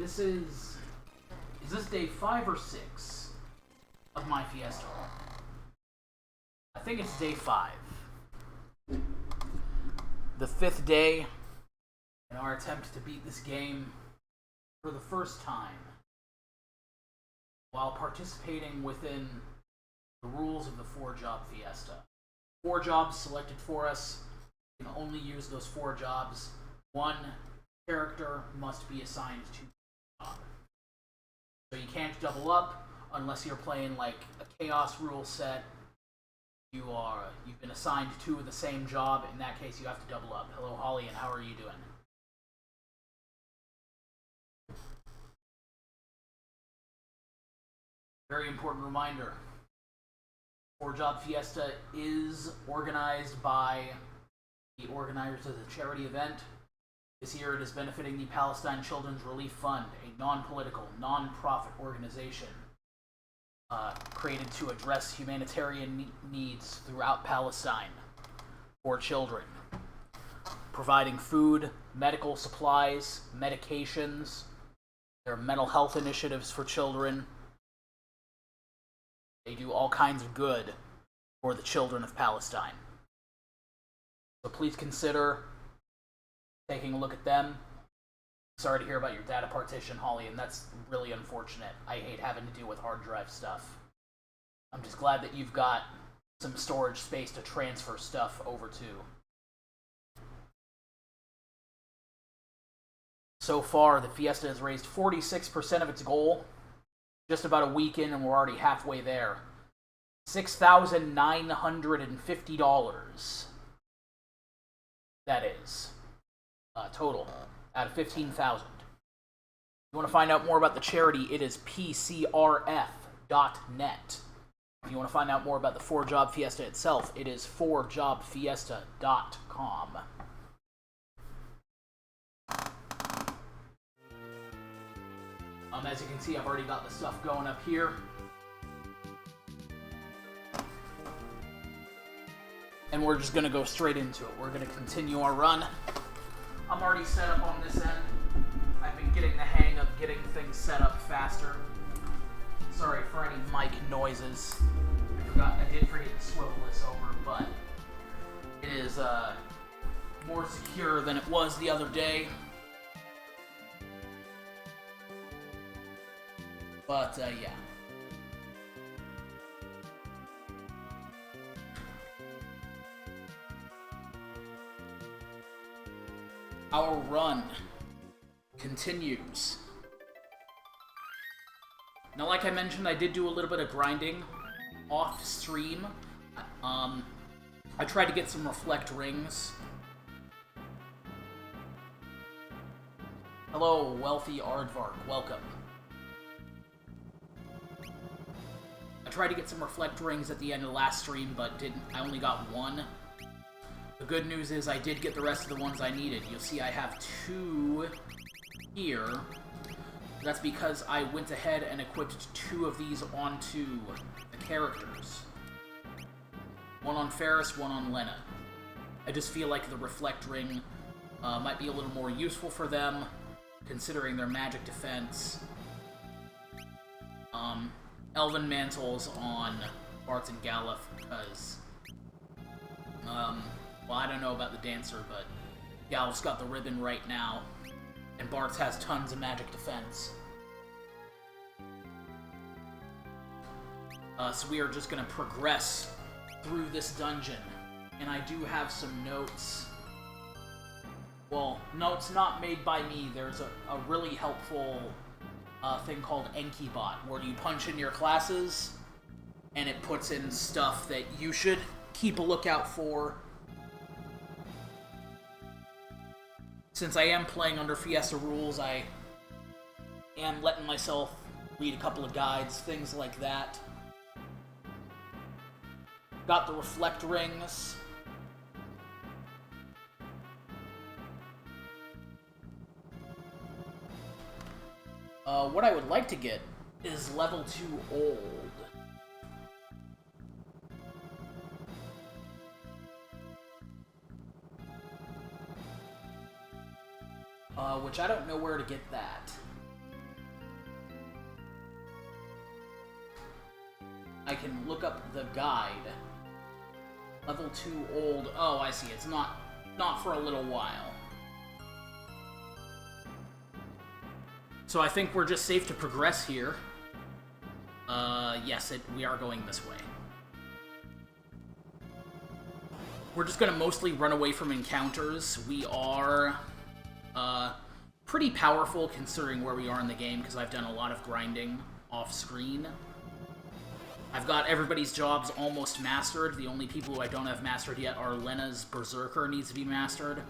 This is this day 5 or 6 of my Fiesta? I think it's day 5. The 5th day in our attempt to beat this game for the first time while participating within the rules of the 4-job Fiesta. 4 jobs selected for us. We can only use those 4 jobs. 1 character must be assigned to a job. So you can't double up unless you're playing like a chaos rule set. You've been assigned 2 of the same job. In that case, you have to double up. Hello, Holly, and how are you doing? Very important reminder. 4-job Fiesta is organized by the organizers of the charity event. This year it is benefiting the Palestine Children's Relief Fund, a non-political, non-profit organization created to address humanitarian needs throughout Palestine for children, providing food, medical supplies, medications. There are mental health initiatives for children. They do all kinds of good for the children of Palestine. So please consider taking a look at them. Sorry to hear about your data partition, Holly, and that's really unfortunate. I hate having to deal with hard drive stuff. I'm just glad that you've got some storage space to transfer stuff over to. So far, the Fiesta has raised 46% of its goal. Just about a week in, and we're already halfway there. $6,950. That is. Total. Out of 15,000. If you want to find out more about the charity, it is pcrf.net. If you want to find out more about the 4-job Fiesta itself, it is 4jobfiesta.com. As you can see, I've already got the stuff going up here. And we're just going to go straight into it. We're going to continue our run. I'm already set up on this end. I've been getting the hang of getting things set up faster. Sorry for any mic noises. I did forget to swivel this over, but it is more secure than it was the other day. But, yeah. Our run continues. Now, like I mentioned, I did do a little bit of grinding off stream. I tried to get some reflect rings. Hello, wealthy Aardvark. Welcome. I tried to get some reflect rings at the end of the last stream, but didn't. I only got 1. The good news is I did get the rest of the ones I needed. You'll see I have 2 here. That's because I went ahead and equipped 2 of these onto the characters. 1 on Ferris, 1 on Lena. I just feel like the reflect ring might be a little more useful for them, considering their magic defense. Elven Mantles on Bartz and Galuf, because, well, I don't know about the Dancer, but Galuf's got the ribbon right now, and Bartz has tons of magic defense. So we are just going to progress through this dungeon, and I do have some notes. Well, notes not made by me. There's a really helpful thing called EnkiBot, where you punch in your classes, and it puts in stuff that you should keep a lookout for. Since I am playing under Fiesta rules, I am letting myself read a couple of guides, things like that. Got the reflect rings. What I would like to get is level 2 old. Which I don't know where to get that. I can look up the guide. Level 2 old. Oh, I see. It's not for a little while. So I think we're just safe to progress here. Yes, we are going this way. We're just gonna mostly run away from encounters. We are, pretty powerful considering where we are in the game, because I've done a lot of grinding off-screen. I've got everybody's jobs almost mastered. The only people who I don't have mastered yet are Lena's Berserker needs to be mastered.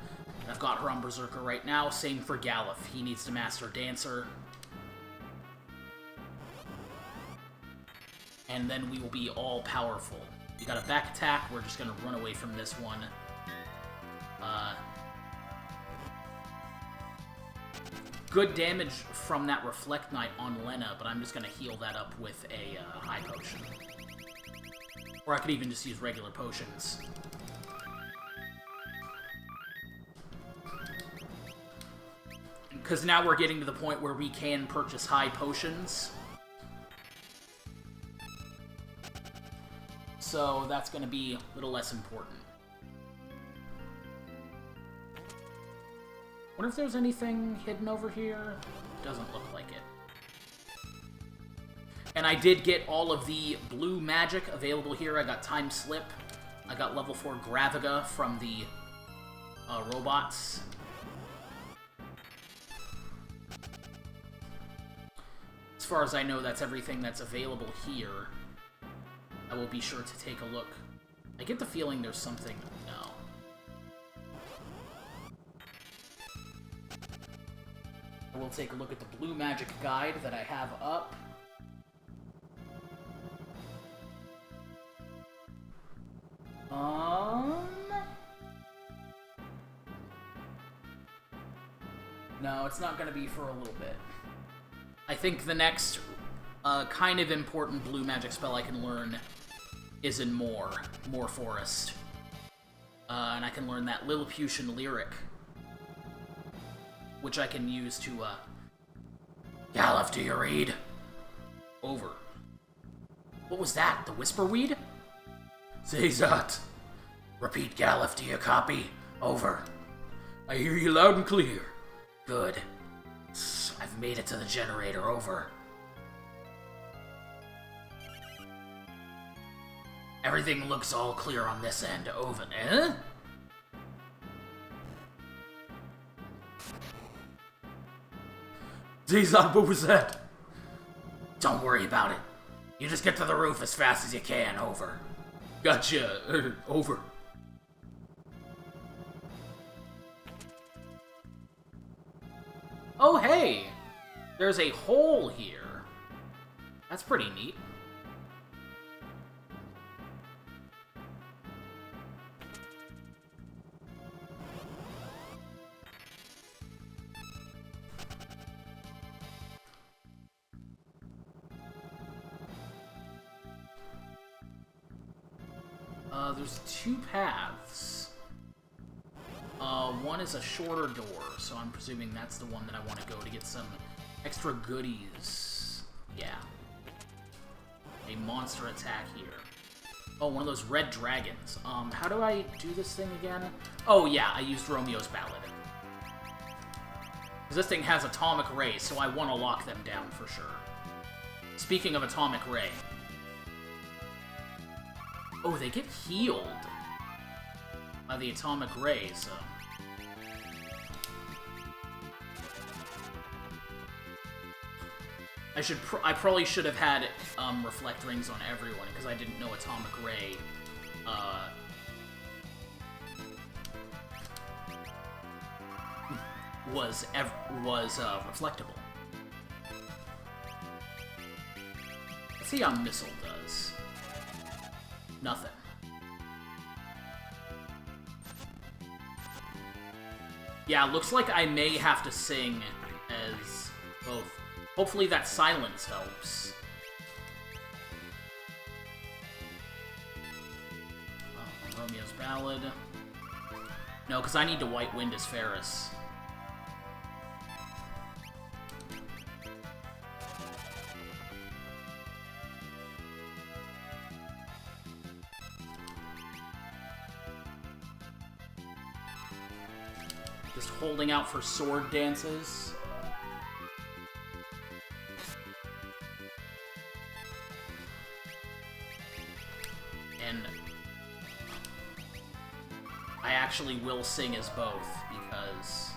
I've got her on Berserker right now. Same for Galuf. He needs to master Dancer. And then we will be all powerful. We got a back attack. We're just going to run away from this one. Good damage from that Reflect Knight on Lena, but I'm just going to heal that up with a high potion. Or I could even just use regular potions. Because now we're getting to the point where we can purchase high potions. So that's going to be a little less important. Wonder if there's anything hidden over here? Doesn't look like it. And I did get all of the blue magic available here. I got Time Slip. I got level 4 Graviga from the robots. As far as I know, that's everything that's available here. I will be sure to take a look. I get the feeling there's something... No. I will take a look at the blue magic guide that I have up. No, it's not going to be for a little bit. I think the next kind of important blue magic spell I can learn is in Moor Forest. And I can learn that Lilliputian Lyric, which I can use to, Galuf, do you read? Over. What was that? The Whisperweed? Zazat. Repeat, Galuf, do you copy? Over. I hear you loud and clear. Good. I've made it to the generator. Over. Everything looks all clear on this end. Over. Eh? Zazat, what was that? Don't worry about it. You just get to the roof as fast as you can. Over. Gotcha. Over. Oh, hey! There's a hole here. That's pretty neat. There's two paths. One is a shorter door, so I'm presuming that's the one that I want to go to get some extra goodies. Yeah. A monster attack here. Oh, one of those red dragons. How do I do this thing again? Oh, yeah, I used Romeo's Ballad. Because this thing has Atomic Ray, so I want to lock them down for sure. Speaking of Atomic Ray... Oh, they get healed by the Atomic Ray, so... I probably should have had Reflect Rings on everyone, because I didn't know Atomic Ray was reflectable. Let's see how Missile does. Nothing. Yeah, looks like I may have to sing as both. Hopefully that silence helps. Romeo's Ballad. No, because I need to White Wind as Ferris. Just holding out for sword dances. And I actually will sing as both, because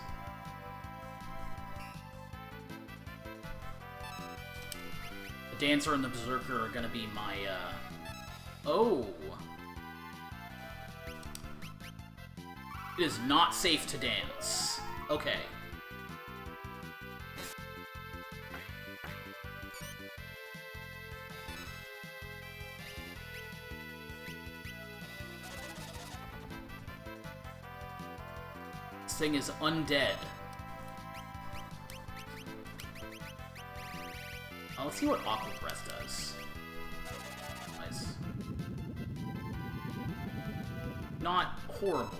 the Dancer and the Berserker are gonna be my, Oh! It is not safe to dance. Okay. This thing is undead. Oh, let's see what Aqua Breath does. Nice. Not horrible.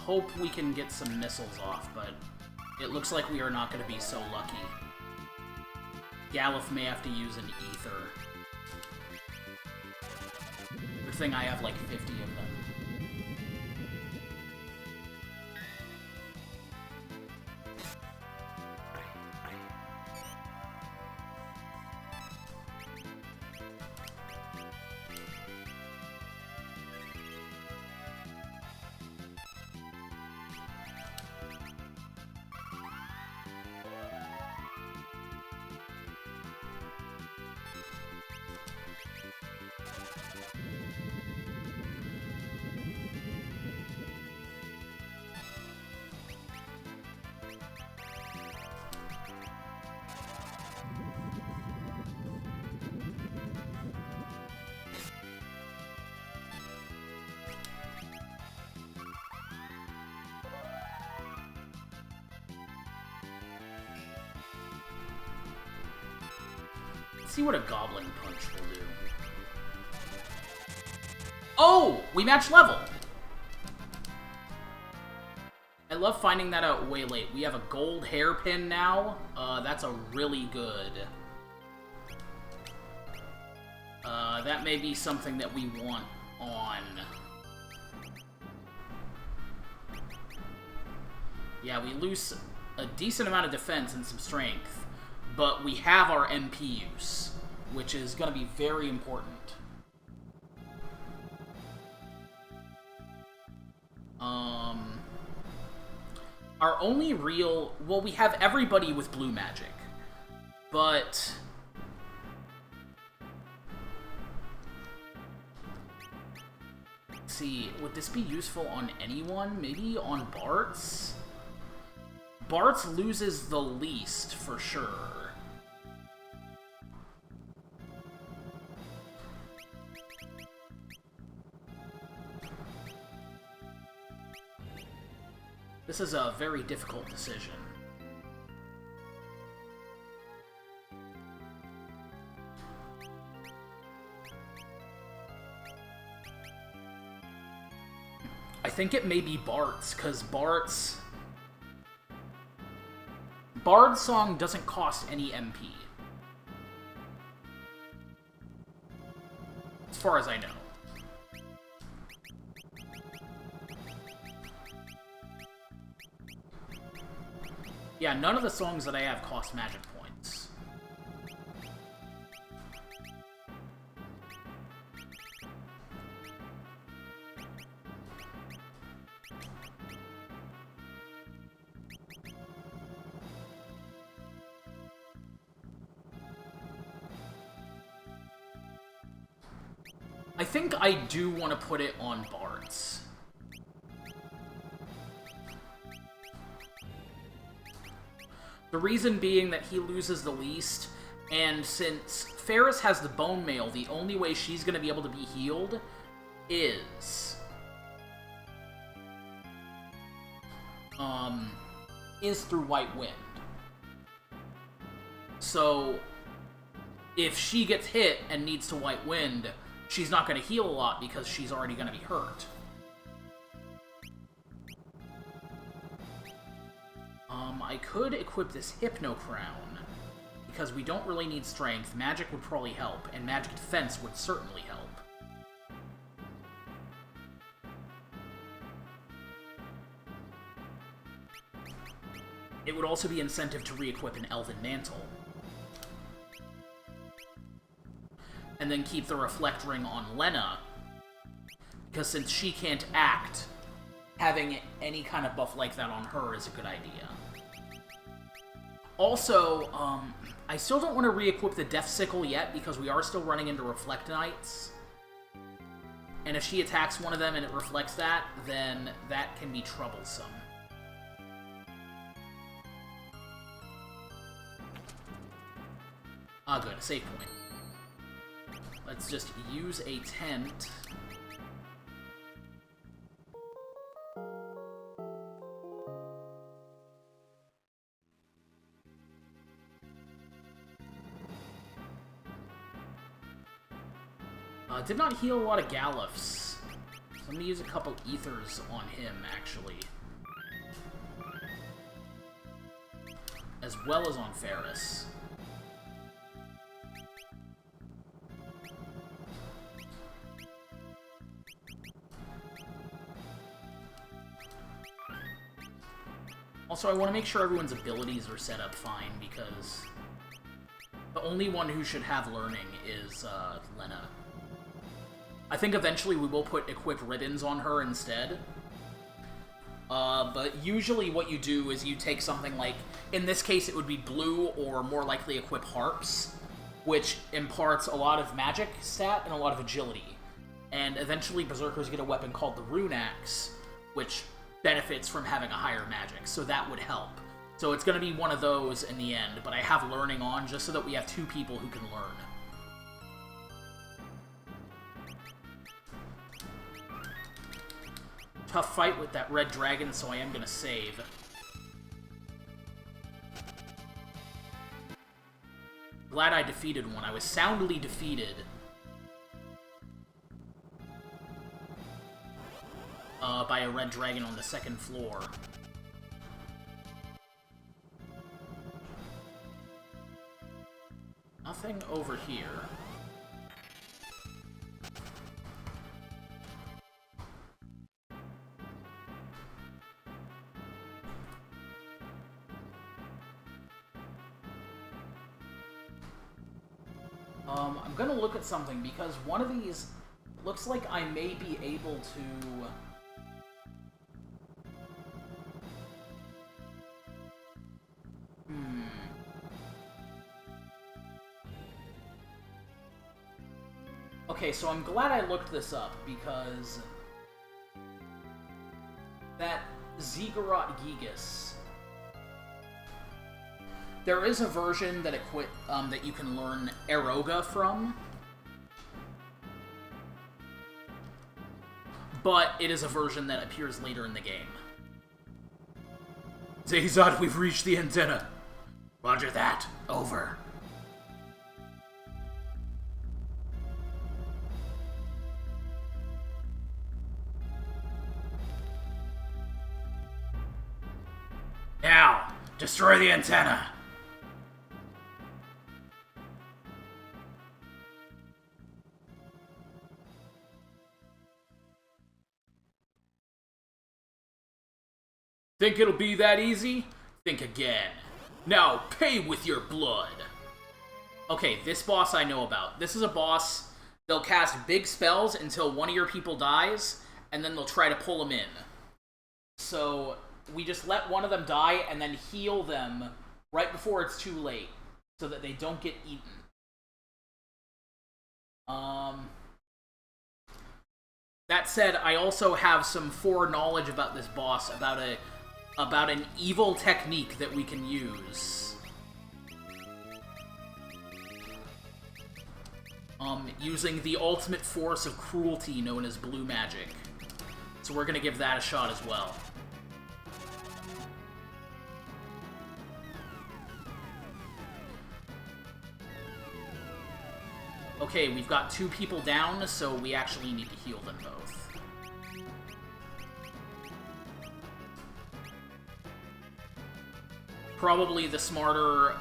Hope we can get some missiles off, but it looks like we are not going to be so lucky. Galuf may have to use an ether. Good thing I have like 50 of them. Let's see what a Goblin Punch will do. Oh! We match level! I love finding that out way late. We have a gold hairpin now. That's a really good. That may be something that we want on. Yeah, we lose a decent amount of defense and some strength, but we have our MP use, which is going to be very important. Our only real... Well, we have everybody with blue magic, but... Let's see, would this be useful on anyone? Maybe on Bartz? Bartz loses the least, for sure. This is a very difficult decision. I think it may be Bart's, because Bart's Song doesn't cost any MP. As far as I know. Yeah, none of the songs that I have cost magic points. I think I do want to put it on Bart's. The reason being that he loses the least, and since Ferris has the bone mail, the only way she's going to be able to be healed is through White Wind. So, if she gets hit and needs to White Wind, she's not going to heal a lot because she's already going to be hurt. I could equip this Hypno Crown, because we don't really need strength. Magic would probably help, and magic defense would certainly help. It would also be incentive to re-equip an Elven Mantle. And then keep the Reflect Ring on Lena, because since she can't act, having any kind of buff like that on her is a good idea. Also, I still don't want to re-equip the Death Sickle yet, because we are still running into Reflect Knights. And if she attacks one of them and it reflects that, then that can be troublesome. Ah, good, a save point. Let's just use a tent. Did not heal a lot of Gallifs. So I'm gonna use a couple Ethers on him, actually. As well as on Ferris. Also, I want to make sure everyone's abilities are set up fine, because the only one who should have learning is Lena. I think eventually we will put equip ribbons on her instead. But usually what you do is you take something like, in this case it would be blue, or more likely equip harps, which imparts a lot of magic stat and a lot of agility. And eventually Berserkers get a weapon called the Rune Axe, which benefits from having a higher magic, so that would help. So it's going to be one of those in the end, but I have learning on just so that we have two people who can learn. Tough fight with that red dragon, so I am going to save. Glad I defeated one. I was soundly defeated. By a red dragon on the second floor. Nothing over here. I'm gonna look at something, because one of these looks like I may be able to... Okay, so I'm glad I looked this up, because that Ziggurat Gigas, there is a version that that you can learn Eroga from, but it is a version that appears later in the game. Zahizad, we've reached the antenna. Roger that. Over. Now, destroy the antenna. Think it'll be that easy? Think again. Now, pay with your blood. Okay, this boss I know about. This is a boss, they'll cast big spells until one of your people dies, and then they'll try to pull them in. So, we just let one of them die, and then heal them right before it's too late, so that they don't get eaten. That said, I also have some foreknowledge about this boss, about an evil technique that we can use. Using the ultimate force of cruelty known as blue magic. So we're gonna give that a shot as well. Okay, we've got 2 people down, so we actually need to heal them both. Probably the smarter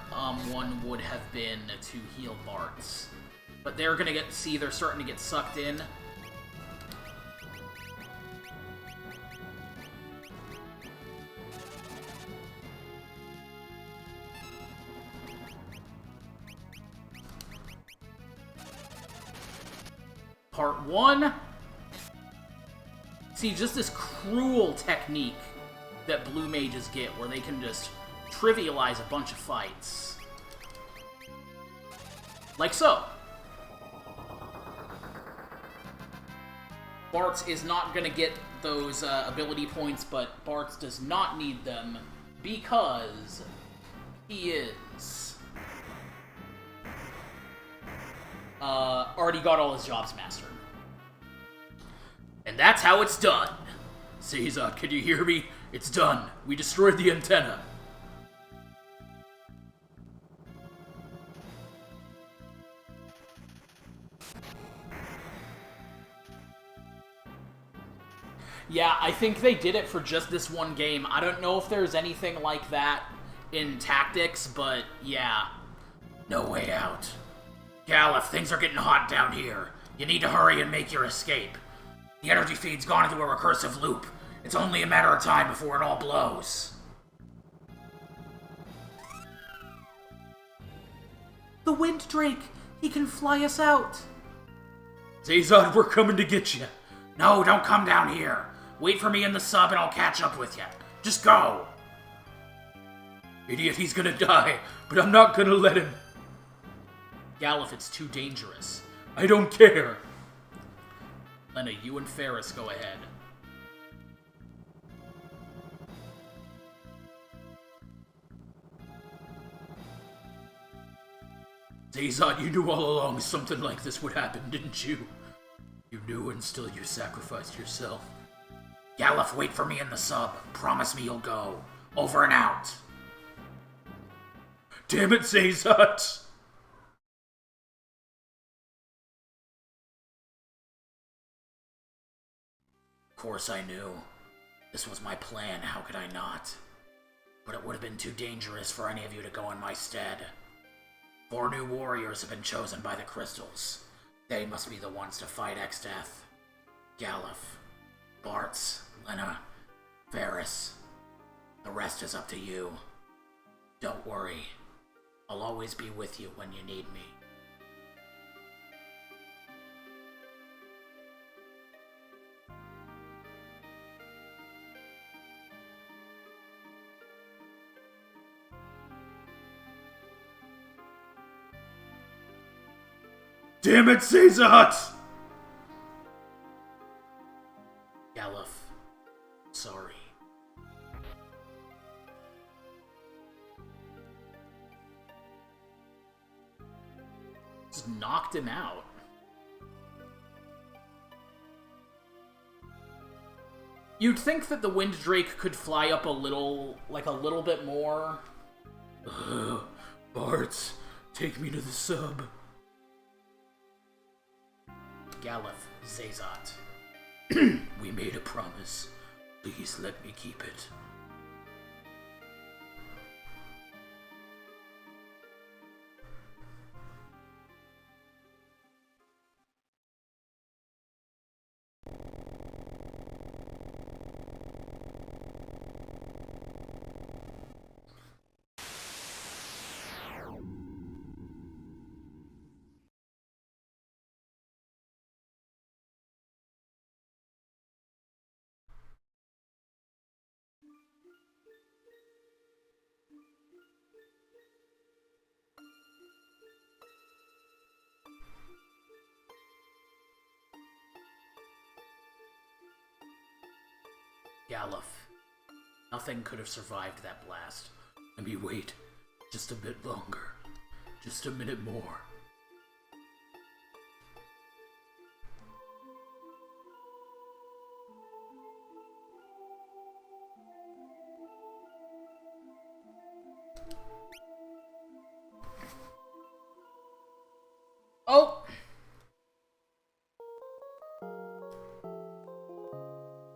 one would have been to heal Bart's. But they're gonna they're starting to get sucked in. Part 1. See, just this cruel technique that blue mages get, where they can just trivialize a bunch of fights. Like so. Bart's is not going to get those ability points, but Bart's does not need them because he is already got all his jobs mastered. And that's how it's done. Caesar, can you hear me? It's done. We destroyed the antenna. Yeah, I think they did it for just this one game. I don't know if there's anything like that in Tactics, but yeah. No way out. Galif, things are getting hot down here. You need to hurry and make your escape. The energy feed's gone into a recursive loop. It's only a matter of time before it all blows. The Wind Drake! He can fly us out! Zazod, we're coming to get you. No, don't come down here. Wait for me in the sub and I'll catch up with you. Just go! Idiot, he's gonna die, but I'm not gonna let him. Galif, it's too dangerous. I don't care. Lena, you and Ferris go ahead. Zazod, you knew all along something like this would happen, didn't you? You knew and still you sacrificed yourself. Galif, wait for me in the sub. Promise me you'll go. Over and out. Damn it, Zazod! Of course I knew. This was my plan, how could I not? But it would have been too dangerous for any of you to go in my stead. 4 new warriors have been chosen by the crystals. They must be the ones to fight Exdeath. Galif, Bart's, Lena, Ferris. The rest is up to you. Don't worry. I'll always be with you when you need me. Damn it, Zazot! Galif, sorry. Just knocked him out. You'd think that the Wind Drake could fly up a little bit more. Bart, take me to the sub. Galif, Zazot. We made a promise. Please let me keep it. Galif, nothing could have survived that blast. Let me wait just a bit longer. Just a minute more. Oh!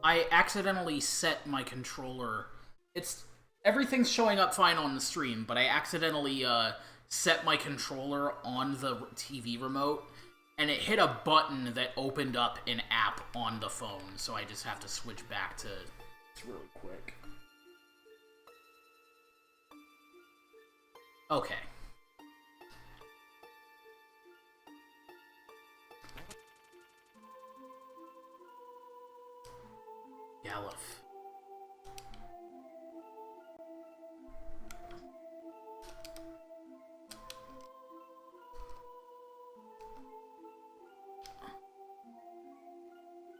I accidentally set my controller... Everything's showing up fine on the stream, but I accidentally set my controller on the TV remote, and it hit a button that opened up an app on the phone, so I just have to switch back to... It's really quick. Okay. Galuf.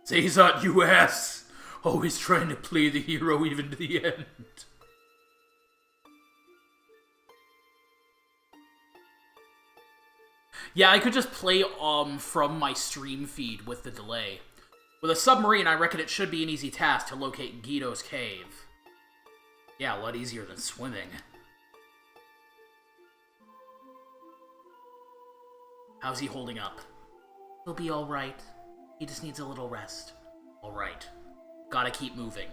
Zazot, you ass! Always trying to play the hero even to the end. Yeah, I could just play from my stream feed with the delay. With a submarine, I reckon it should be an easy task to locate Guido's cave. Yeah, a lot easier than swimming. How's he holding up? He'll be alright. He just needs a little rest. Alright. Gotta keep moving.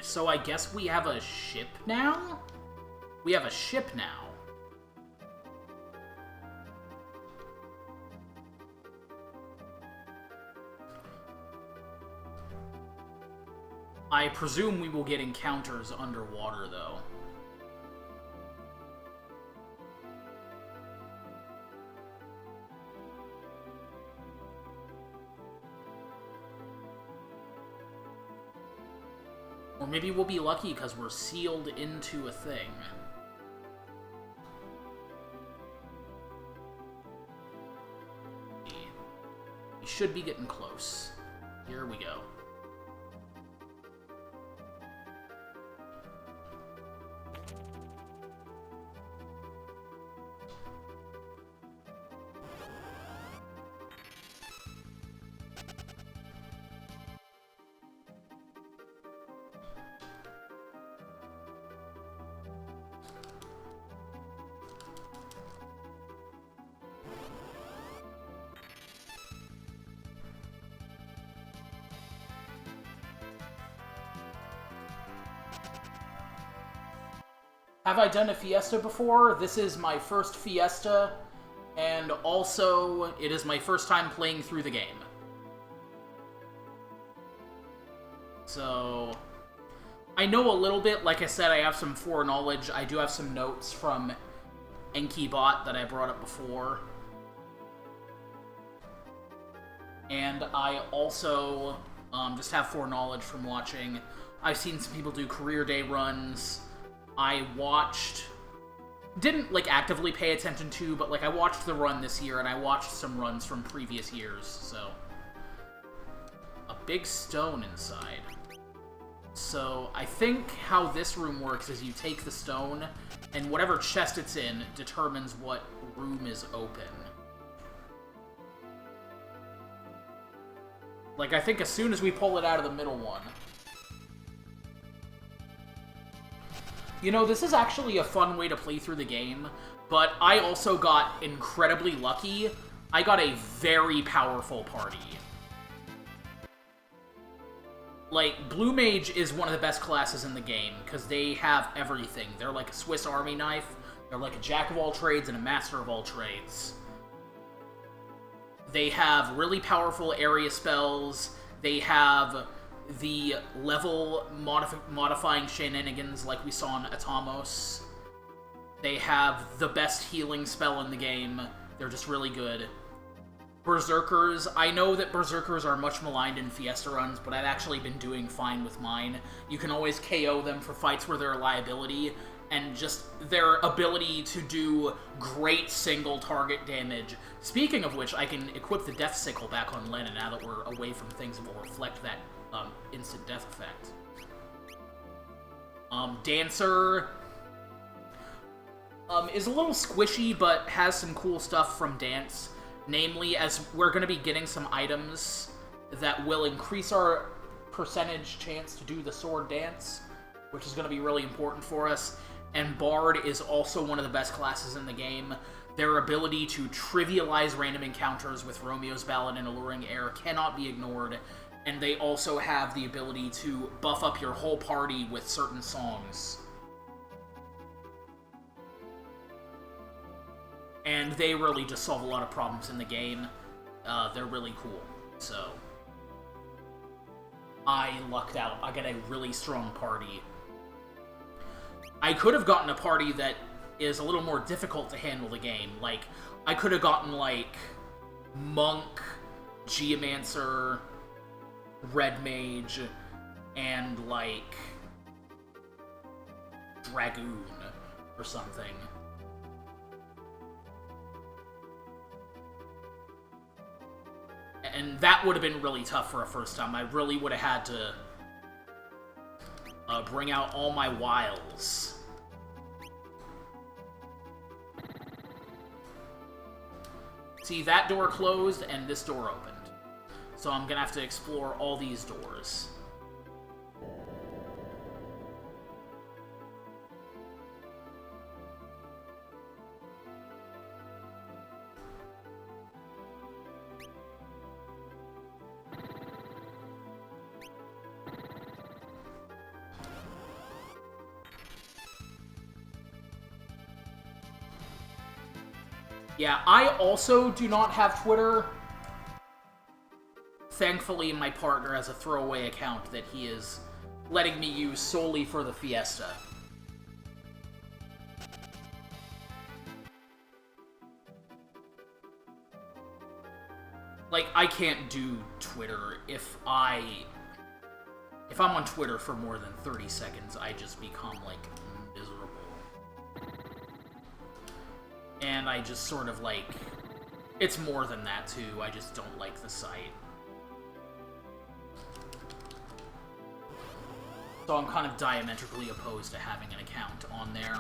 So I guess we have a ship now? We have a ship now. I presume we will get encounters underwater, though. Or maybe we'll be lucky because we're sealed into a thing. We should be getting close. Here we go. Have I done a Fiesta before? This is my first Fiesta, and also it is my first time playing through the game. So, I know a little bit. Like I said, I have some foreknowledge. I do have some notes from EnkiBot that I brought up before. And I also just have foreknowledge from watching. I've seen some people do career day runs. I didn't, like, actively pay attention to, but, like, I watched the run this year, and I watched some runs from previous years, so. A big stone inside. So, I think how this room works is you take the stone, and whatever chest it's in determines what room is open. Like, I think as soon as we pull it out of the middle one... You know, this is actually a fun way to play through the game, but I also got incredibly lucky. I got a very powerful party. Like, Blue Mage is one of the best classes in the game, because they have everything. They're like a Swiss Army knife, they're like a jack of all trades and a master of all trades. They have really powerful area spells, they have the level modifying shenanigans like we saw in Atomos. They have the best healing spell in the game. They're just really good. Berserkers. I know that Berserkers are much maligned in Fiesta runs, but I've actually been doing fine with mine. You can always KO them for fights where they're a liability, and just their ability to do great single target damage. Speaking of which, I can equip the Death Sickle back on Lennon now that we're away from things that will reflect that instant death effect. Dancer. is a little squishy, but has some cool stuff from Dance. Namely, as we're going to be getting some items that will increase our percentage chance to do the sword dance, which is going to be really important for us. And Bard is also one of the best classes in the game. Their ability to trivialize random encounters with Romeo's Ballad and Alluring Air cannot be ignored, and they also have the ability to buff up your whole party with certain songs. And they really just solve a lot of problems in the game. They're really cool, so I lucked out. I got a really strong party. I could have gotten a party that is a little more difficult to handle the game. Like, I could have gotten, like, Monk, Geomancer, Red Mage, and, like, Dragoon or something. And that would have been really tough for a first time. I really would have had to bring out all my wiles. See, that door closed and this door opened. So I'm gonna have to explore all these doors. Yeah, I also do not have Twitter. Thankfully, my partner has a throwaway account that he is letting me use solely for the Fiesta. Like, I can't do Twitter if I'm on Twitter for more than 30 seconds, I just become, like, miserable. And I just sort of, like... It's more than that, too. I just don't like the site. So I'm kind of diametrically opposed to having an account on there.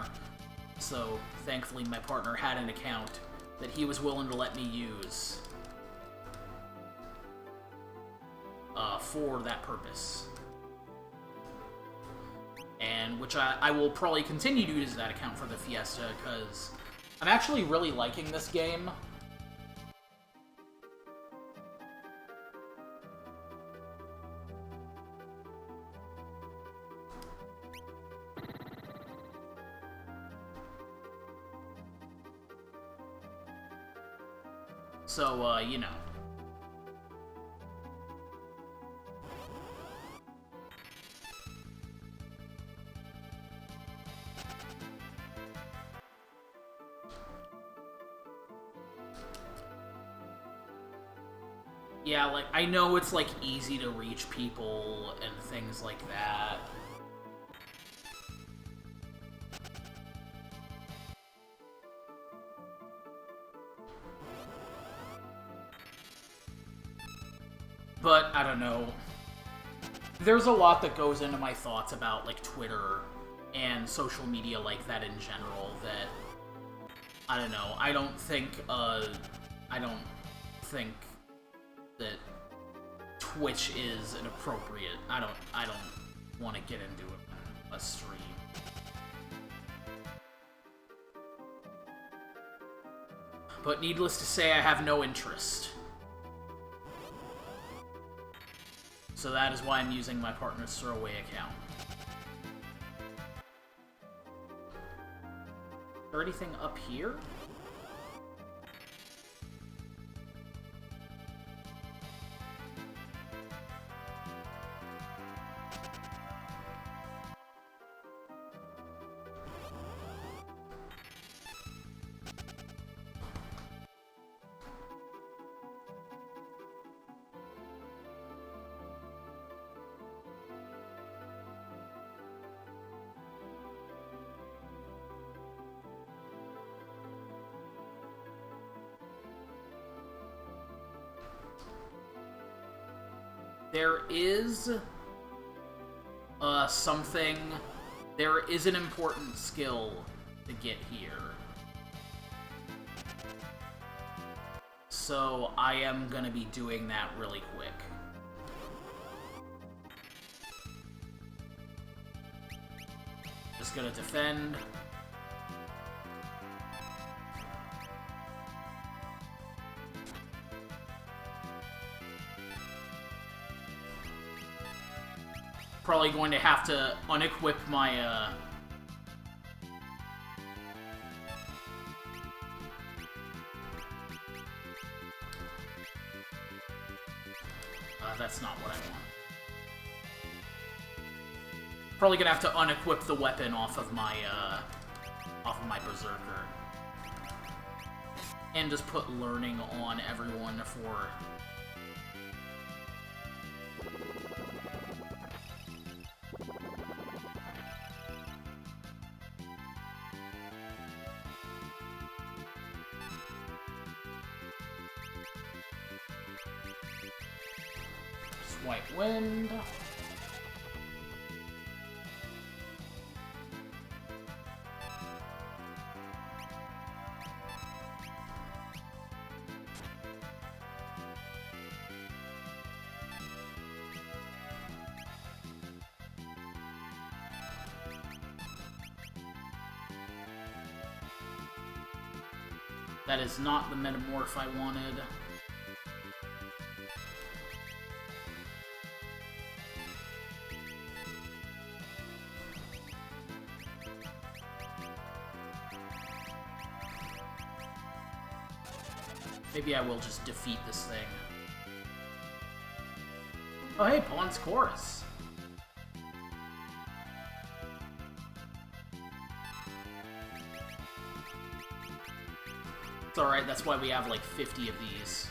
So, thankfully, my partner had an account that he was willing to let me use for that purpose. And which I will probably continue to use that account for the Fiesta, because I'm actually really liking this game. So, you know. Yeah, like, I know it's, like, easy to reach people and things like that. But, I don't know. There's a lot that goes into my thoughts about, like, Twitter and social media like that in general that, I don't know, I don't think that Twitch is an appropriate... I don't want to get into a stream. But needless to say, I have no interest. So that is why I'm using my partner's throwaway account. Is there anything up here? There is there is an important skill to get here. So I am gonna be doing that really quick. Just gonna defend. Probably going to have to unequip my, that's not what I want. Probably gonna have to unequip the weapon off of my Berserker. And just put learning on everyone for... White Wind. That is not the Metamorph I wanted. Maybe I will just defeat this thing. Oh hey, Pawn's Chorus. It's alright, that's why we have like 50 of these.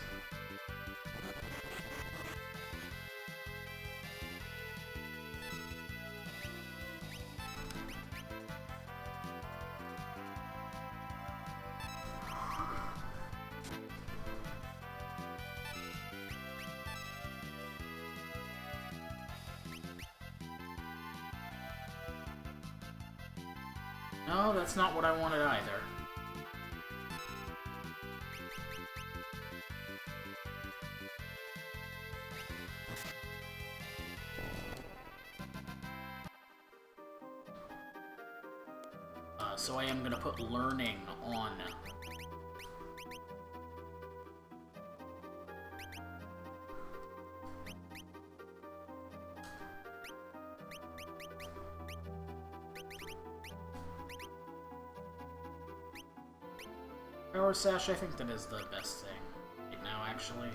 No, that's not what I wanted either. So I am going to put learning on. Power Sash, I think that is the best thing right now, actually.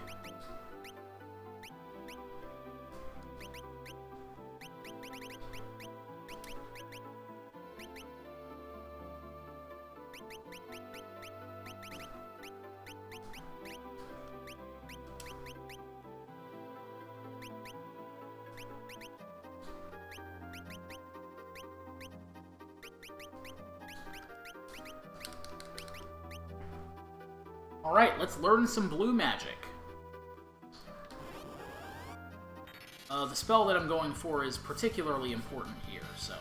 Alright, let's learn some blue magic. The spell that I'm going for is particularly important here, so...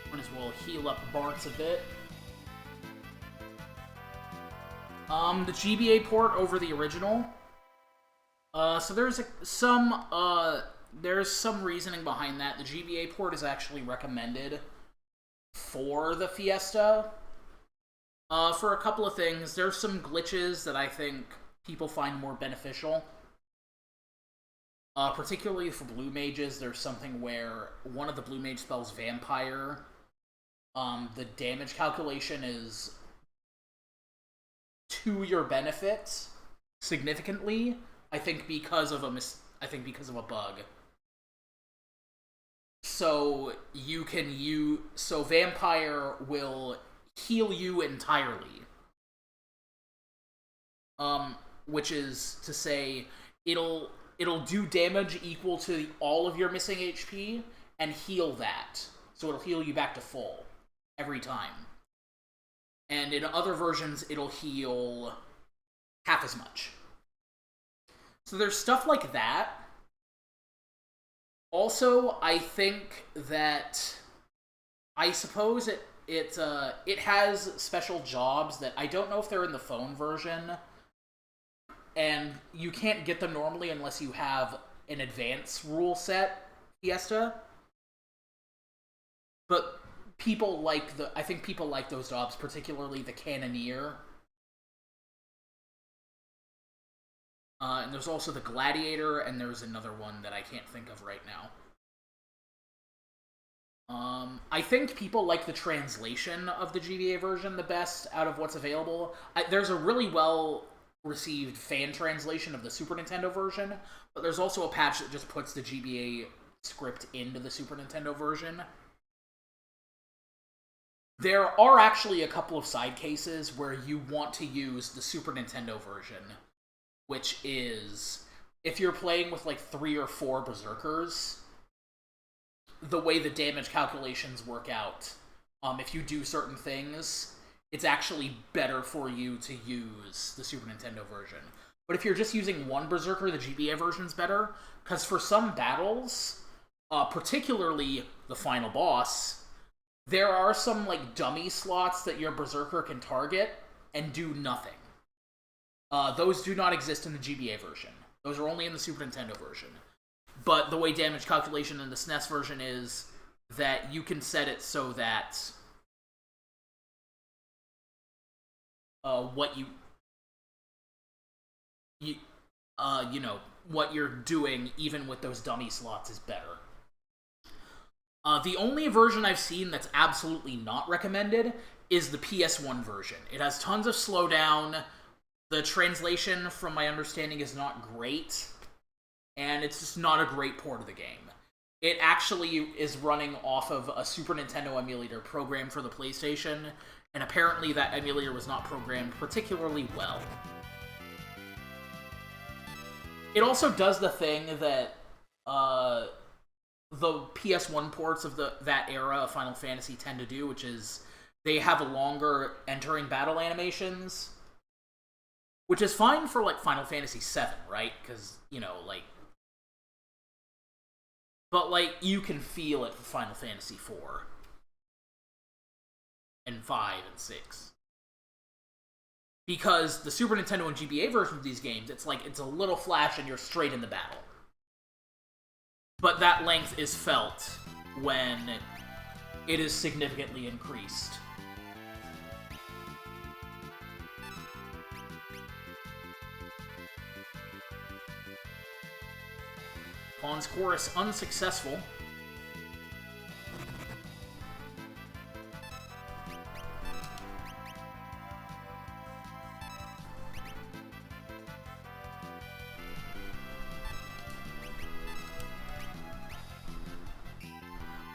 Might as well heal up Bart's a bit. The GBA port over the original. So there's some reasoning behind that. The GBA port is actually recommended for the Fiesta. For a couple of things, there's some glitches that I think people find more beneficial. Particularly for blue mages, there's something where one of the blue mage spells, Vampire, the damage calculation is to your benefit significantly. I think because of a bug. So Vampire will heal you entirely. Which is to say, it'll do damage equal to all of your missing HP and heal that. So it'll heal you back to full every time. And in other versions, it'll heal half as much. So there's stuff like that. Also, I think that I suppose it has special jobs that I don't know if they're in the phone version, and you can't get them normally unless you have an advanced rule set Fiesta. But I think people like those jobs, particularly the Cannoneer. And there's also the Gladiator, and there's another one that I can't think of right now. I think people like the translation of the GBA version the best out of what's available. There's a really well-received fan translation of the Super Nintendo version, but there's also a patch that just puts the GBA script into the Super Nintendo version. There are actually a couple of side cases where you want to use the Super Nintendo version, which is, if you're playing with like 3 or 4 Berserkers, the way the damage calculations work out, if you do certain things, it's actually better for you to use the Super Nintendo version. But if you're just using one Berserker, the GBA version's better, because for some battles, particularly the final boss, there are some like dummy slots that your Berserker can target and do nothing. Those do not exist in the GBA version. Those are only in the Super Nintendo version. But the way damage calculation in the SNES version is that you can set it so that what you're doing, even with those dummy slots, is better. The only version I've seen that's absolutely not recommended is the PS1 version. It has tons of slowdown. The translation, from my understanding, is not great, and it's just not a great port of the game. It actually is running off of a Super Nintendo emulator programmed for the PlayStation, and apparently that emulator was not programmed particularly well. It also does the thing that the PS1 ports of that era of Final Fantasy tend to do, which is they have longer entering battle animations, which is fine for, like, Final Fantasy VII, right? Because, but, like, you can feel it for Final Fantasy IV. And 5 and 6. Because the Super Nintendo and GBA version of these games, it's a little flash and you're straight in the battle. But that length is felt when it is significantly increased. Pawn's Chorus unsuccessful.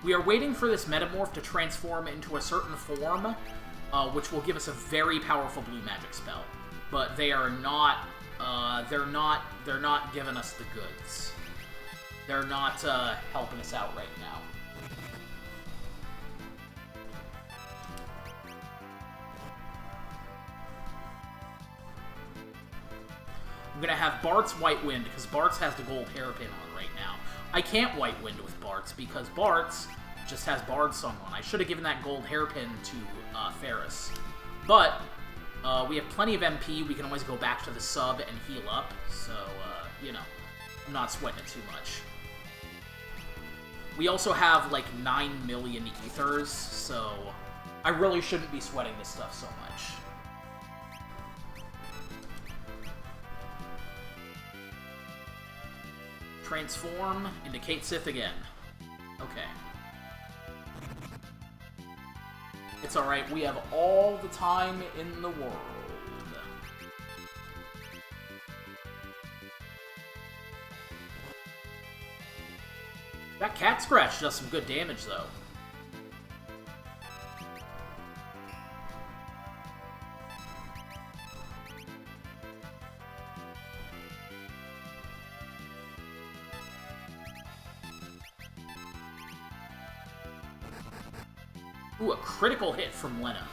We are waiting for this Metamorph to transform into a certain form, which will give us a very powerful blue magic spell. But they are not, they're not giving us the goods. They're not helping us out right now. I'm gonna have Bart's White Wind, because Bart's has the gold hairpin on right now. I can't White Wind with Bart's, because Bart's just has Bard's Song on. I should have given that gold hairpin to Ferris. But, we have plenty of MP, we can always go back to the sub and heal up, so, I'm not sweating it too much. We also have, like, 9 million ethers, so I really shouldn't be sweating this stuff so much. Transform into Kate Sith again. Okay. It's alright, we have all the time in the world. That cat scratch does some good damage, though. Ooh, a critical hit from Lena.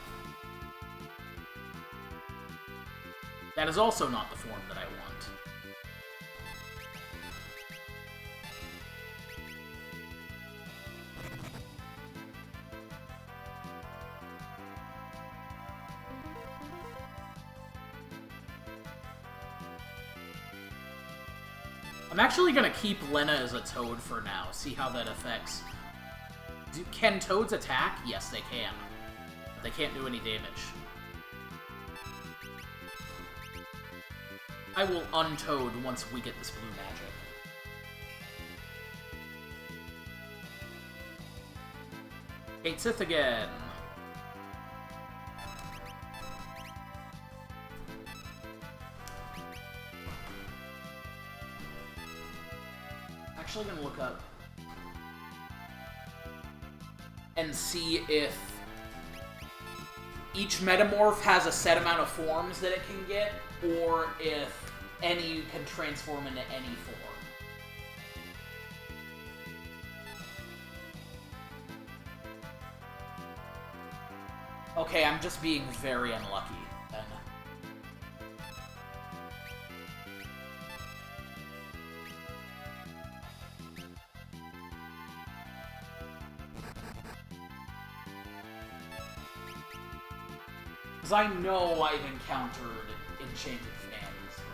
That is also not the form that I want. I'm actually gonna keep Lena as a Toad for now, see how that affects. Can Toads attack? Yes, they can. But they can't do any damage. I will untoad once we get this blue magic. Kate Sith again. Actually gonna look up and see if each metamorph has a set amount of forms that it can get, or if any can transform into any form. Okay, I'm just being very unlucky then. Because I know I've encountered enchanted fans before.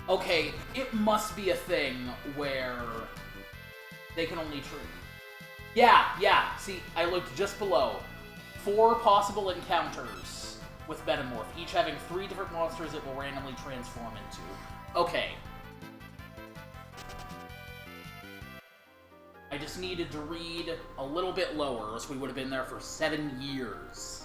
Okay, it must be a thing where they can only trade. Yeah, see, I looked just below. 4 possible encounters with Metamorph, each having 3 different monsters it will randomly transform into. Okay. I just needed to read a little bit lower, or else we would have been there for 7 years.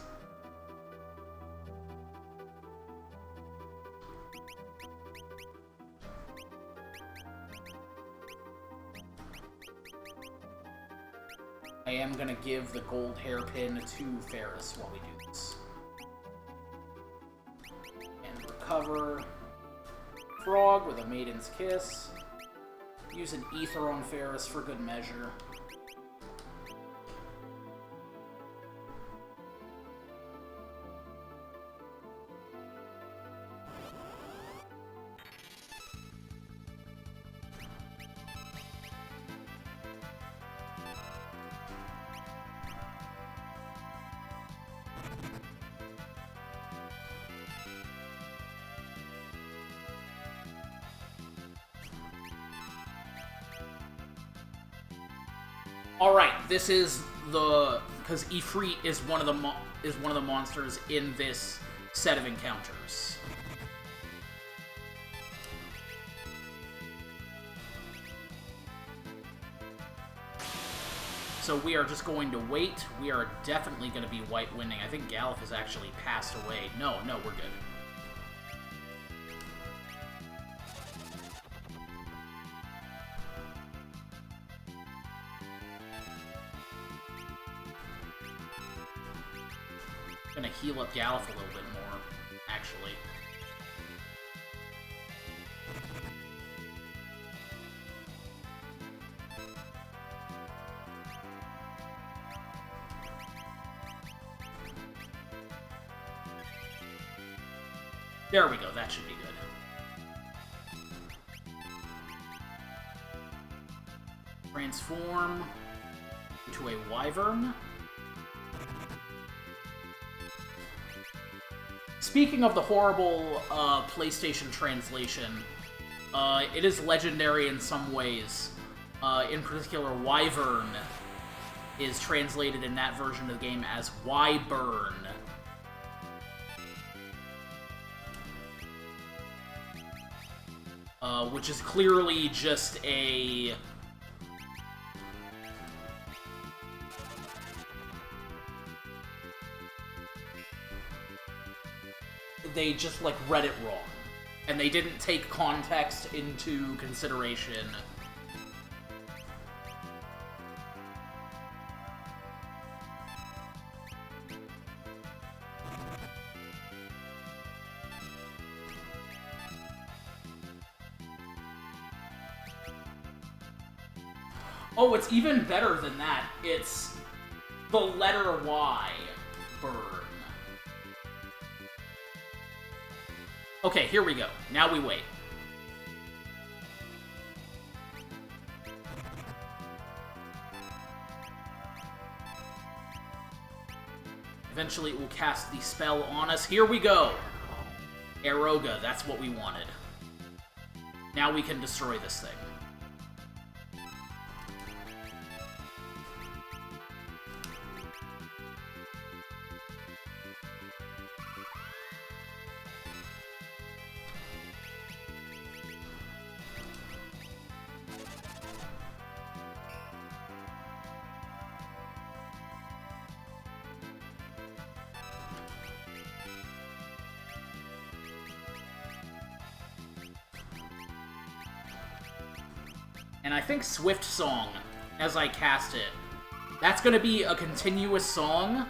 I am gonna give the gold hairpin to Ferris while we do this. And recover Frog with a Maiden's Kiss. Use an Ether on Ferris for good measure. Alright, this is the... because Ifrit is one of the monsters in this set of encounters. So we are just going to wait. We are definitely going to be white winning. I think Galuf has actually passed away. No, we're good. Gonna heal up Galuf a little bit more, actually. There we go, that should be good. Transform into a wyvern. Speaking of the horrible PlayStation translation, it is legendary in some ways. In particular, wyvern is translated in that version of the game as wyburn. Which is clearly just a... They just, like, read it wrong. And they didn't take context into consideration. Oh, it's even better than that. It's the letter Y. Burn. Okay, here we go. Now we wait. Eventually it will cast the spell on us. Here we go! Aeroga, that's what we wanted. Now we can destroy this thing. And I think Swift Song, as I cast it, that's gonna be a continuous song.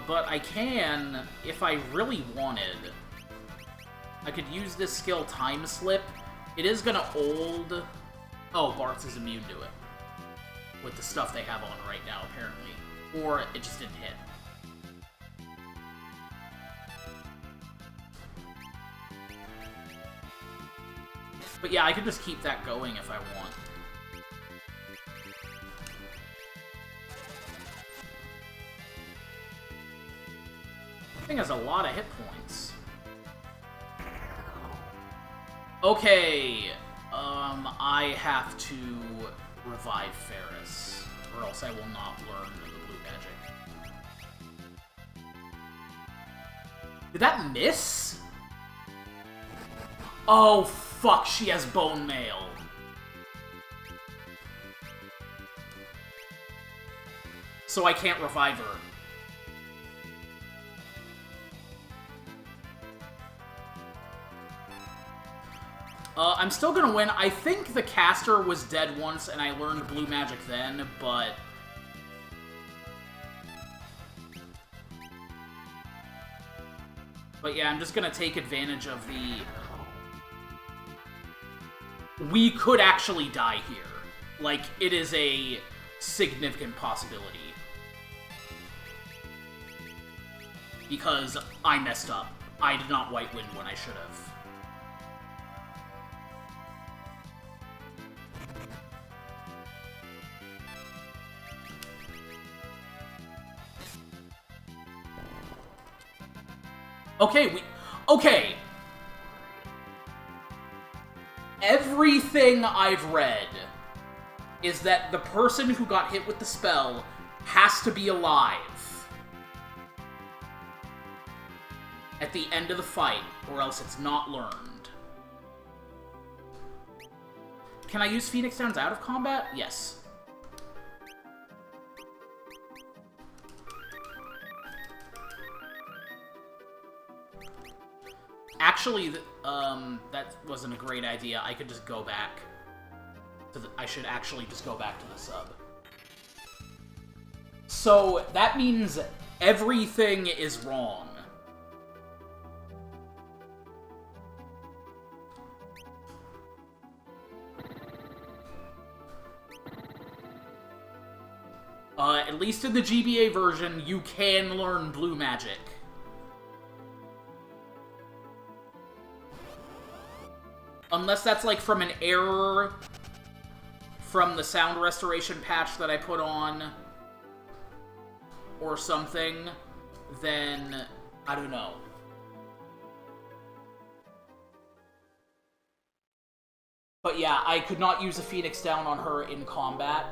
But I can, if I really wanted, I could use this skill Time Slip. It is gonna hold... Oh, Bartz is immune to it. With the stuff they have on right now, apparently. Or it just didn't hit. But yeah, I could just keep that going if I want. The thing has a lot of hit points. Okay, I have to revive Ferris, or else I will not learn the blue magic. Did that miss? Oh, fuck, she has bone mail. So I can't revive her. I'm still gonna win. I think the caster was dead once and I learned blue magic then, but... But yeah, I'm just gonna take advantage of the... We could actually die here. Like, it is a significant possibility. Because I messed up. I did not White Wind when I should have. Okay. Everything I've read is that the person who got hit with the spell has to be alive at the end of the fight, or else it's not learned. Can I use Phoenix Downs out of combat? Yes. Actually, that wasn't a great idea. I could just go back. So I should actually just go back to the sub. So that means everything is wrong. At least in the GBA version, you can learn blue magic. Unless that's, like, from an error from the sound restoration patch that I put on, or something, then I don't know. But yeah, I could not use a Phoenix Down on her in combat,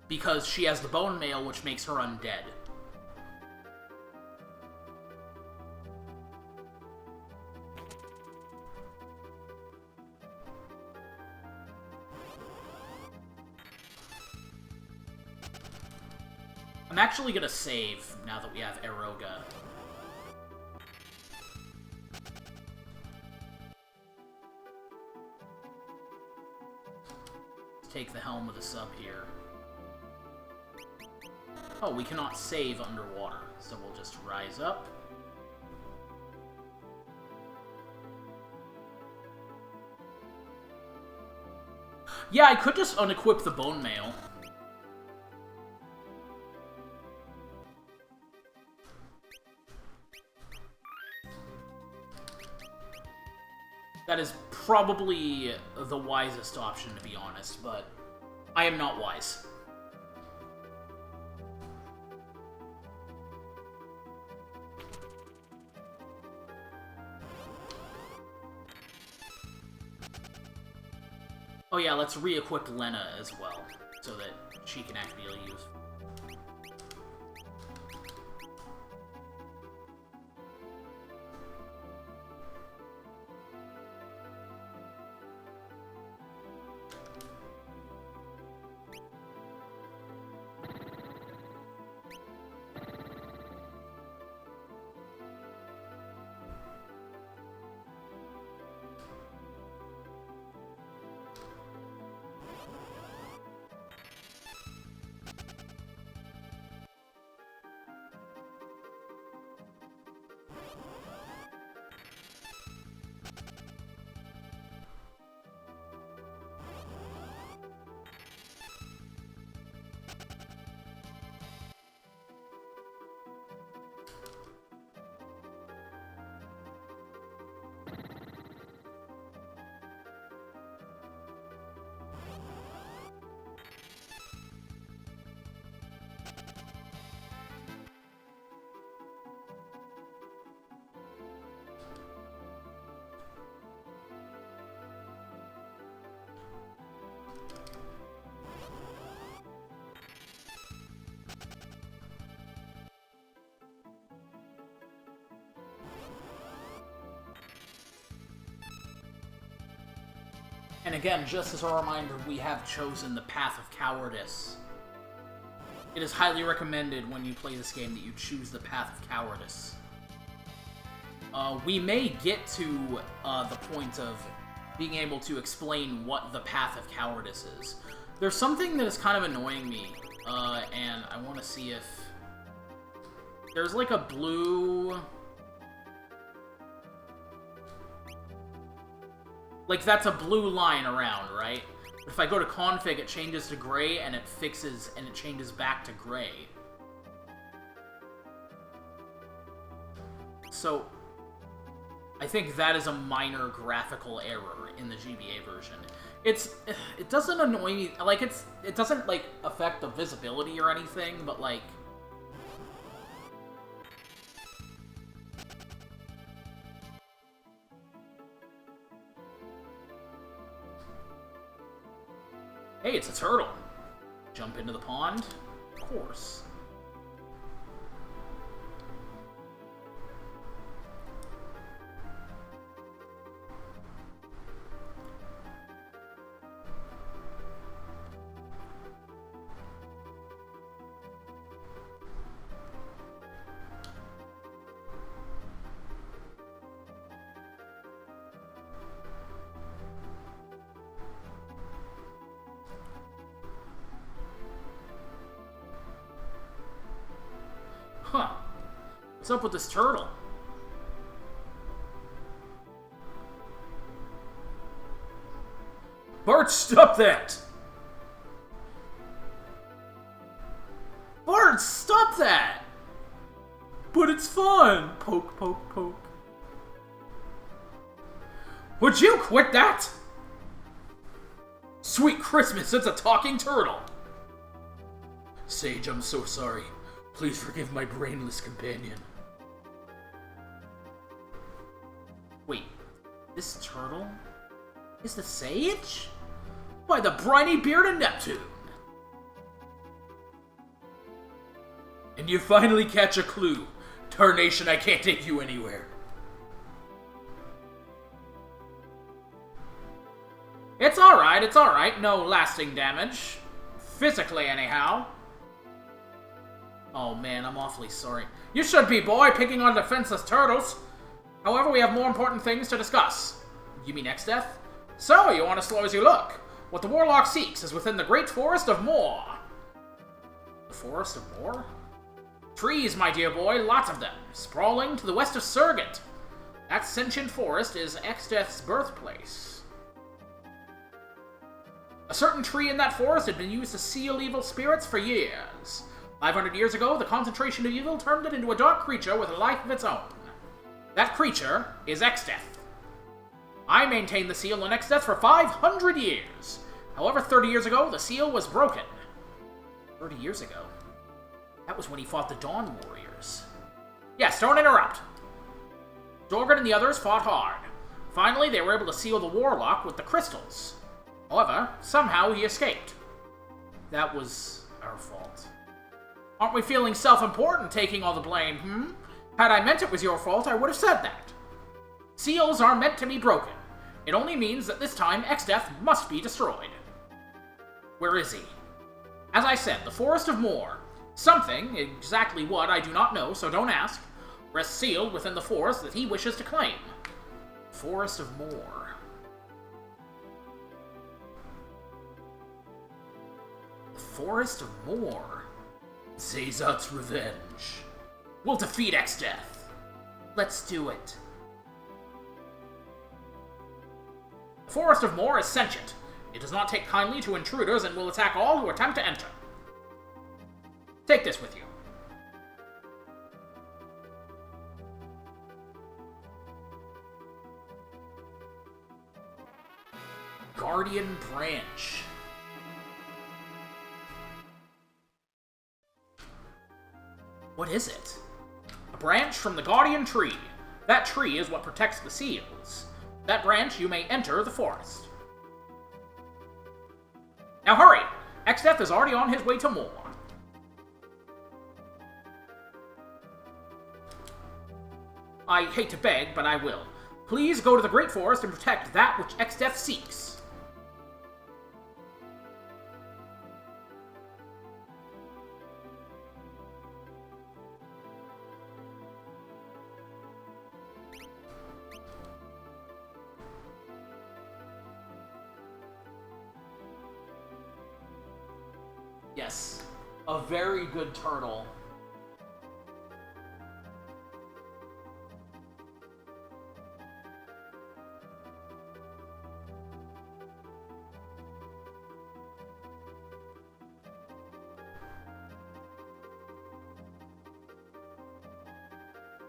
because she has the bone mail, which makes her undead. I'm actually gonna save now that we have Eroga. Let's take the helm of the sub here. Oh, we cannot save underwater, so we'll just rise up. Yeah, I could just unequip the bone mail. That is probably the wisest option, to be honest, but I am not wise. Oh yeah, let's re-equip Lena as well, so that she can actually use. And again, just as a reminder, we have chosen the path of cowardice. It is highly recommended when you play this game that you choose the path of cowardice. We may get to the point of being able to explain what the path of cowardice is. There's something that is kind of annoying me, and I want to see if... There's like a blue... Like, that's a blue line around, right? But if I go to config, it changes to gray, and it fixes, and it changes back to gray. So, I think that is a minor graphical error in the GBA version. It doesn't annoy me, like, it doesn't, like, affect the visibility or anything, but, like... Hey, it's a turtle. Jump into the pond? Of course. Huh. What's up with this turtle? Bart, stop that! Bart, stop that! But it's fun! Poke, poke, poke. Would you quit that? Sweet Christmas, it's a talking turtle! Sage, I'm so sorry. Please forgive my brainless companion. Wait, this turtle is the Sage? By the briny beard of Neptune! And you finally catch a clue. Tarnation, I can't take you anywhere. It's alright. No lasting damage. Physically, anyhow. Oh man, I'm awfully sorry. You should be, boy, picking on defenseless turtles. However, we have more important things to discuss. You mean X-Death? So, you aren't as slow as you look. What the Warlock seeks is within the great Forest of Moor. The Forest of Moor? Trees, my dear boy, lots of them, sprawling to the west of Surgant. That sentient forest is X-Death's birthplace. A certain tree in that forest had been used to seal evil spirits for years. 500 years ago, the concentration of evil turned it into a dark creature with a life of its own. That creature is X-Death. I maintained the seal on X-Death for 500 years. However, 30 years ago, the seal was broken. 30 years ago? That was when he fought the Dawn Warriors. Yes, don't interrupt. Dorgan and the others fought hard. Finally, they were able to seal the Warlock with the crystals. However, somehow he escaped. That was our fault. Aren't we feeling self-important taking all the blame, hmm? Had I meant it was your fault, I would have said that. Seals are meant to be broken. It only means that this time X-Death must be destroyed. Where is he? As I said, the Forest of Moor. Something, exactly what I do not know, so don't ask, rests sealed within the forest that he wishes to claim. Forest of Moor. The Forest of Moor. Zazat's revenge. We'll defeat X-Death. Let's do it. The Forest of Moor is sentient. It does not take kindly to intruders and will attack all who attempt to enter. Take this with you. Guardian Branch. What is it? A branch from the Guardian Tree. That tree is what protects the seals. That branch, you may enter the forest. Now hurry! X-Death is already on his way to Moor. I hate to beg, but I will. Please go to the Great Forest and protect that which X-Death seeks. Yes, a very good turtle.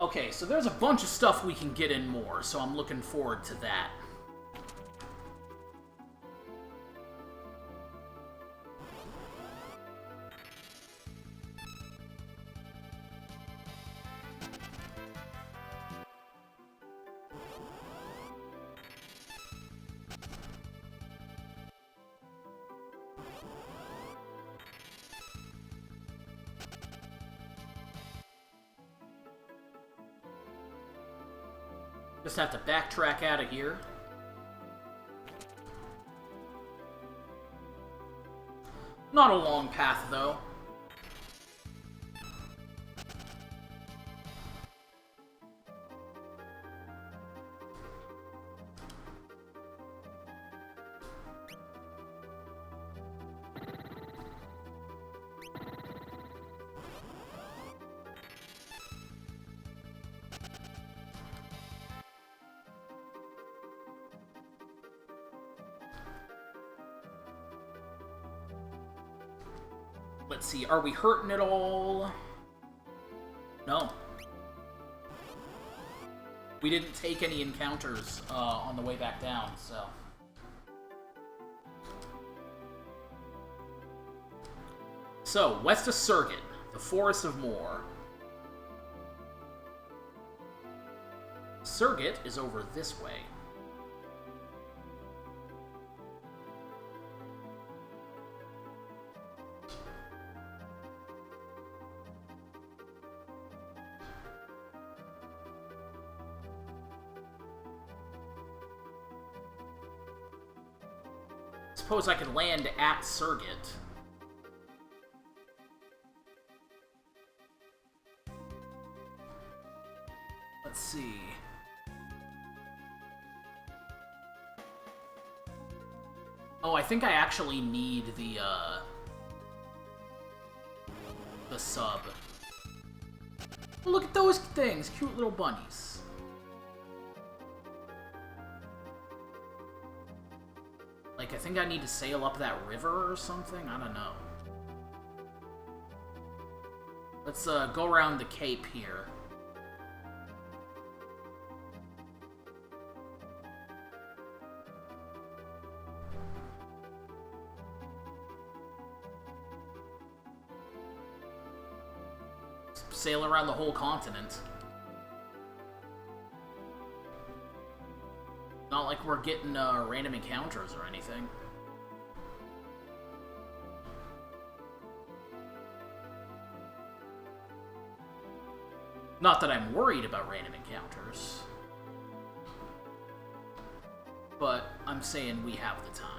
Okay, so there's a bunch of stuff we can get in more, so I'm looking forward to that. Just have to backtrack out of here. Not a long path, though. Let's see, are we hurting at all? No. We didn't take any encounters on the way back down, so... So, west of Surgit, the Forest of Moor. Surgit is over this way. Suppose I could land at Surgit. Let's see. Oh, I think I actually need the sub. Oh, look at those things! Cute little bunnies. Like, I think I need to sail up that river or something? I don't know. Let's go around the cape here. Sail around the whole continent. Not like we're getting random encounters or anything. Not that I'm worried about random encounters. But I'm saying we have the time.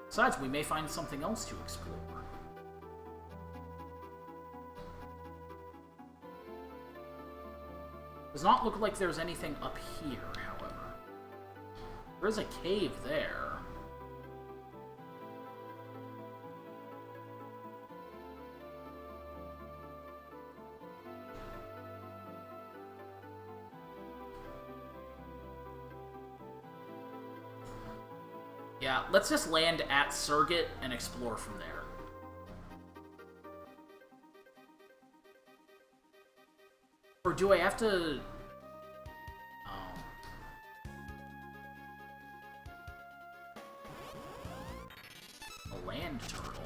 Besides, we may find something else to explore. Does not look like there's anything up here, however. There is a cave there. Yeah, let's just land at Surgit and explore from there. Or do I have to... Oh. A land turtle.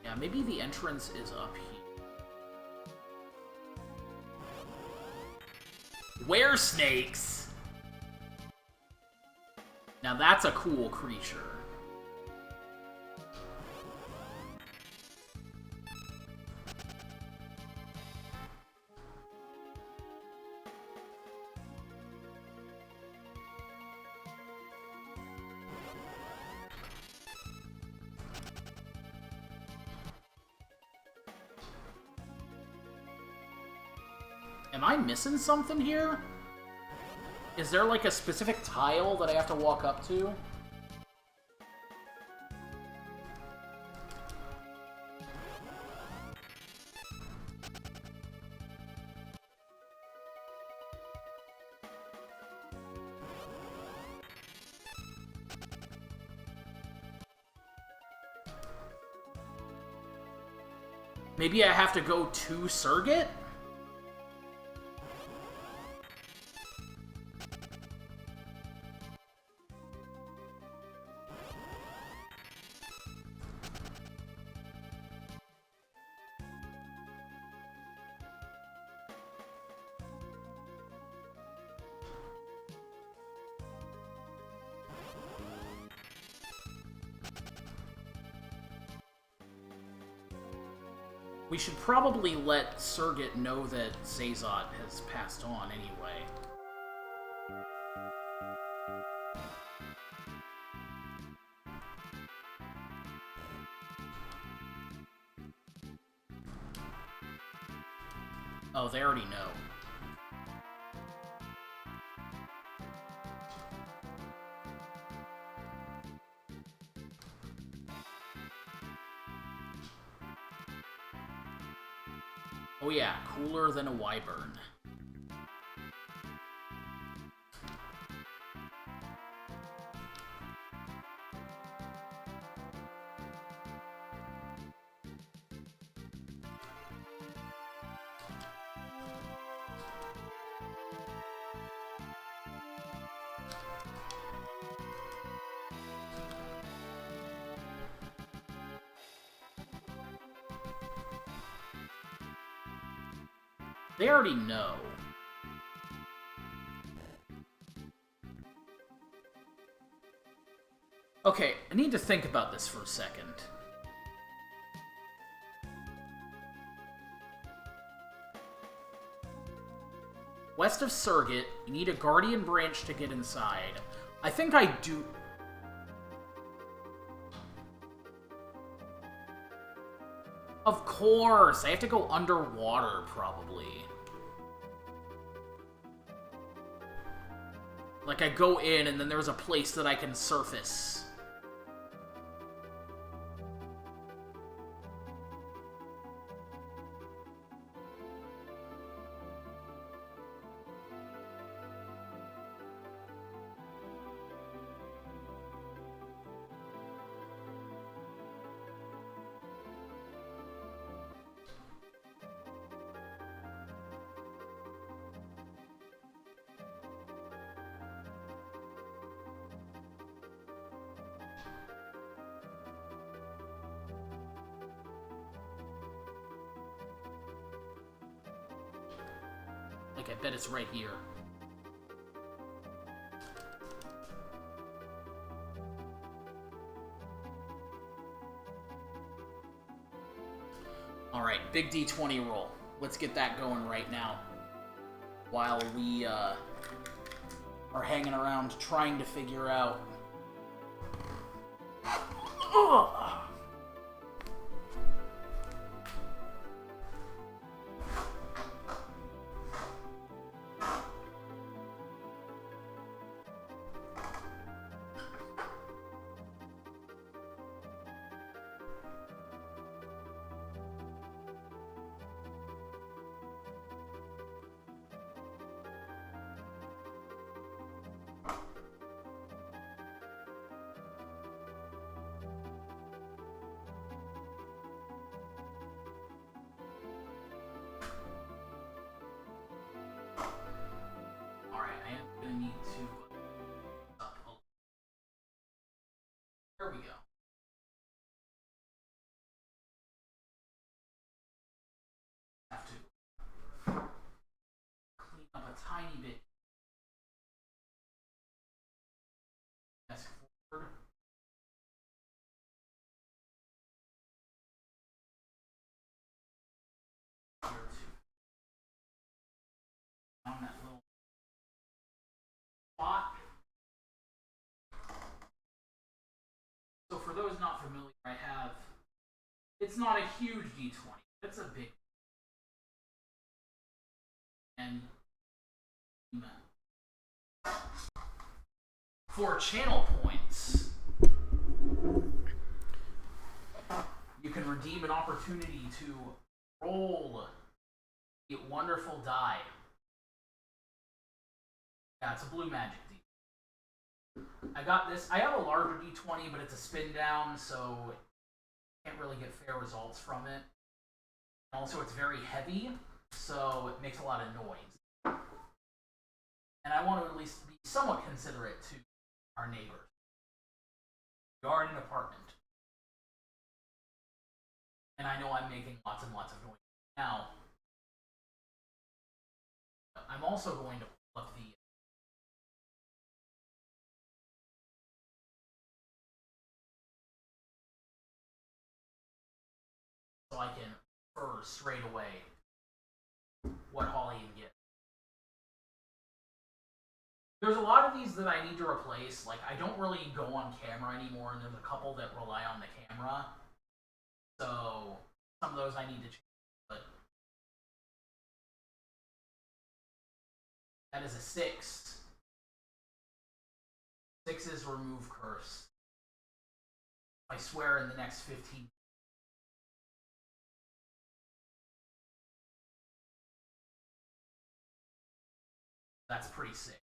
Yeah, maybe the entrance is up here. Were snakes! Now that's a cool creature. Am I missing something here? Is there like a specific tile that I have to walk up to? Maybe I have to go to Surgit? We should probably let Surgit know that Zazot has passed on anyway. Oh, they already know. Oh yeah, cooler than a wyvern. They already know. Okay, I need to think about this for a second. West of Surrogate, you need a Guardian Branch to get inside. I think I do... Of course! I have to go underwater, probably. Like, I go in, and then there's a place that I can surface. Like, I bet it's right here. Alright, big D20 roll. Let's get that going right now. While we, are hanging around trying to figure out... Ugh! Need to up a... There we go. Have to clean up a tiny bit. Desk forward. Here too. On that little spot. So for those not familiar, I have... It's not a huge D20. It's a big... And... For channel points, you can redeem an opportunity to roll a wonderful die. Yeah, it's a blue magic D. I got this. I have a larger D20, but it's a spin down, so I can't really get fair results from it. Also, it's very heavy, so it makes a lot of noise. And I want to at least be somewhat considerate to our neighbors. We are in an apartment. And I know I'm making lots and lots of noise now. I'm also going to look the... So I can infer straight away what Holly can get. There's a lot of these that I need to replace. Like, I don't really go on camera anymore, and there's a couple that rely on the camera. So, some of those I need to change. But that is a 6. 6 is remove curse. I swear in the next 15 That's pretty sick.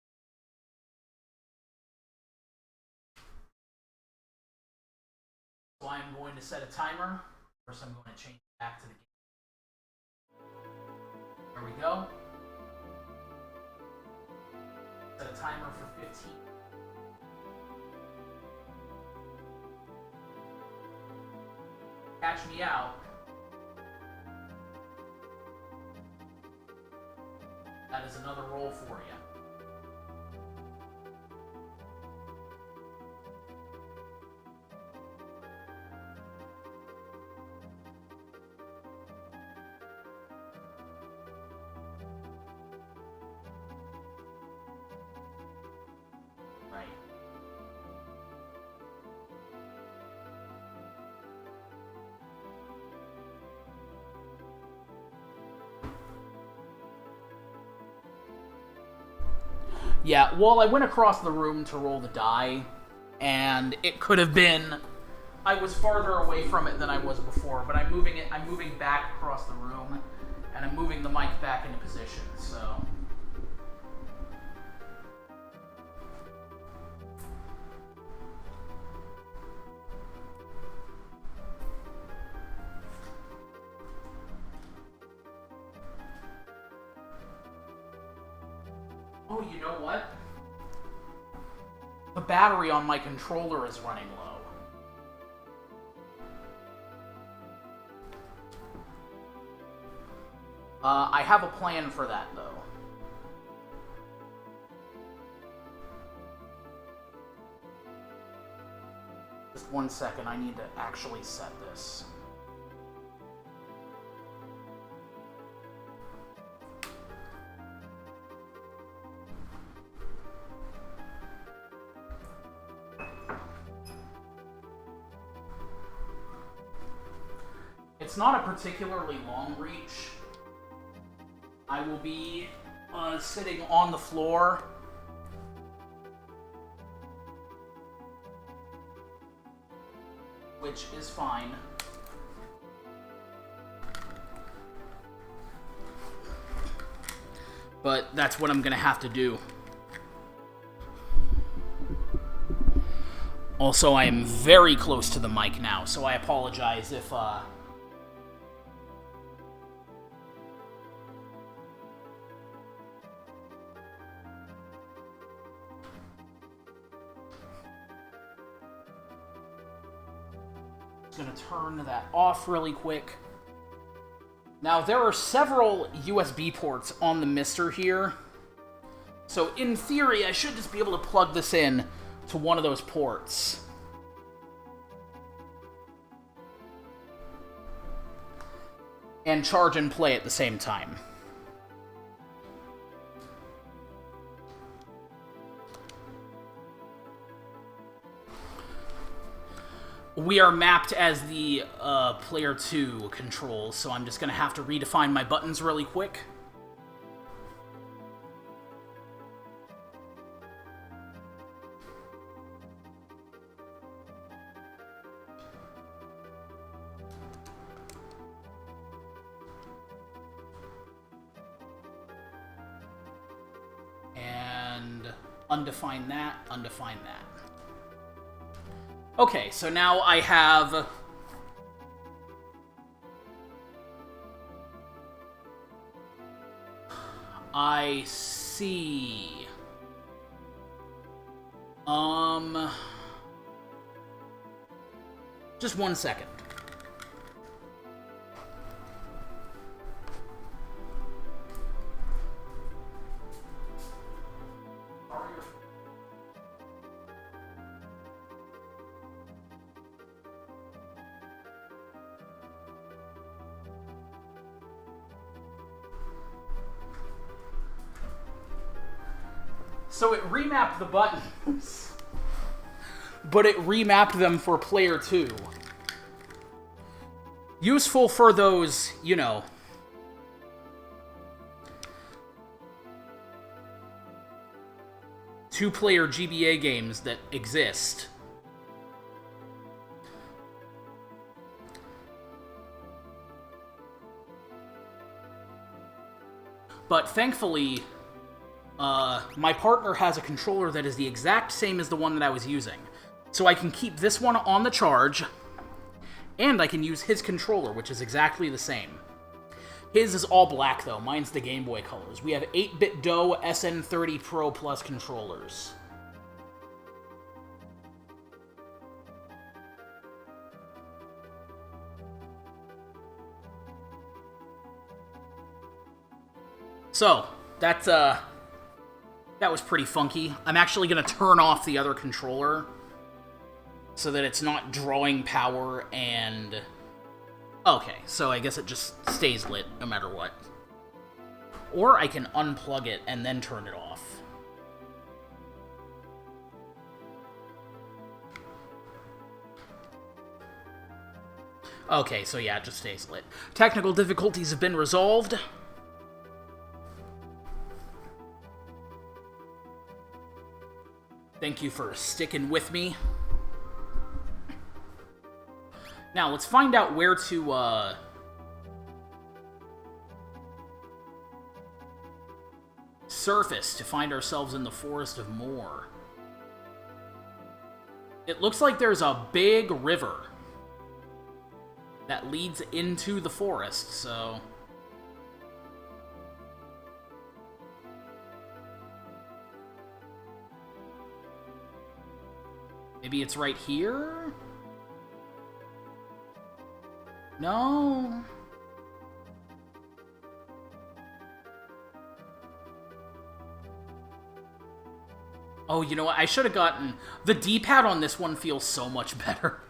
So I'm going to set a timer. First, I'm going to change back to the game. There we go. Set a timer for 15. Catch me out. That is another roll for you. Right. Yeah, well, I went across the room to roll the die, and it could have been I was farther away from it than I was before, but I'm moving back across the room, and I'm moving the mic back into position, so. Oh, you know what? The battery on my controller is running low. I have a plan for that, though. Just 1 second, I need to actually set this. It's not a particularly long reach. I will be sitting on the floor. Which is fine. But that's what I'm gonna have to do. Also, I am very close to the mic now, so I apologize if going to turn that off really quick. Now, there are several USB ports on the Mister here. So, in theory, I should just be able to plug this in to one of those ports. And charge and play at the same time. We are mapped as the player 2 controls, so I'm just going to have to redefine my buttons really quick. And undefine that, undefine that. Okay, so now I have I see. Just 1 second. So it remapped the buttons, but it remapped them for player 2. Useful for those, you know, two-player GBA games that exist. But thankfully, my partner has a controller that is the exact same as the one that I was using. So I can keep this one on the charge, and I can use his controller, which is exactly the same. His is all black, though. Mine's the Game Boy colors. We have 8-bit DOE SN30 Pro Plus controllers. So, that was pretty funky. I'm actually going to turn off the other controller so that it's not drawing power and... Okay, so I guess it just stays lit no matter what. Or I can unplug it and then turn it off. Okay, so yeah, it just stays lit. Technical difficulties have been resolved. Thank you for sticking with me. Now, let's find out where to, surface to find ourselves in the Forest of Moor. It looks like there's a big river that leads into the forest, so... Maybe it's right here? No. Oh, you know what? I should have gotten... The D-pad on this one feels so much better.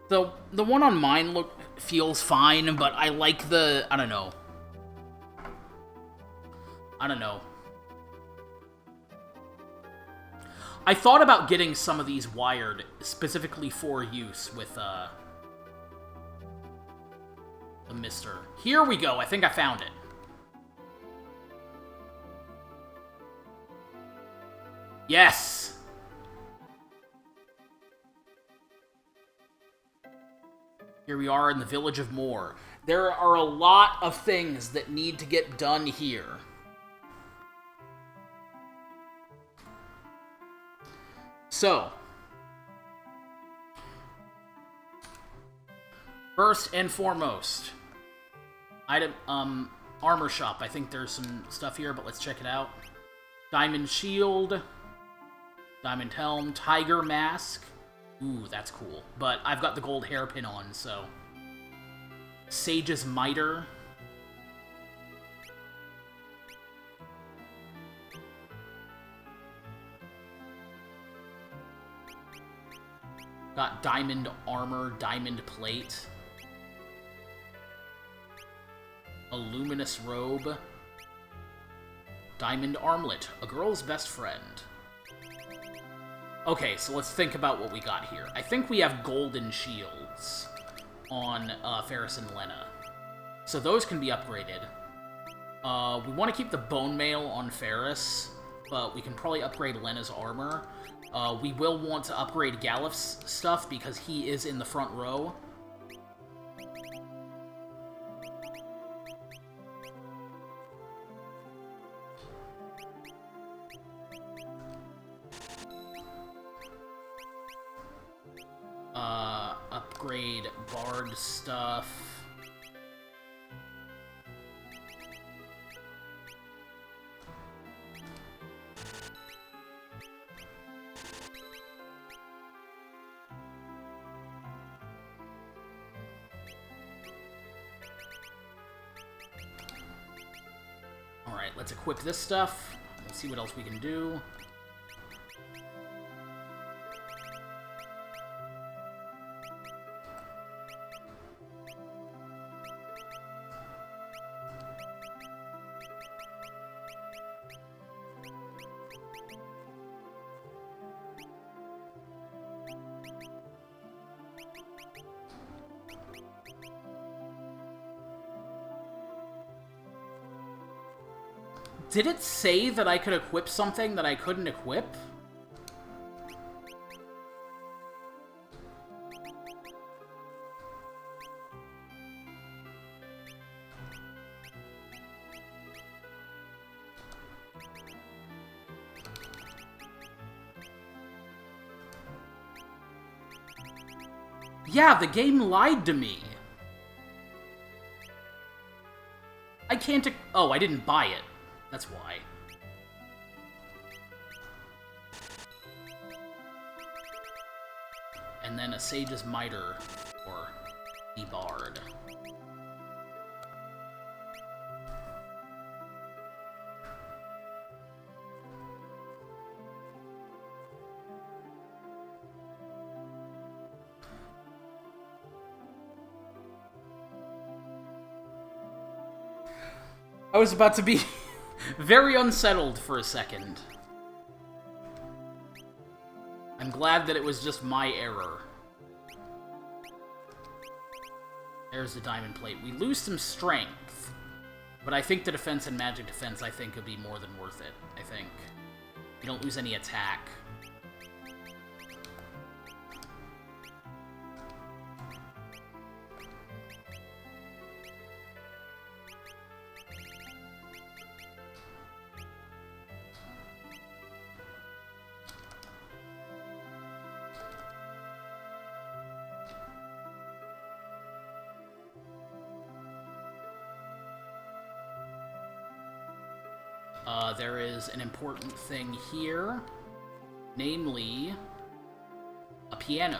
The one on mine feels fine, but I like the... I don't know. I thought about getting some of these wired specifically for use with the Mister. Here we go. I think I found it. Yes! Here we are in the village of Moor. There are a lot of things that need to get done here. So, first and foremost, armor shop. I think there's some stuff here, but let's check it out. Diamond shield, diamond helm, tiger mask. Ooh, that's cool. But I've got the gold hairpin on, so. Sage's miter. Got diamond armor, diamond plate. A luminous robe. Diamond armlet, a girl's best friend. Okay, so let's think about what we got here. I think we have golden shields on Ferris and Lena. So those can be upgraded. We want to keep the bone mail on Ferris, but we can probably upgrade Lena's armor. We will want to upgrade Galif's stuff because he is in the front row. Upgrade Bard stuff. Alright, let's equip this stuff. Let's see what else we can do. Did it say that I could equip something that I couldn't equip? Yeah, the game lied to me. I can't... Oh, I didn't buy it. That's why. And then a Sage's Mitre, or the Bard. I was about to be very unsettled for a second. I'm glad that it was just my error. There's the diamond plate. We lose some strength, but I think the defense and magic defense, I think, would be more than worth it, I think. We don't lose any attack. There is an important thing here, namely a piano.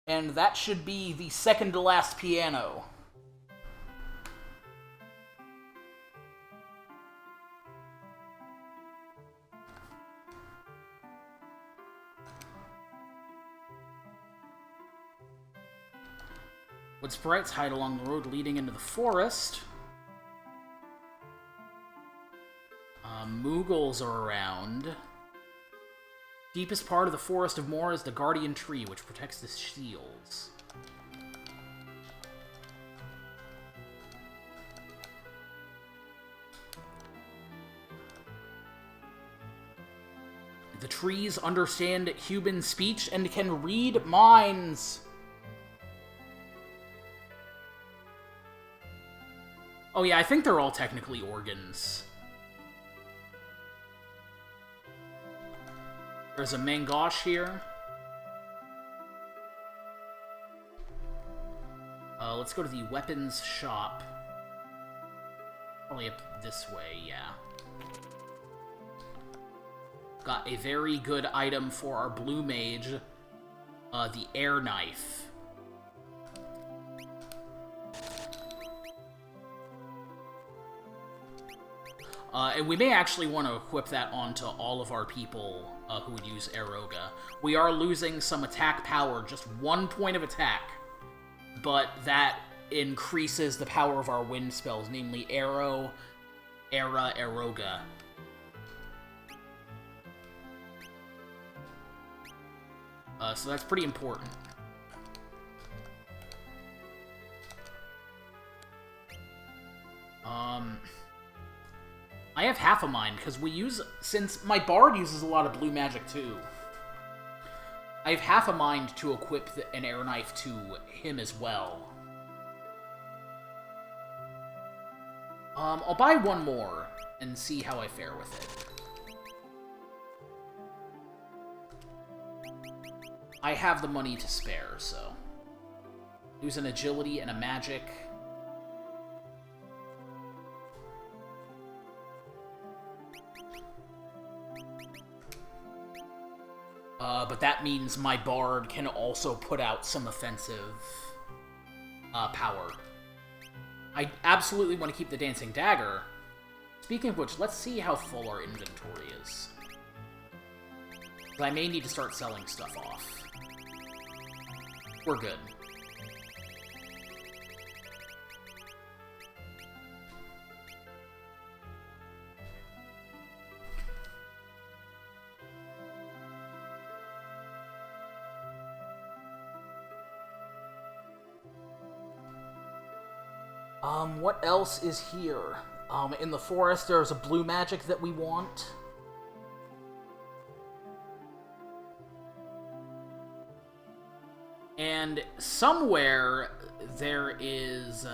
And that should be the second to last piano. Wood sprites hide along the road leading into the forest. Moogles are around. Deepest part of the Forest of Moor is the Guardian Tree, which protects the shields. The trees understand human speech and can read minds. Oh yeah, I think they're all technically organs. There's a Mangosh here. Let's go to the weapons shop. Probably up this way, yeah. Got a very good item for our blue mage. The air knife. And we may actually want to equip that onto all of our people who would use Aeroga. We are losing some attack power, just 1 point of attack, but that increases the power of our wind spells, namely Arrow, Era, Aeroga. So that's pretty important. I have half a mind, because we use... Since my Bard uses a lot of blue magic, too. I have half a mind to equip an air knife to him as well. I'll buy one more, and see how I fare with it. I have the money to spare, so... Use an agility and a magic... But that means my Bard can also put out some offensive power. I absolutely want to keep the Dancing Dagger. Speaking of which, let's see how full our inventory is. I may need to start selling stuff off. We're good. What else is here? In the forest, there's a blue magic that we want. And somewhere there is,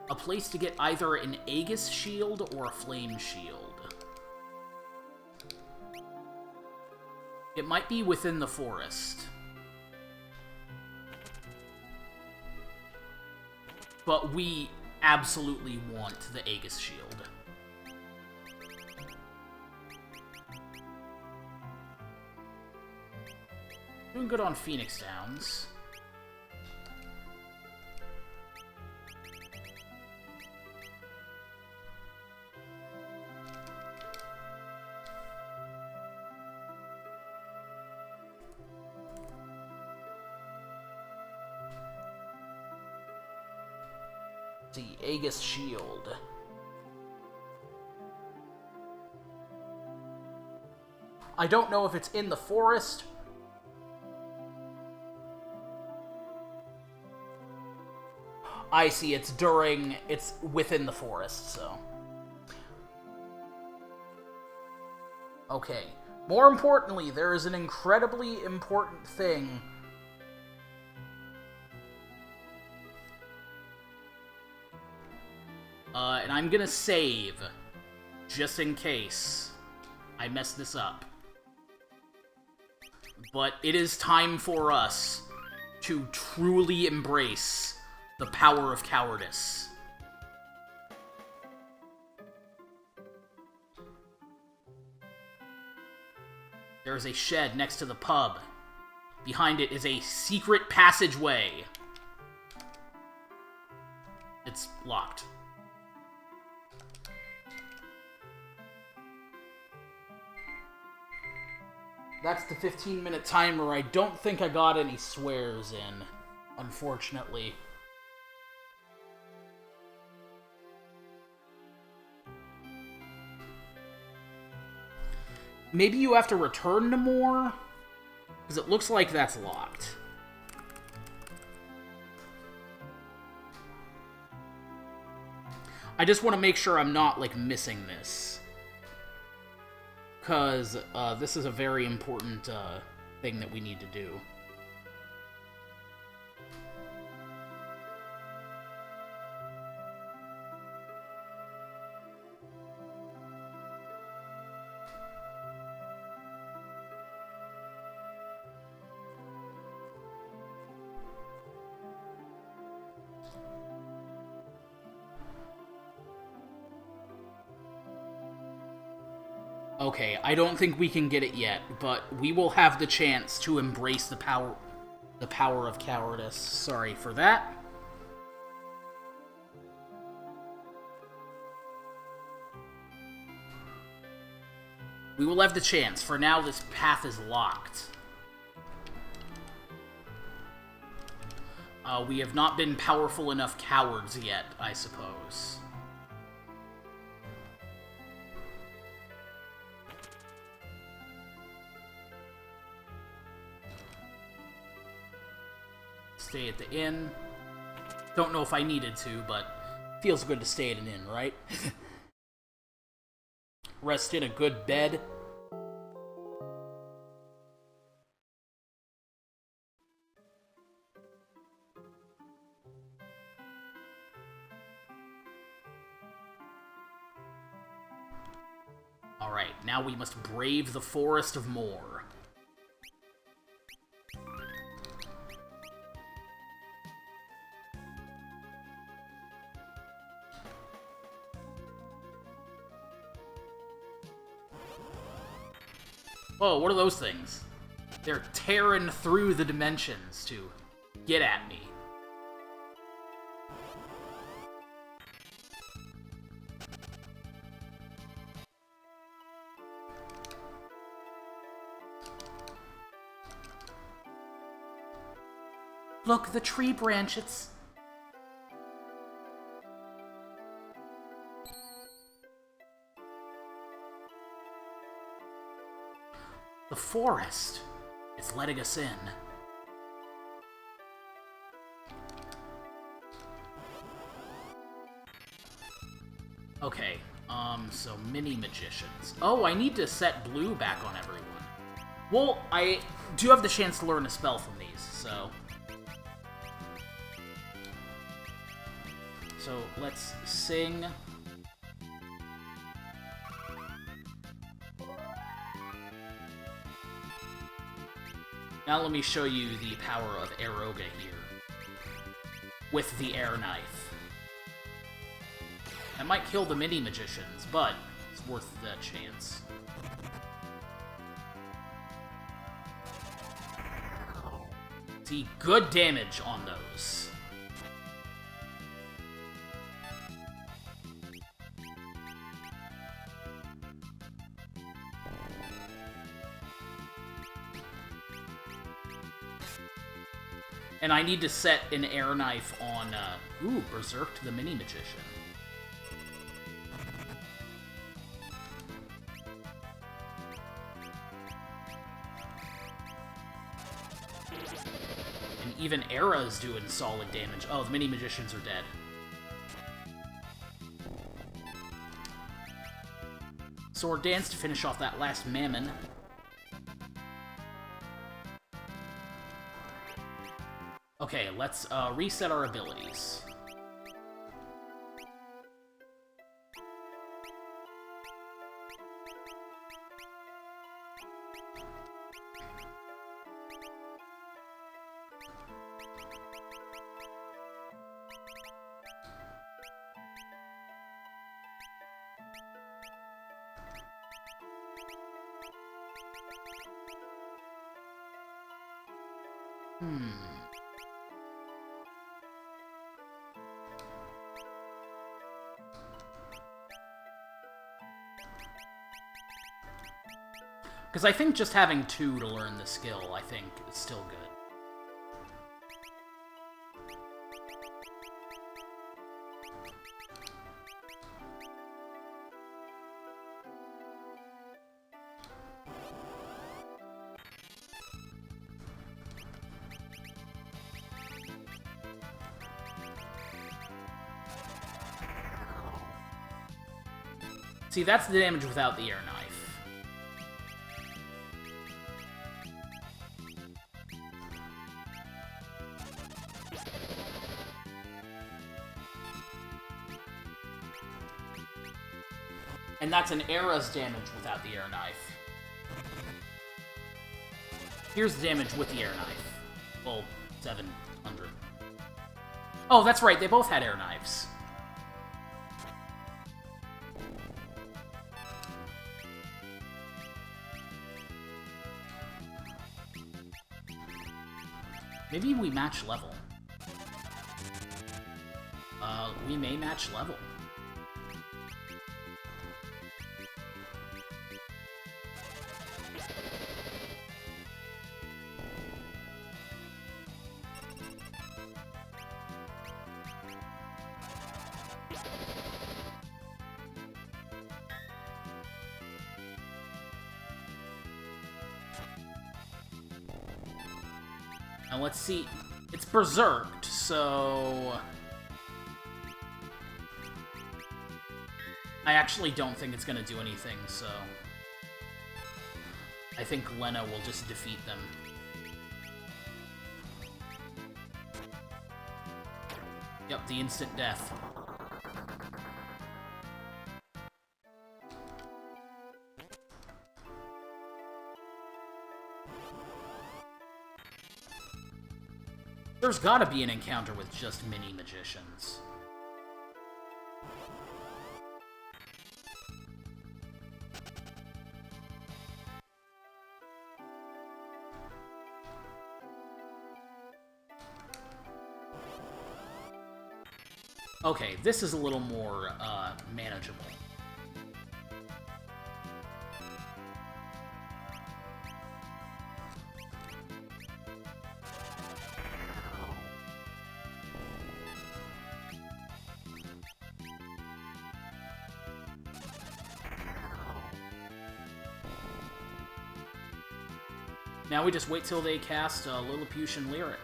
a place to get either an Aegis shield or a flame shield. It might be within the forest. But we absolutely want the Aegis shield. Doing good on Phoenix Downs. The Aegis shield. I don't know if it's in the forest. I see, it's within the forest, so. Okay. More importantly, there is an incredibly important thing. And I'm gonna save, just in case I mess this up. But it is time for us to truly embrace the power of cowardice. There is a shed next to the pub. Behind it is a secret passageway. It's locked. That's the 15-minute timer. I don't think I got any swears in, unfortunately. Maybe you have to return to more? Because it looks like that's locked. I just want to make sure I'm not, like, missing this. Because this is a very important thing that we need to do. Okay, I don't think we can get it yet, but we will have the chance to embrace the power of cowardice. Sorry for that. We will have the chance. For now, this path is locked. We have not been powerful enough cowards yet, I suppose. Stay at the inn. Don't know if I needed to, but feels good to stay at an inn, right? Rest in a good bed. Alright, now we must brave the forest of Moor. Whoa, what are those things? They're tearing through the dimensions to get at me. Look, the tree branches. The forest is letting us in. Okay, so mini-magicians. Oh, I need to set blue back on everyone. Well, I do have the chance to learn a spell from these, so... So let's sing. Now let me show you the power of Aeroga here. With the air knife. I might kill the mini-magicians, but it's worth the chance. See, good damage on those. And I need to set an air knife on, Berserk the mini-magician. And even Era's doing solid damage. Oh, the mini-magicians are dead. Sword Dance to finish off that last Mammon. Okay, let's reset our abilities. Because I think just having 2 to learn the skill, I think, is still good. See, that's the damage without the air knife. And that's an Era's damage without the air knife. Here's the damage with the air knife. Well, 700. Oh, that's right, they both had air knives. Maybe we match level. We may match level. Now let's see. It's berserked, so I actually don't think it's gonna do anything, so I think Lena will just defeat them. Yep, the instant death. There's gotta be an encounter with just mini-magicians. Okay, this is a little more, manageable. Now we just wait till they cast a Lilliputian Lyric.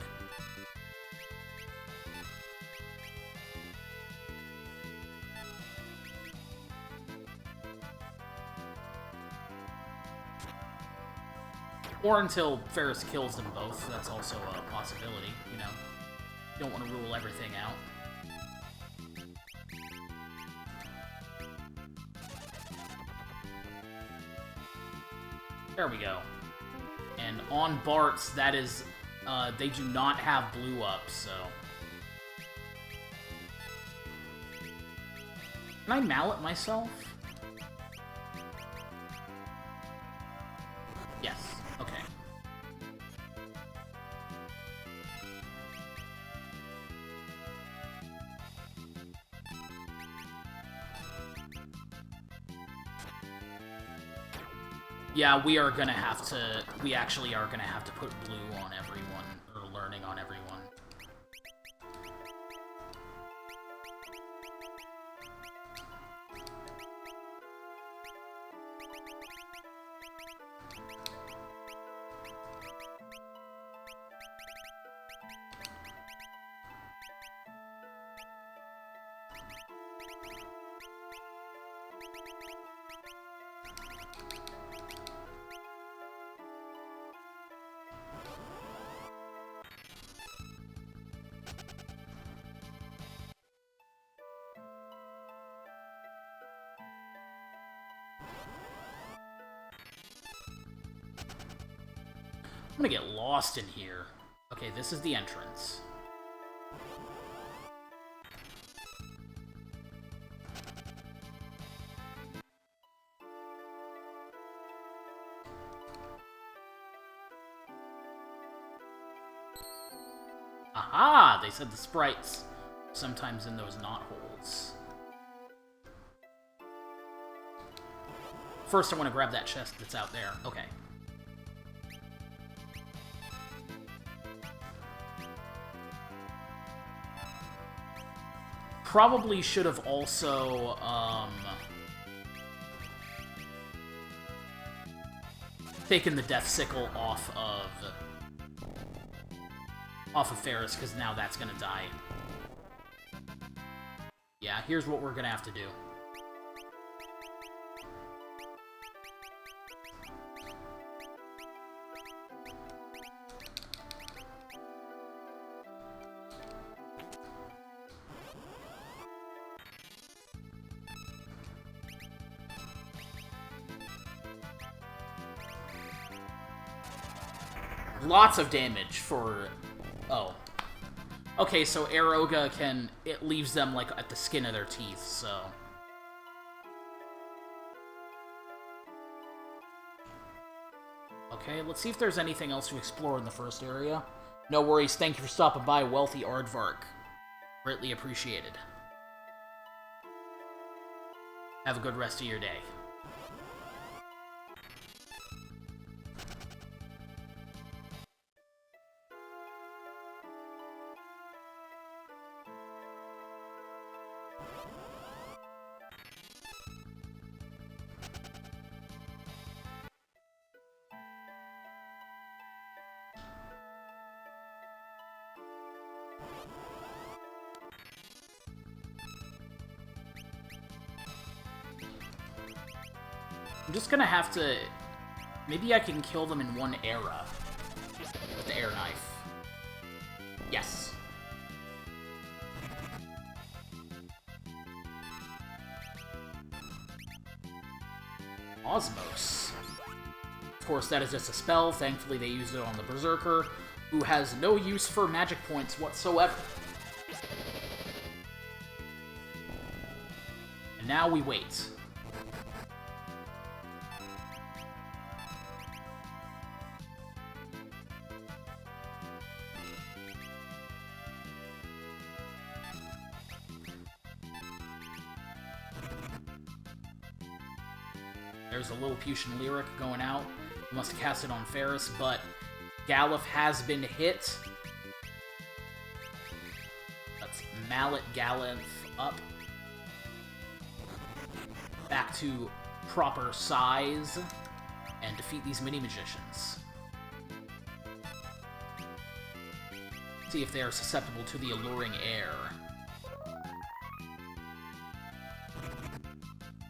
Or until Ferris kills them both. That's also a possibility, you know. You don't want to rule everything out. There we go. And on Bart's, that is, they do not have blue up, so... Can I mallet myself? Yes. Okay. Yeah, we are gonna have to... We actually are gonna have to put blue on everyone, or learning on everyone. I'm gonna get lost in here. Okay, this is the entrance. Aha! They said the sprites sometimes in those knotholes. First, I want to grab that chest that's out there. Okay. Probably should have also, taken the Death Sickle off of Ferris, because now that's gonna die. Yeah, here's what we're gonna have to do. Lots of damage for... Oh. Okay, so Aeroga can... It leaves them, like, at the skin of their teeth, so... Okay, let's see if there's anything else to explore in the first area. No worries, thank you for stopping by, Wealthy Aardvark. Greatly appreciated. Have a good rest of your day. I'm just gonna have to... Maybe I can kill them in one era. With the air knife. Yes. Osmos. Of course, that is just a spell. Thankfully, they used it on the Berserker, who has no use for magic points whatsoever. And now we wait. There's a Lilliputian Lyric going out. We must have cast it on Ferris, but Galuf has been hit. Let's mallet Galuf up. Back to proper size. And defeat these mini-magicians. See if they are susceptible to the alluring air.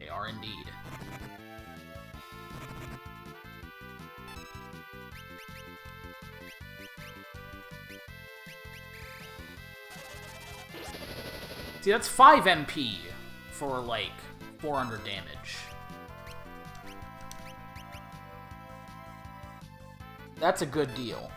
They are indeed. See, that's 5 MP for, like, 400 damage. That's a good deal.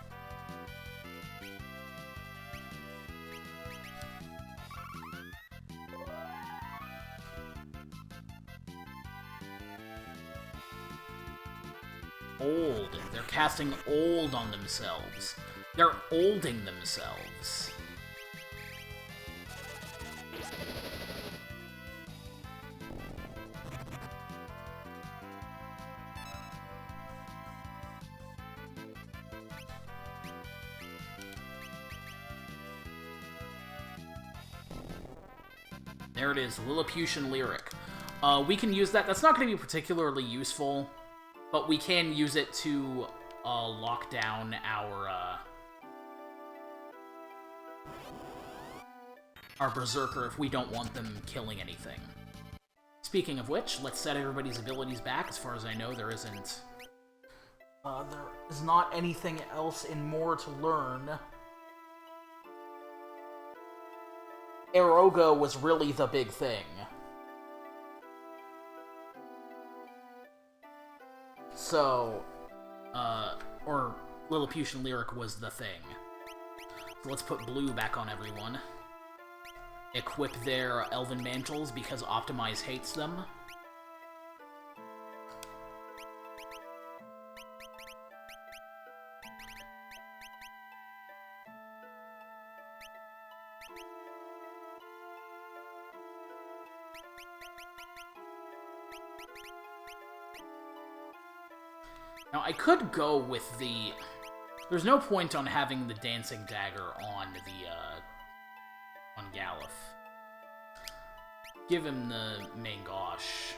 Old. They're casting old on themselves. They're olding themselves. There it is, Lilliputian Lyric. We can use that. That's not going to be particularly useful, but we can use it to lock down our Berserker if we don't want them killing anything. Speaking of which, let's set everybody's abilities back. As far as I know, there isn't... there is not anything else in more to learn. Eroga was really the big thing. So, or Lilliputian Lyric was the thing. So let's put blue back on everyone. Equip their Elven Mantles because Optimize hates them. Now, I could go with the... There's no point on having the Dancing Dagger on on Galuf. Give him the Mangosh.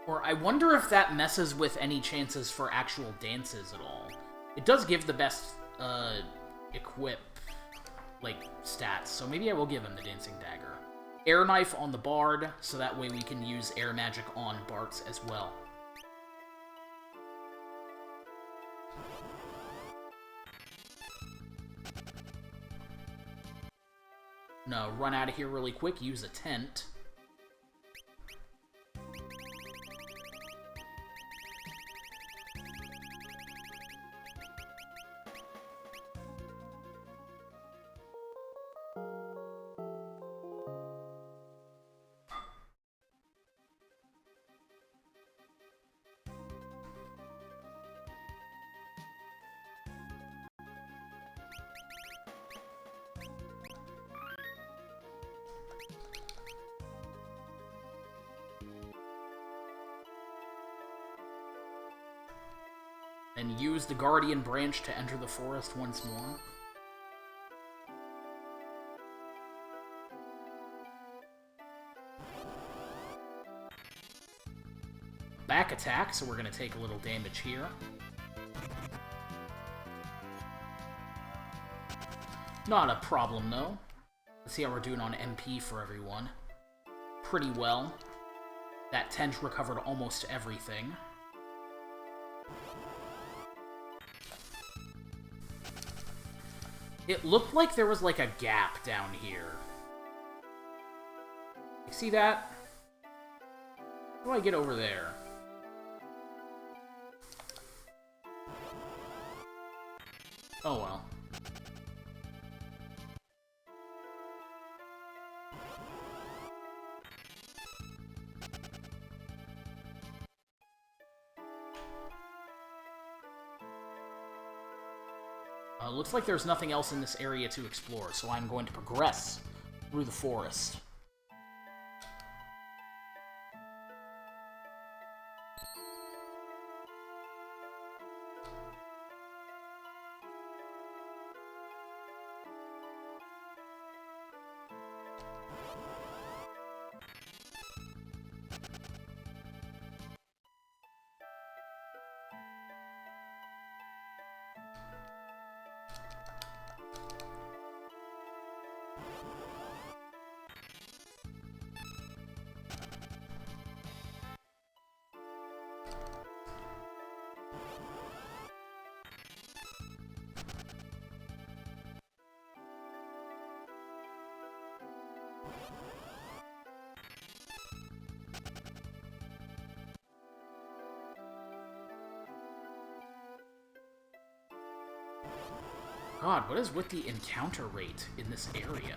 Or I wonder if that messes with any chances for actual dances at all. It does give the best, equip, like, stats, so maybe I will give him the Dancing Dagger. Air Knife on the Bard, so that way we can use Air Magic on Barts as well. No, run out of here really quick, use a tent. And use the Guardian Branch to enter the forest once more. Back attack, so we're going to take a little damage here. Not a problem, though. Let's see how we're doing on MP for everyone. Pretty well. That tent recovered almost everything. It looked like there was, like, a gap down here. You see that? How do I get over there? Oh, well. Looks like there's nothing else in this area to explore, so I'm going to progress through the forest. God, what is with the encounter rate in this area?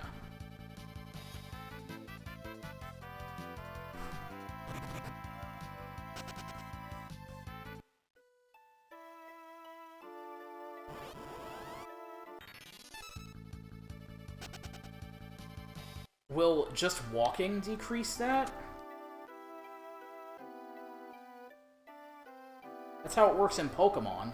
Will just walking decrease that? That's how it works in Pokemon.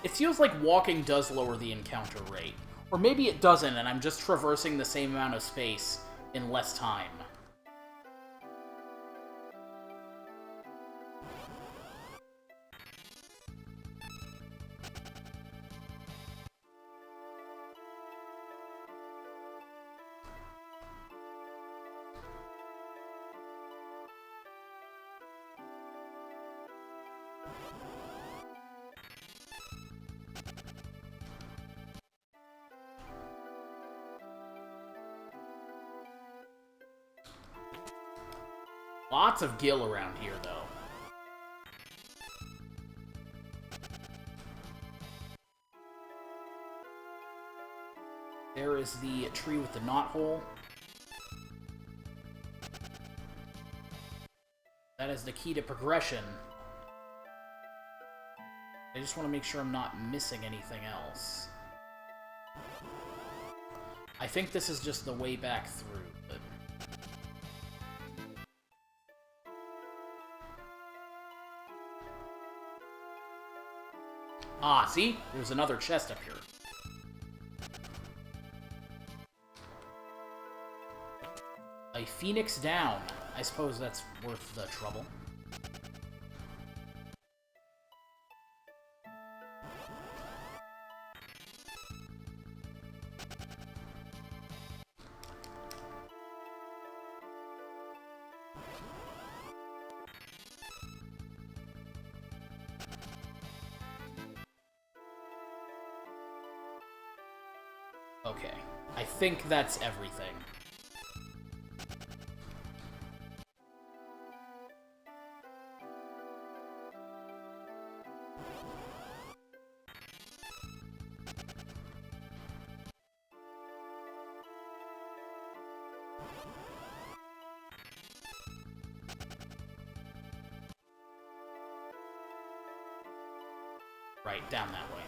It feels like walking does lower the encounter rate. Or maybe it doesn't, and I'm just traversing the same amount of space in less time. Lots of Gil around here, though. There is the tree with the knothole. That is the key to progression. I just want to make sure I'm not missing anything else. I think this is just the way back through, but... Ah, see? There's another chest up here. A phoenix down. I suppose that's worth the trouble. Okay, I think that's everything. Right, down that way.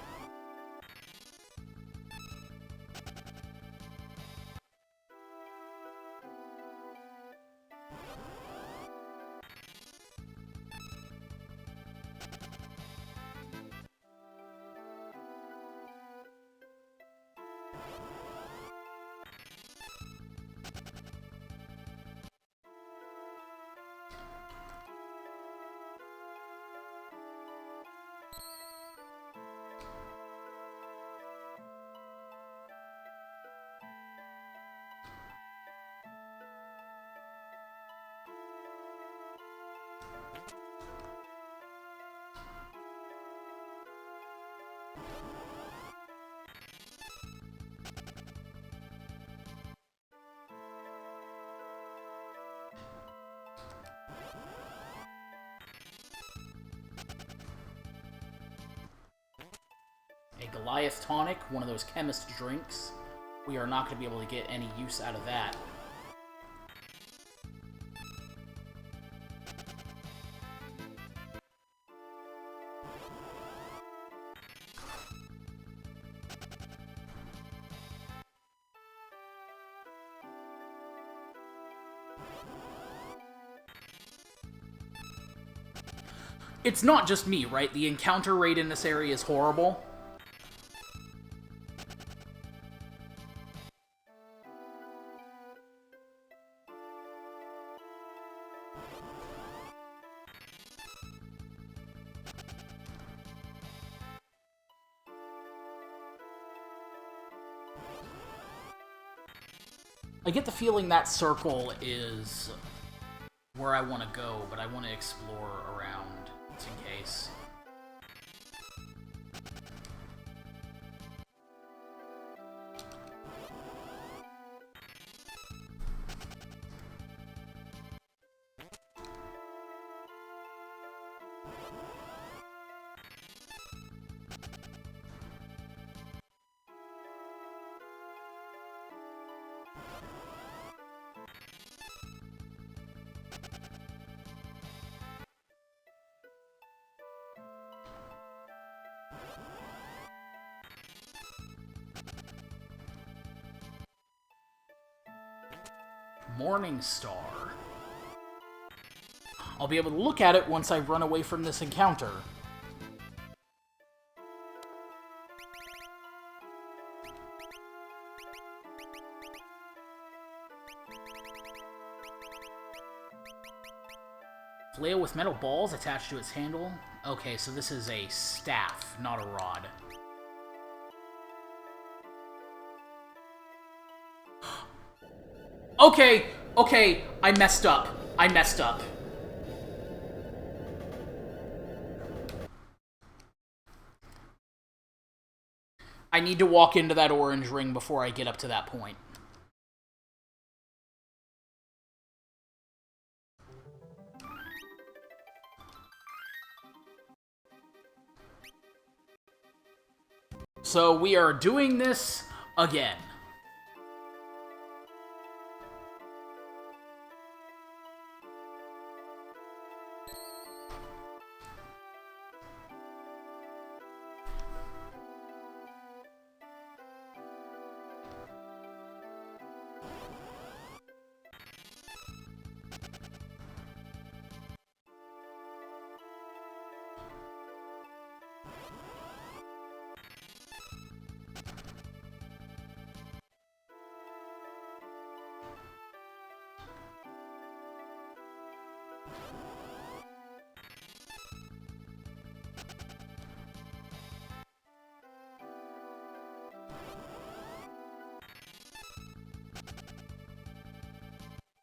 A Goliath tonic, one of those chemist drinks. We are not going to be able to get any use out of that. It's not just me, right? The encounter rate in this area is horrible. I get the feeling that circle is where I want to go, but I want to explore around just in case. Morning Star. I'll be able to look at it once I run away from this encounter. Flail with metal balls attached to its handle. Okay, so this is a staff, not a rod. Okay, I messed up. I need to walk into that orange ring before I get up to that point. So we are doing this again.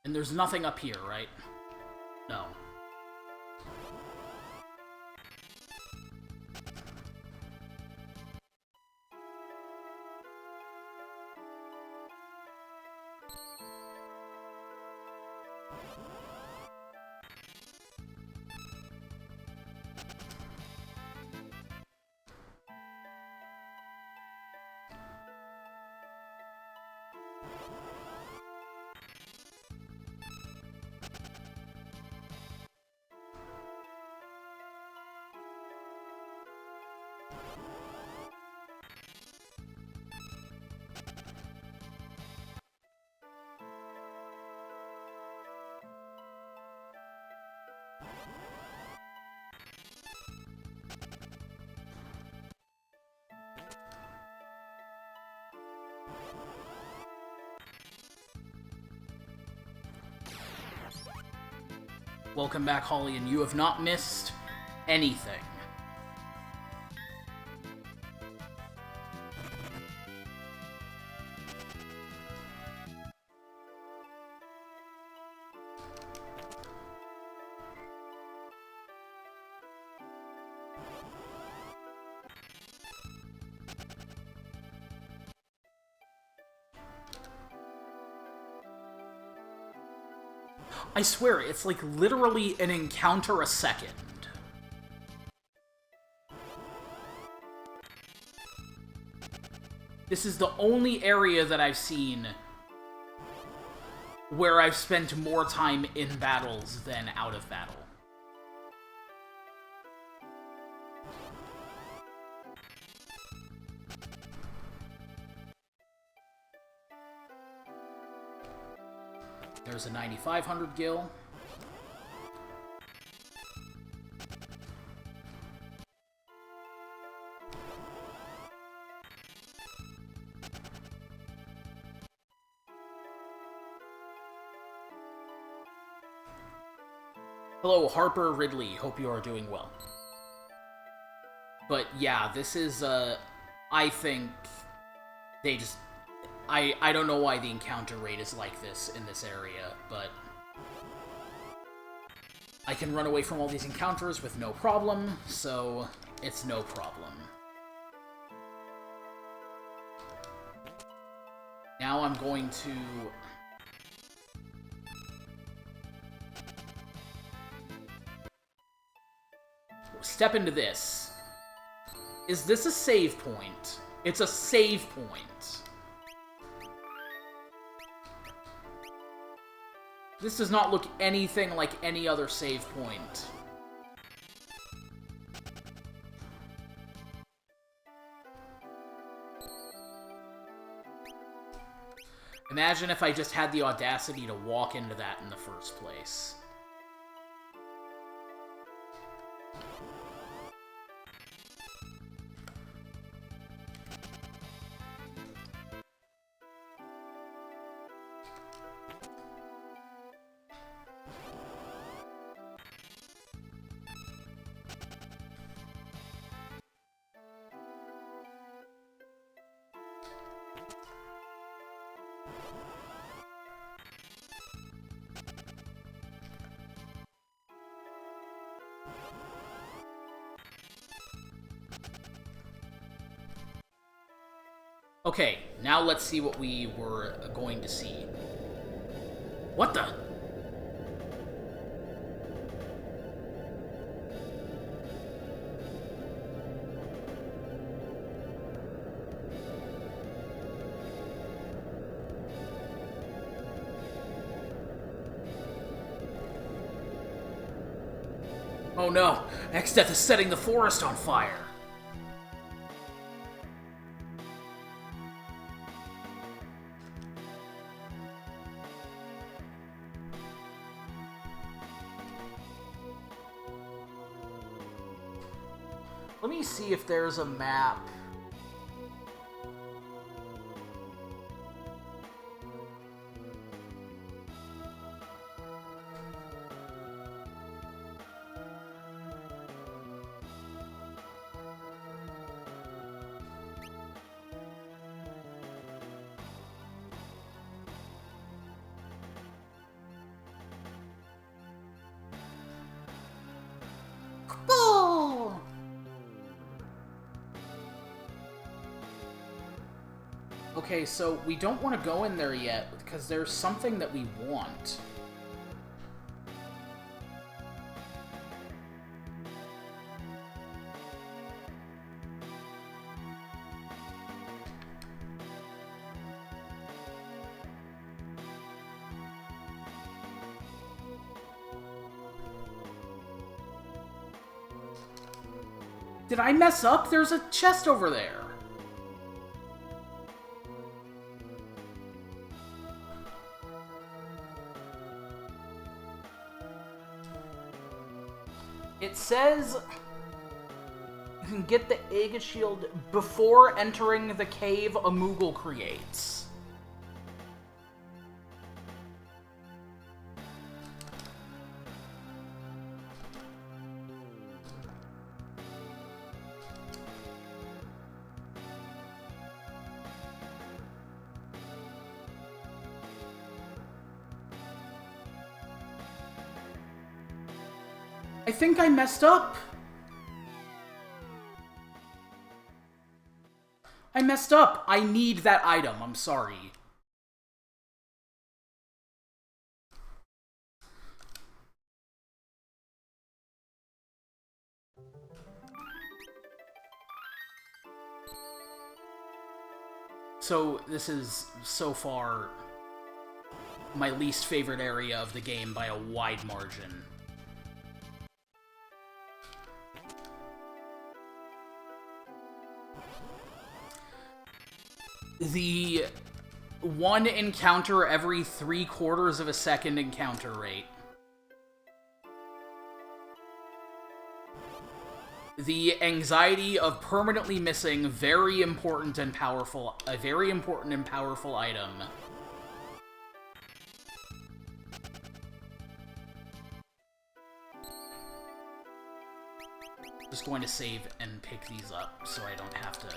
And there's nothing up here, right? No. Welcome back, Holly, and you have not missed anything. I swear, it's like literally an encounter a second. This is the only area that I've seen where I've spent more time in battles than out of battle. There's a 9500 gil. Hello, Harper Ridley. Hope you are doing well. But yeah, this is, I think they just... I don't know why the encounter rate is like this in this area, but... I can run away from all these encounters with no problem, so it's no problem. Now I'm going to... step into this. Is this a save point? It's a save point. This does not look anything like any other save point. Imagine if I just had the audacity to walk into that in the first place. Okay, now let's see what we were going to see. What the? Oh no, X-Death is setting the forest on fire. Let me see if there's a map. Okay, so we don't want to go in there yet, because there's something that we want. Did I mess up? There's a chest over there. It says you can get the Aegis Shield before entering the cave a Moogle creates. I think I messed up. I messed up. I need that item. I'm sorry. So, this is, so far, my least favorite area of the game by a wide margin. The one encounter every 3/4 of a second encounter rate. The anxiety of permanently missing a very important and powerful item. just going to save and pick these up so I don't have to...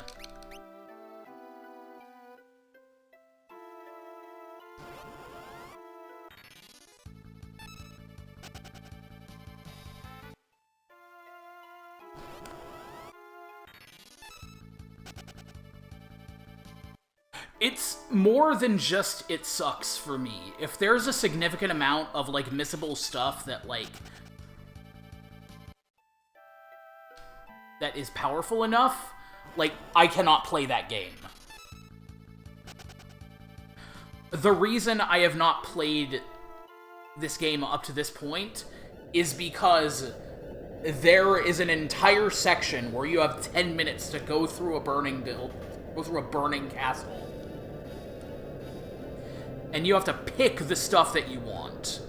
It's more than just it sucks for me. If there's a significant amount of, like, missable stuff that, like... that is powerful enough, like, I cannot play that game. The reason I have not played this game up to this point is because there is an entire section where you have 10 minutes to go through a burning castle. And you have to pick the stuff that you want.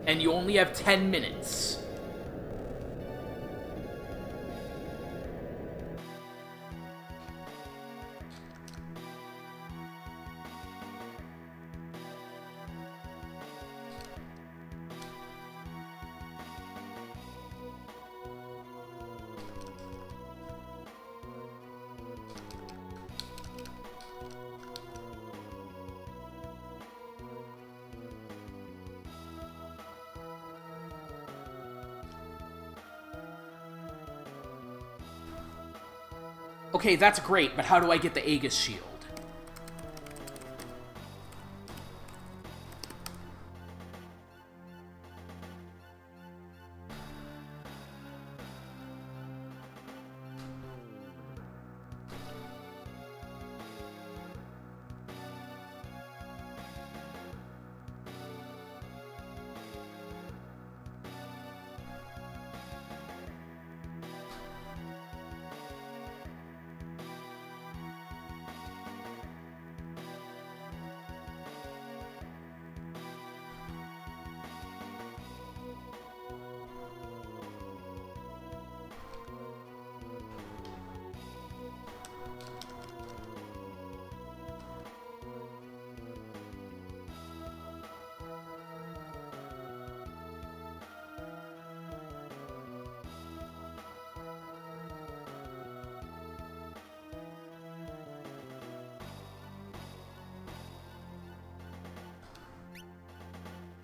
And you only have 10 minutes. Okay, that's great, but how do I get the Aegis shield?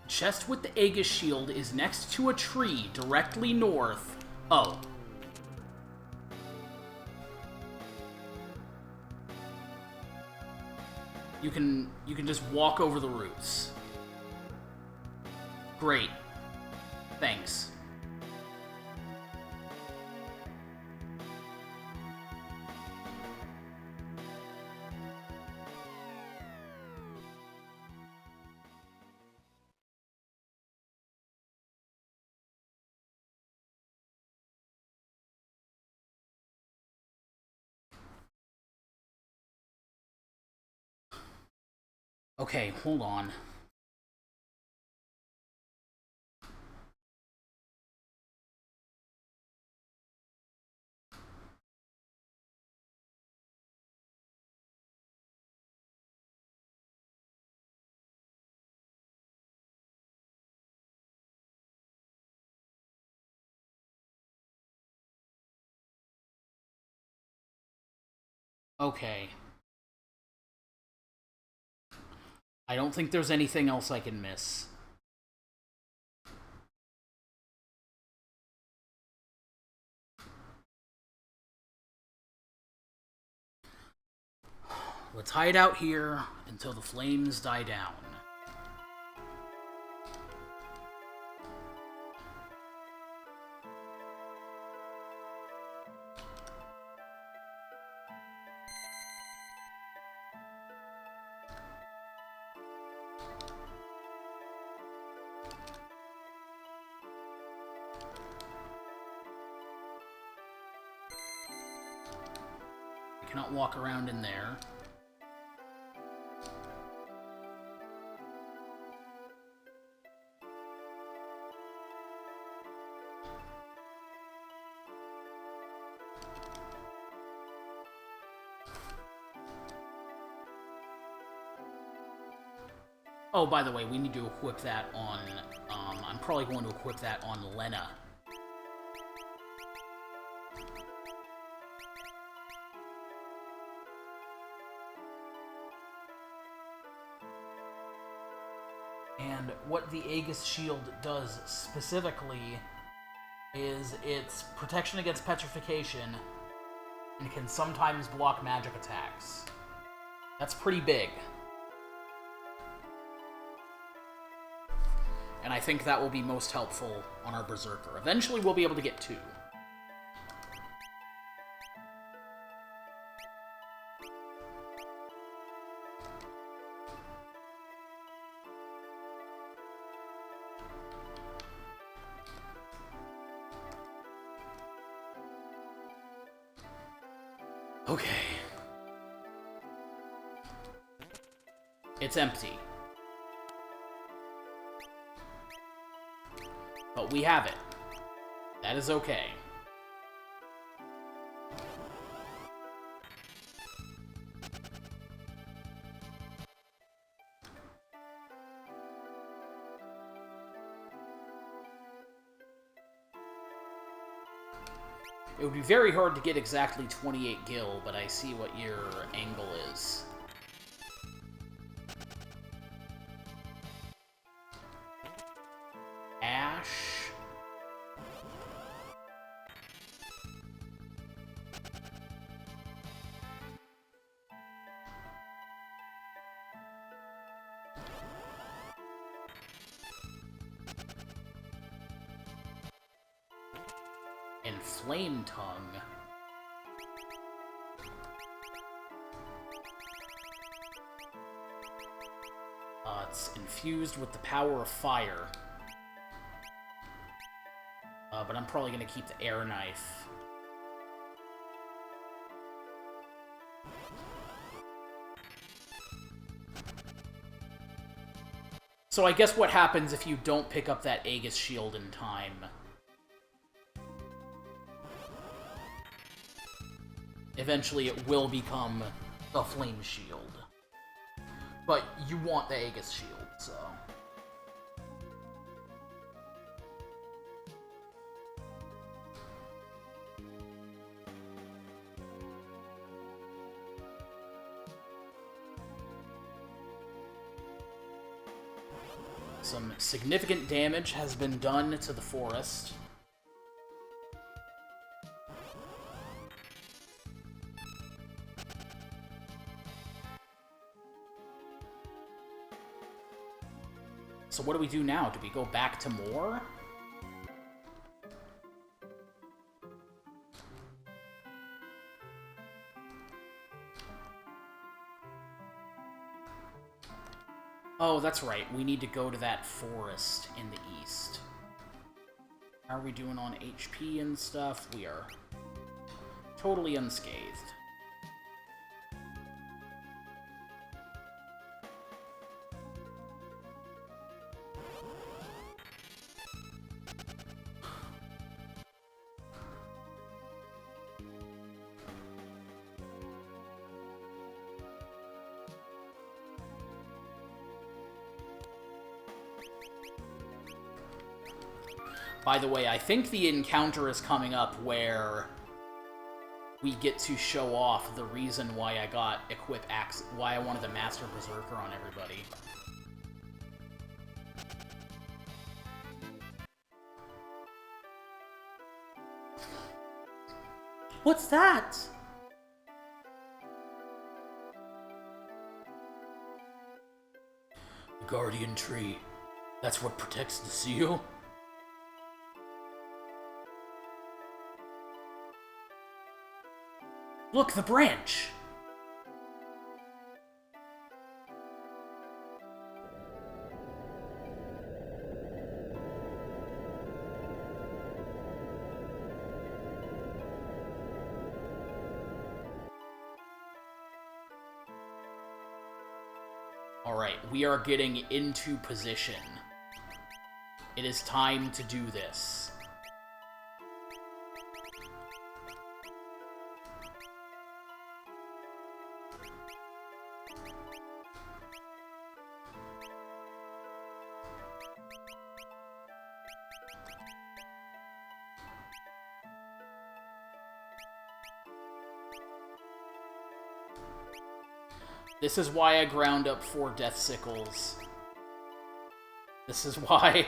Chest with the Aegis shield is next to a tree directly north. Oh. You can just walk over the roots. Great. Thanks. Okay, hold on. Okay. I don't think there's anything else I can miss. Let's hide out here until the flames die down. I cannot walk around in there. Oh, by the way, we need to equip that on... I'm probably going to equip that on Lena. And what the Aegis Shield does specifically is its protection against petrification and can sometimes block magic attacks. That's pretty big. And I think that will be most helpful on our Berserker. Eventually we'll be able to get 2. Okay. It's empty. But we have it. That is okay. It would be very hard to get exactly 28 gil, but I see what your angle is. Ash. And Flame Tongue. It's infused with the power of fire. But I'm probably going to keep the Air Knife. So I guess what happens if you don't pick up that Aegis Shield in time? Eventually it will become the Flame Shield. But you want the Aegis Shield, so... Some significant damage has been done to the forest. So what do we do now? Do we go back to more? Oh, that's right. We need to go to that forest in the east. How are we doing on HP and stuff? We are totally unscathed. By the way, I think the encounter is coming up where we get to show off the reason why I got why I wanted the Master Berserker on everybody. What's that? The Guardian Tree. That's what protects the seal? Look, the branch! Alright, we are getting into position. It is time to do this. This is why I ground up 4 Death Sickles. This is why...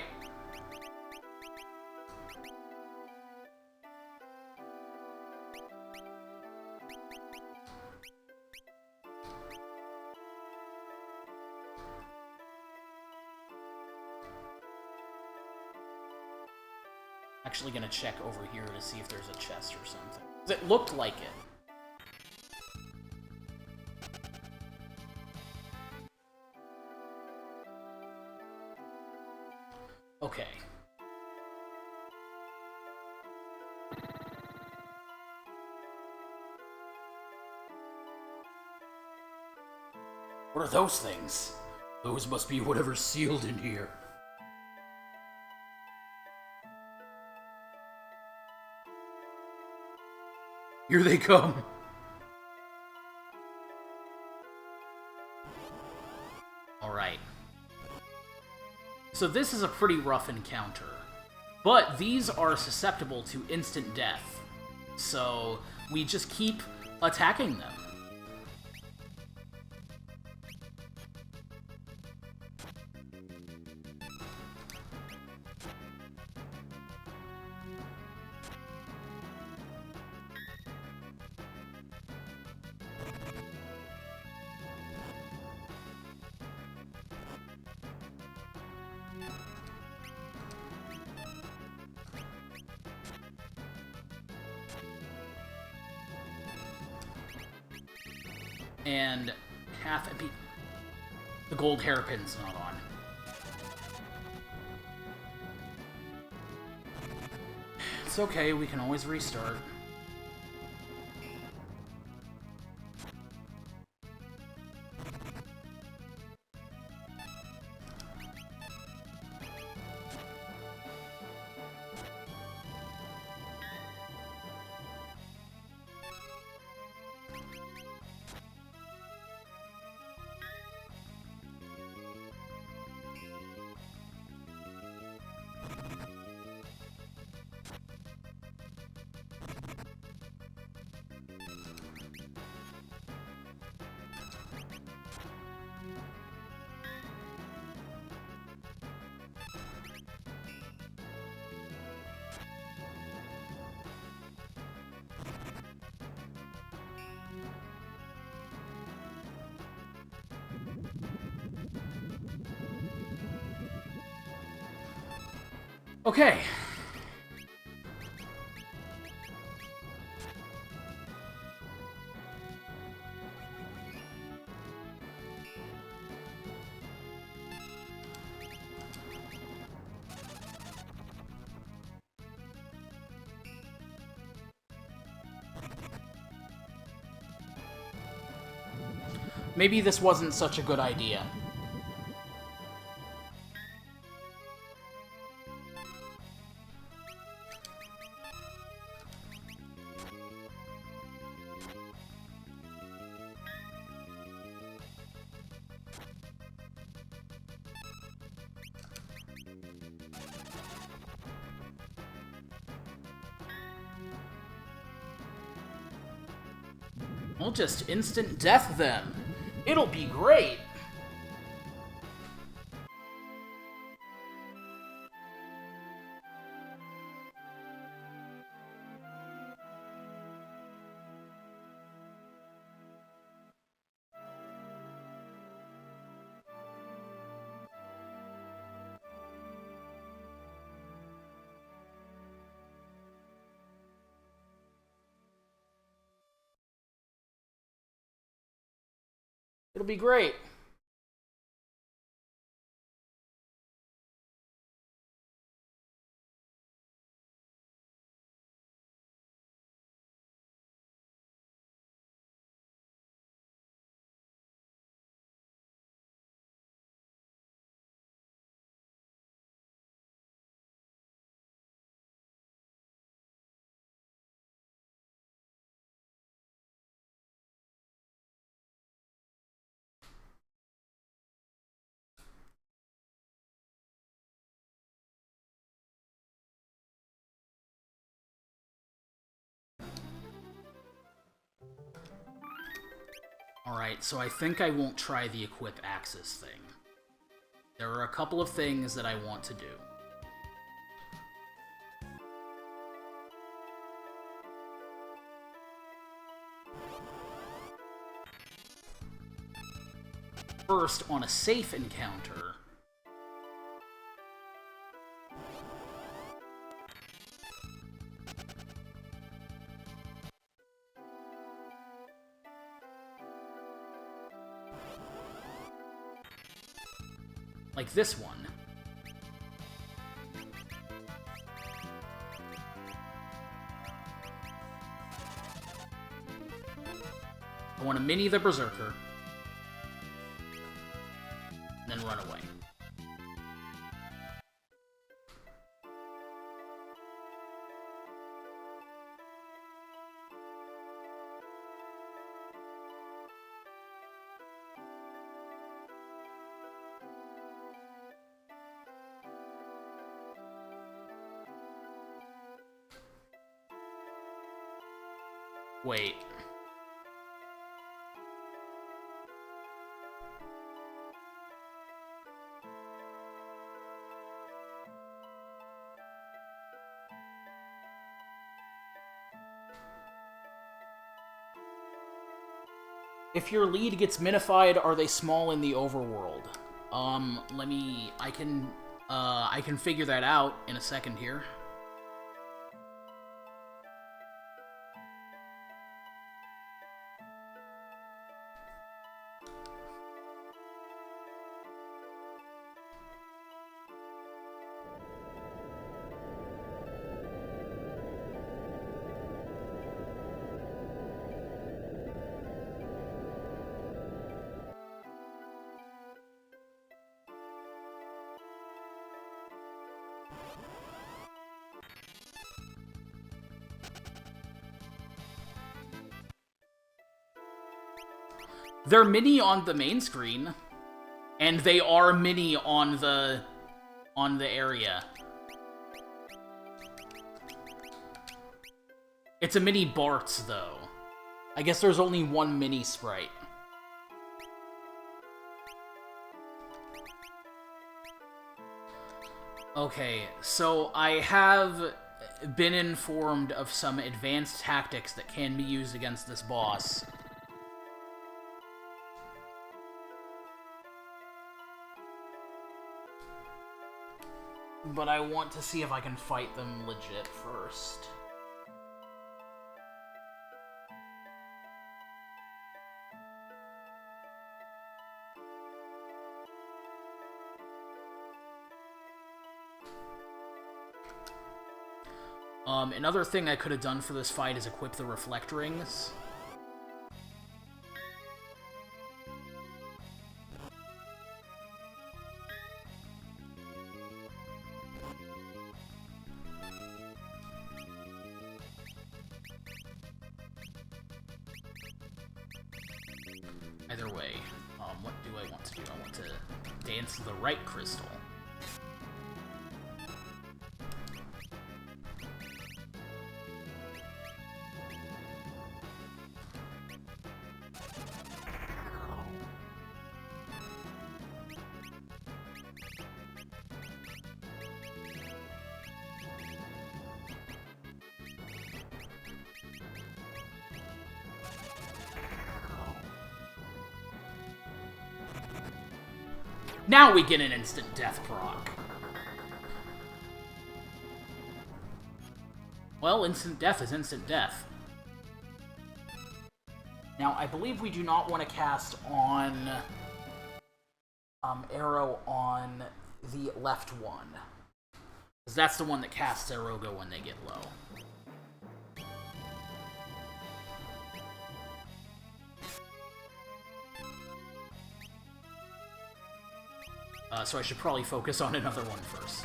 Actually gonna check over here to see if there's a chest or something. 'Cause it looked like it. Okay. What are those things? Those must be whatever's sealed in here. Here they come. Alright. So this is a pretty rough encounter. But these are susceptible to instant death. So we just keep attacking them. And half MP. The gold hairpin's not on. It's okay, we can always restart. Okay. Maybe this wasn't such a good idea. We'll just instant death them. It'll be great. It'll be great. Alright, so I think I won't try the equip axis thing. There are a couple of things that I want to do. First, on a safe encounter, like this one, I want to mini the Berserker, and then run away. Wait. If your lead gets minified, are they small in the overworld? I can figure that out in a second here. They're mini on the main screen, and they are mini on the area. It's a mini Bart's, though. I guess there's only one mini sprite. Okay, so I have been informed of some advanced tactics that can be used against this boss. But I want to see if I can fight them legit first. Another thing I could have done for this fight is equip the Reflect Rings. Either way, what do I want to do? I want to dance the right crystal. Now we get an instant death proc. Well, instant death is instant death. Now, I believe we do not want to cast on Arrow on the left one, because that's the one that casts Aeroga when they get low. So I should probably focus on another one first.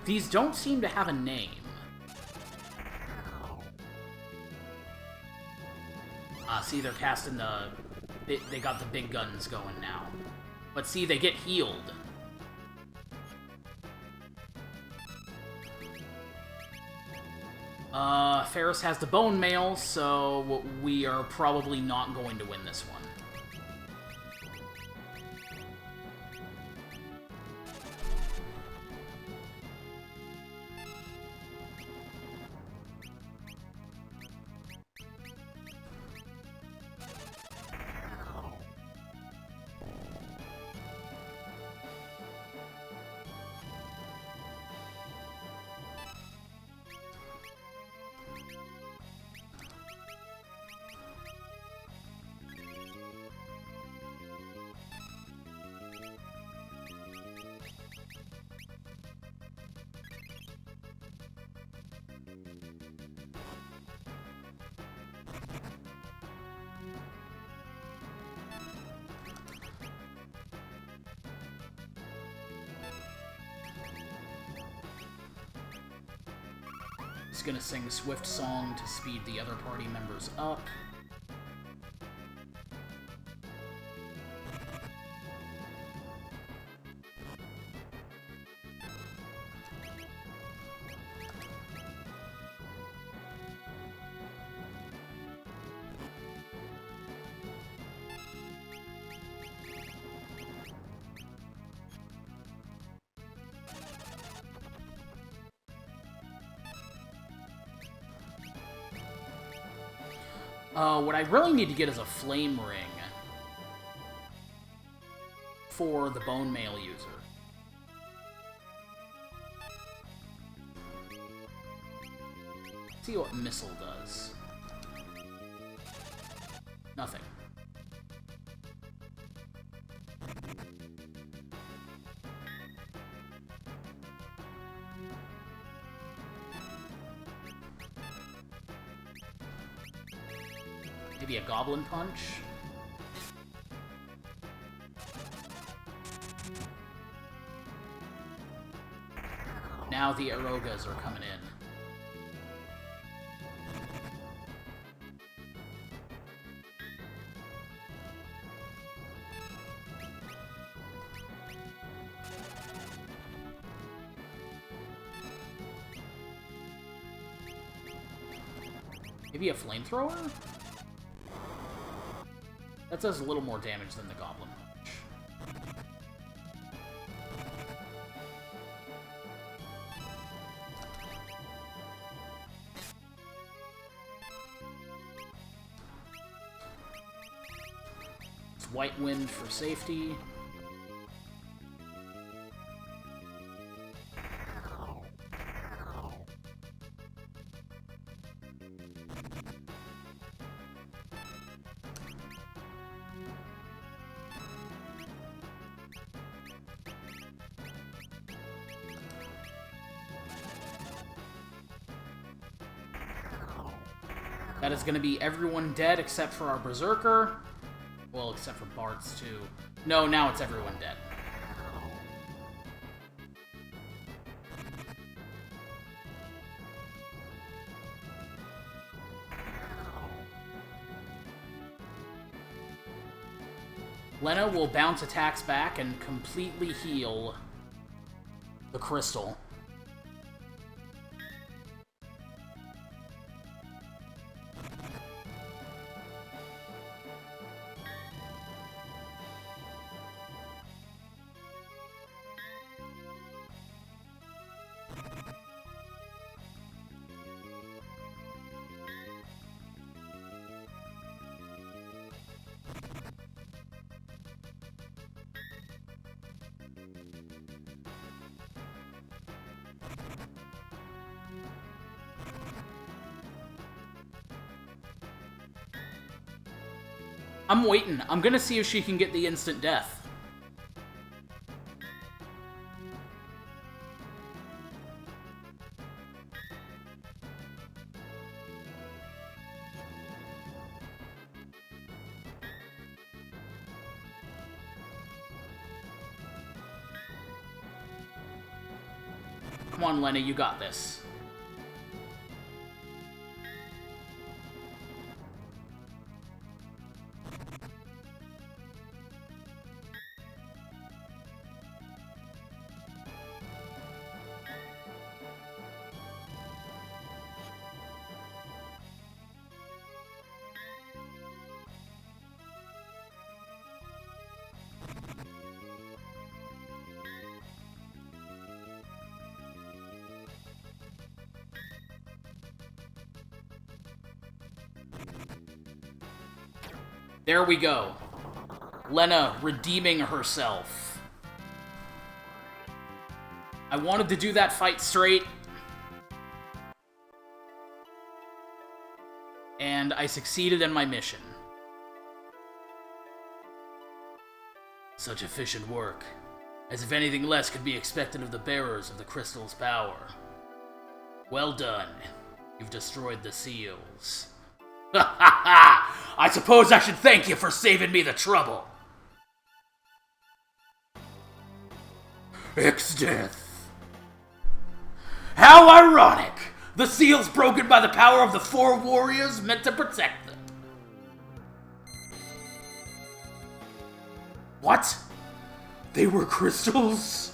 These don't seem to have a name. See, they're casting the... They got the big guns going now. But see, they get healed. Ferris has the bone mail, so we are probably not going to win this one. Just gonna sing a Swift song to speed the other party members up. What I really need to get is a flame ring for the bone mail user. Let's see what missile does. Nothing. Maybe a goblin punch? Now the Arogas are coming in. Maybe a flamethrower? That does a little more damage than the Goblin Punch. It's White Wind for safety. That is going to be everyone dead except for our Berserker. Well, except for Bart's too. No, now it's everyone dead. Lena will bounce attacks back and completely heal the crystal. I'm waiting. I'm gonna see if she can get the instant death. Come on, Lena, you got this. There we go. Lena redeeming herself. I wanted to do that fight straight. And I succeeded in my mission. Such efficient work. As if anything less could be expected of the bearers of the crystal's power. Well done. You've destroyed the seals. Ha ha ha! I suppose I should thank you for saving me the trouble. X-Death. How ironic! The seals broken by the power of the 4 warriors meant to protect them. What? They were crystals?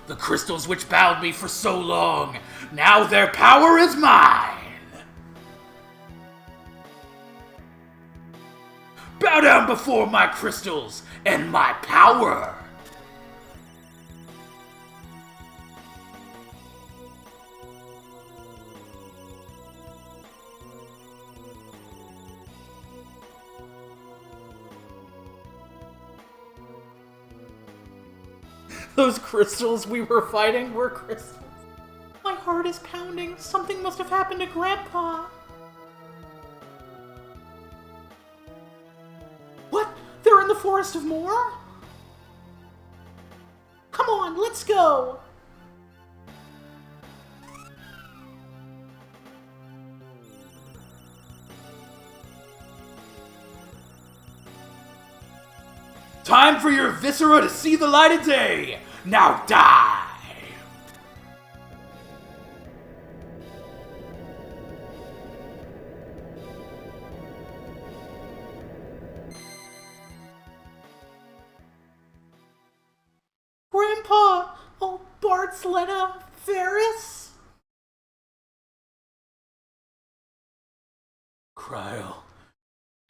The crystals which bound me for so long. Now their power is mine! Bow down before my crystals and my power! Those crystals we were fighting were crystals. My heart is pounding. Something must have happened to Grandpa. What? They're in the Forest of Moor? Come on, let's go! Time for your viscera to see the light of day! Now die! Grandpa! Oh, Bart's Lena Ferris? Cryle.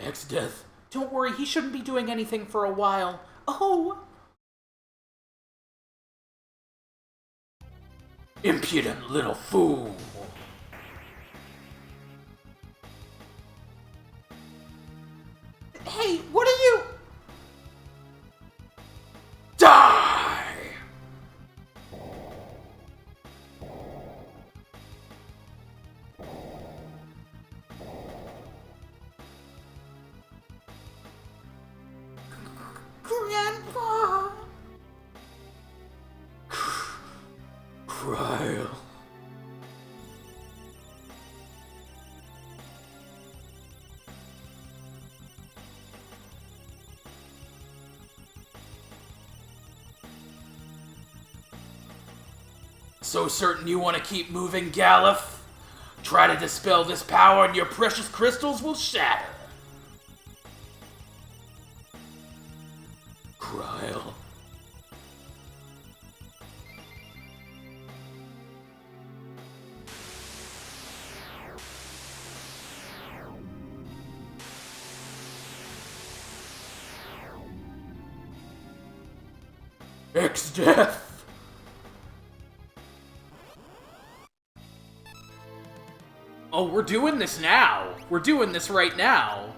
X-Death. Don't worry, he shouldn't be doing anything for a while. Oh! Impudent little fool! Hey, what are you? Die! Grandpa! Cryle. So certain you want to keep moving, Galuf? Try to dispel this power and your precious crystals will shatter. Cryle. X-Death. Oh, we're doing this now. We're doing this right now.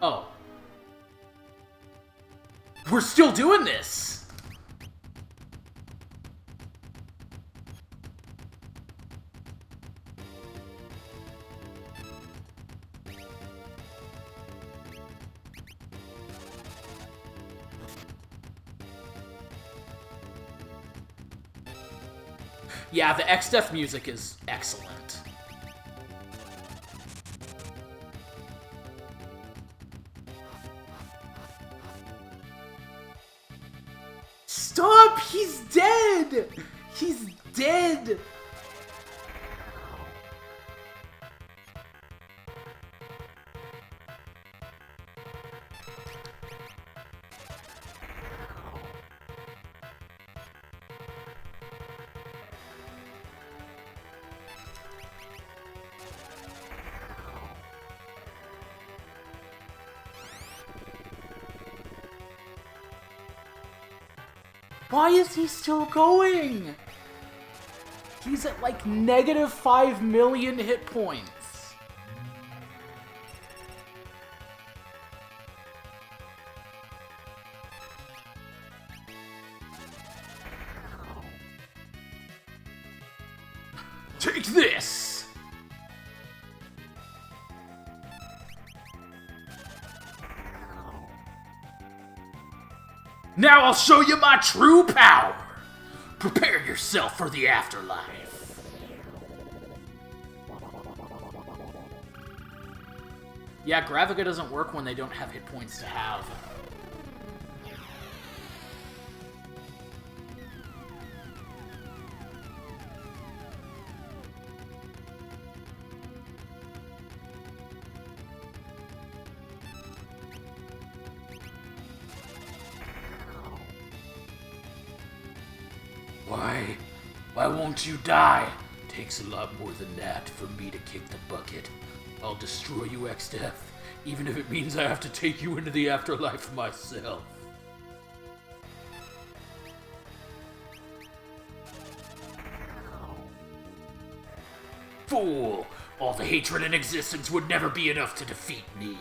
Oh. We're still doing this! Yeah, the X-Death music is excellent. Stop! He's dead! He's dead! Why is he still going? He's at like negative 5 million hit points. Take this! Now I'll show you my true power! Prepare yourself for the afterlife. Yeah, Gravica doesn't work when they don't have hit points to have. Why won't you die? Takes a lot more than that for me to kick the bucket. I'll destroy you, X-Death, even if it means I have to take you into the afterlife myself. Fool! All the hatred in existence would never be enough to defeat me.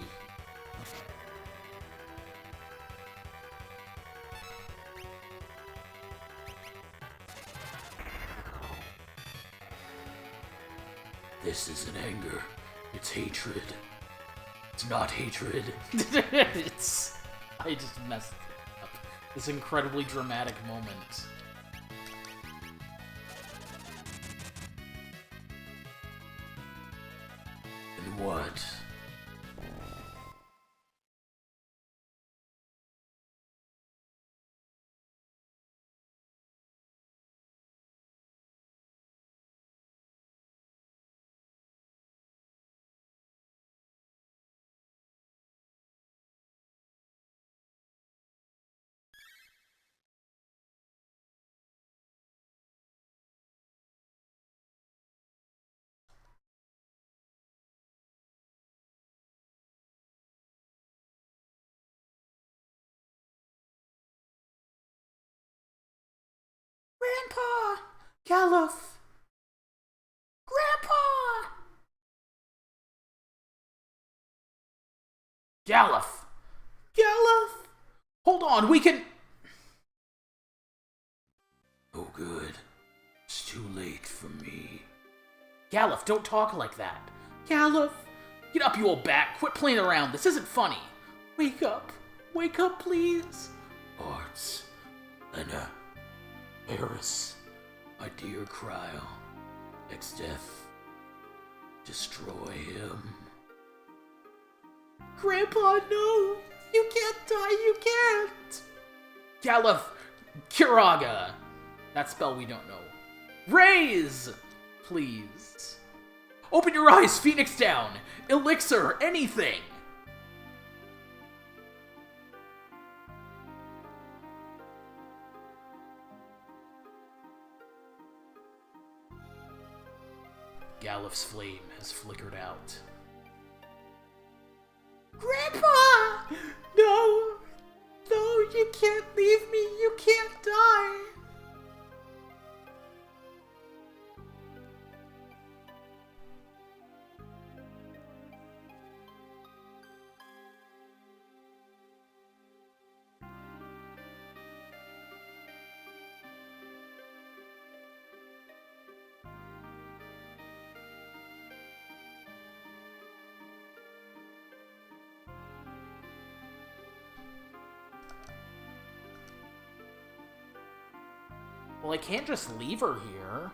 This isn't anger, it's hatred. It's not hatred. I just messed up. This incredibly dramatic moment. And what? Grandpa! Galuf! Grandpa! Galuf! Galuf! Hold on, we can... Oh good. It's too late for me. Galuf, don't talk like that. Galuf! Get up, you old bat! Quit playing around, this isn't funny! Wake up! Wake up, please! Arts. Lena. Eris. My dear Cryo. X-Death. Destroy him. Grandpa, no! You can't die, you can't! Galuf! Kiraga! That spell we don't know. Raise! Please. Open your eyes, Phoenix down! Elixir, anything! Galuf's flame has flickered out. Grandpa! No! No, you can't leave me! You can't die! Well, I can't just leave her here.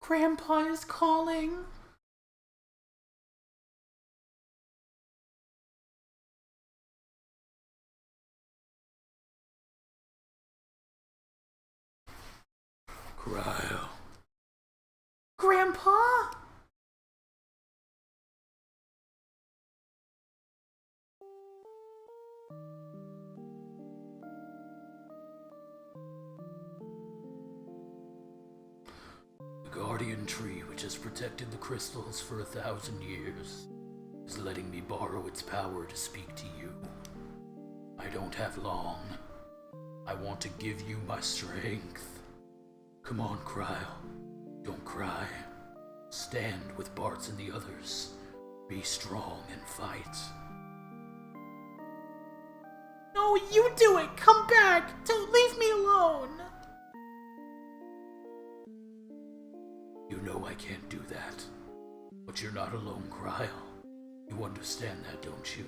Grandpa is calling. Cryo. Grandpa? The guardian tree, which has protected the crystals for 1,000 years, is letting me borrow its power to speak to you. I don't have long. I want to give you my strength. Come on, Cryo. Don't cry. Stand with Bartz and the others. Be strong and fight. No, you do it! Come back! Don't leave me alone! You know I can't do that. But you're not alone, Cryo. You understand that, don't you?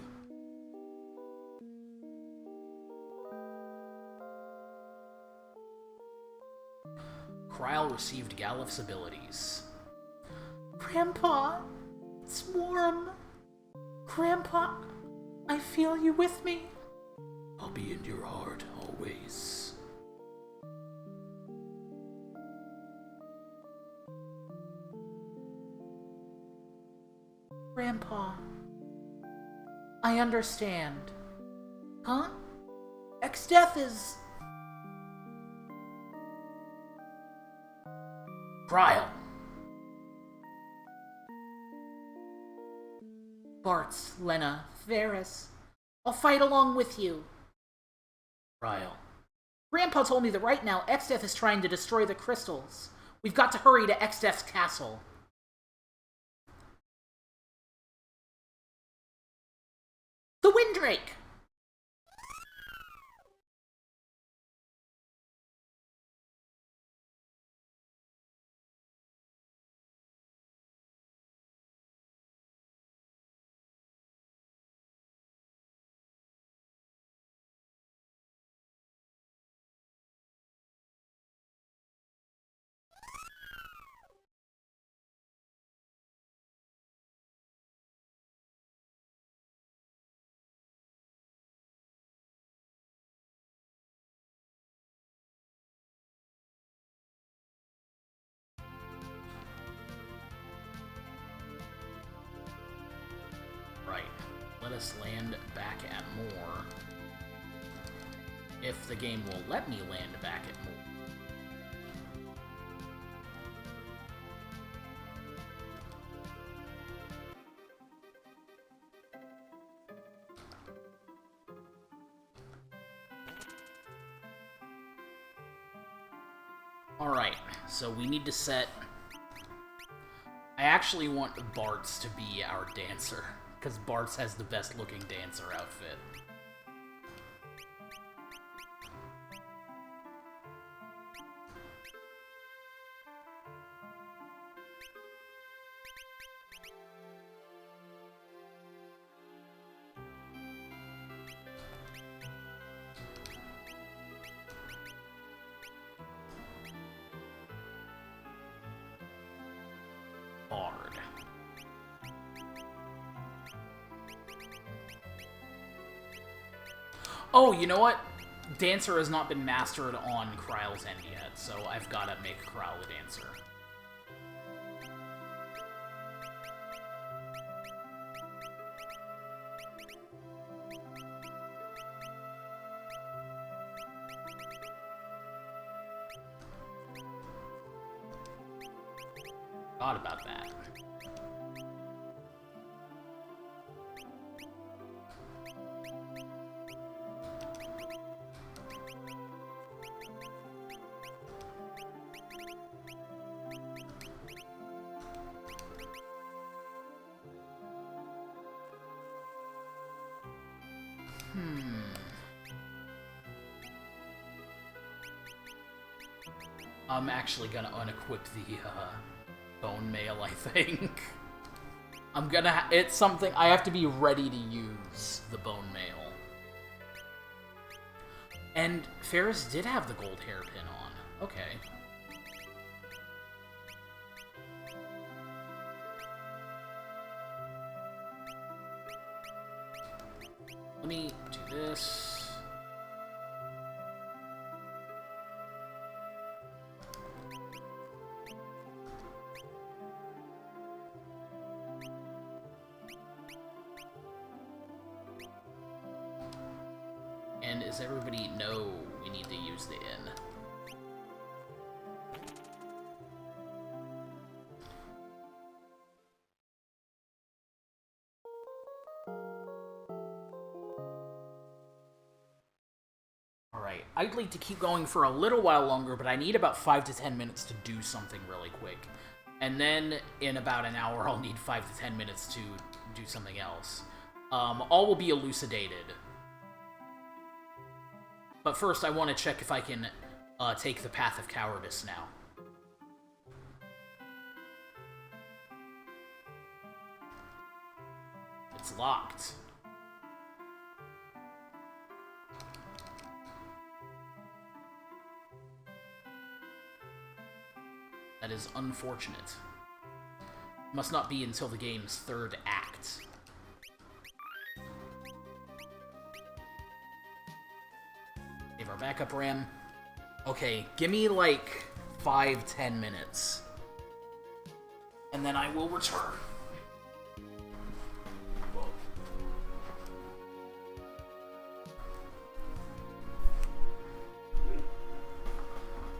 Kryle received Galif's abilities. Grandpa, it's warm. Grandpa, I feel you with me. I'll be in your heart, always. Grandpa, I understand. Huh? X-Death is... Cryo! Bartz, Lena, Varys. I'll fight along with you. Cryo. Grandpa told me that right now X-Death is trying to destroy the crystals. We've got to hurry to X-Death's castle. The Windrake! Right. Let us land back at Moore. If the game will let me land back at Moore. Alright, so we need to set... I actually want Bartz to be our dancer, because Bartz has the best looking dancer outfit. Bard. Oh, you know what? Dancer has not been mastered on Kryle's end yet, so I've got to make Kryle a dancer. Thought about that. I'm actually gonna unequip the, bone mail, I think. I'm gonna it's something, I have to be ready to use the bone mail. And Ferris did have the gold hairpin on. Okay. Let me do this. And does everybody know we need to use the inn? Alright, I'd like to keep going for a little while longer, but I need about 5 to 10 minutes to do something really quick. And then, in about an hour, I'll need 5 to 10 minutes to do something else. All will be elucidated. But first, I want to check if I can take the Path of Cowardice now. It's locked. That is unfortunate. Must not be until the game's 3rd act. Save our backup RAM. Okay, give me like 5-10 minutes. And then I will return.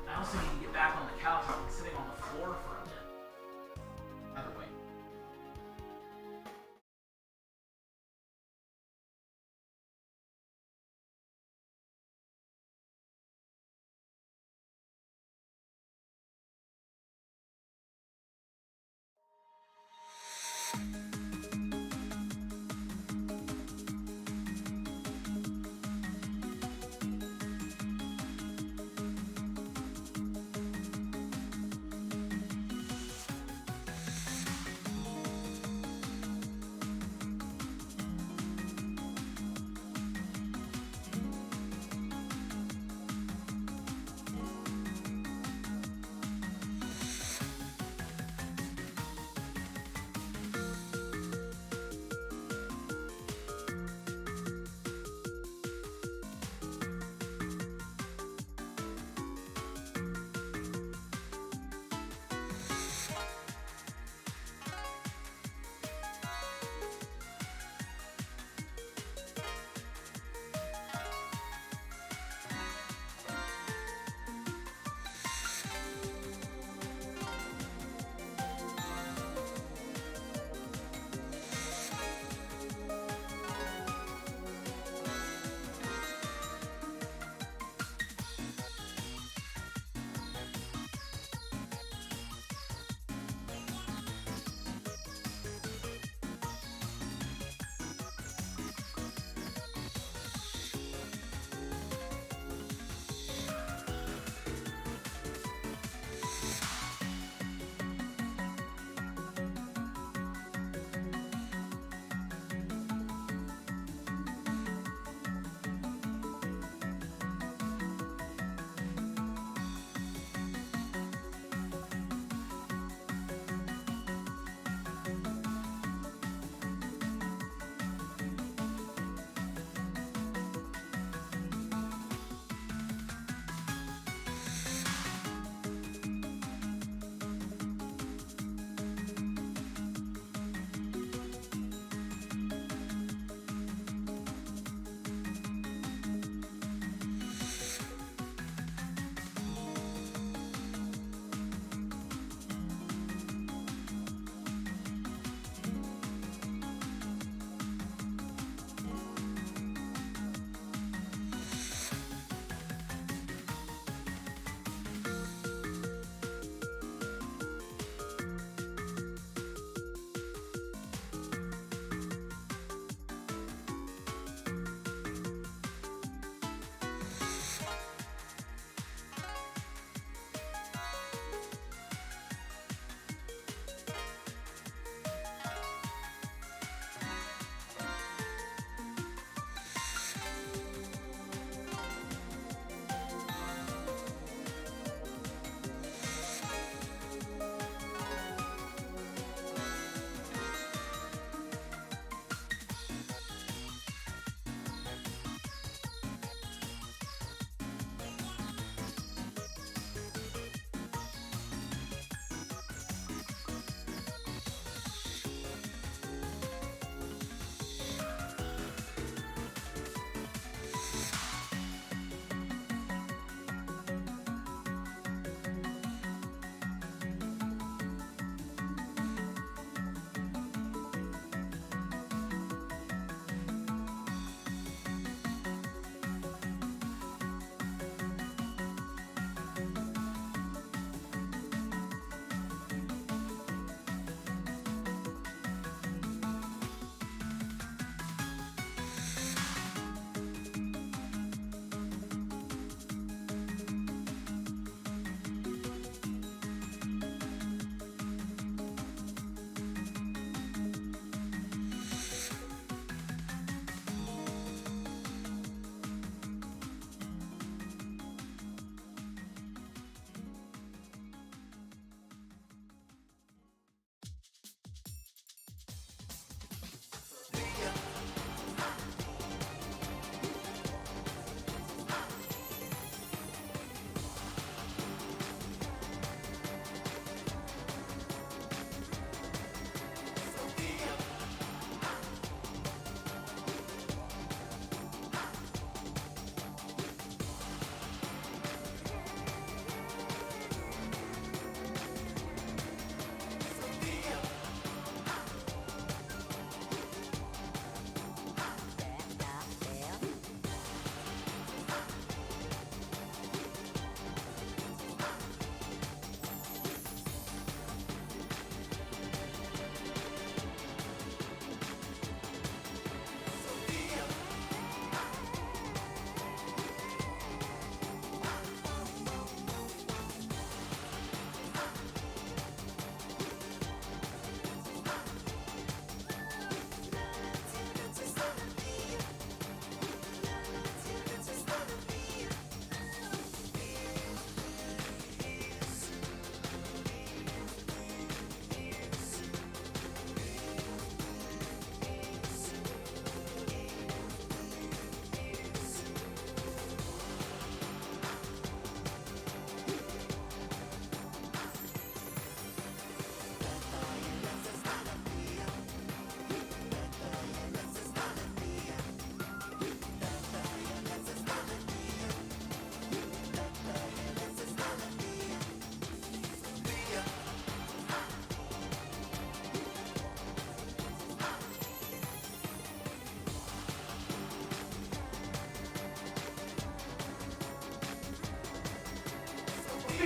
I also need to get back on the couch. I've been sitting on the floor for a bit. Either way.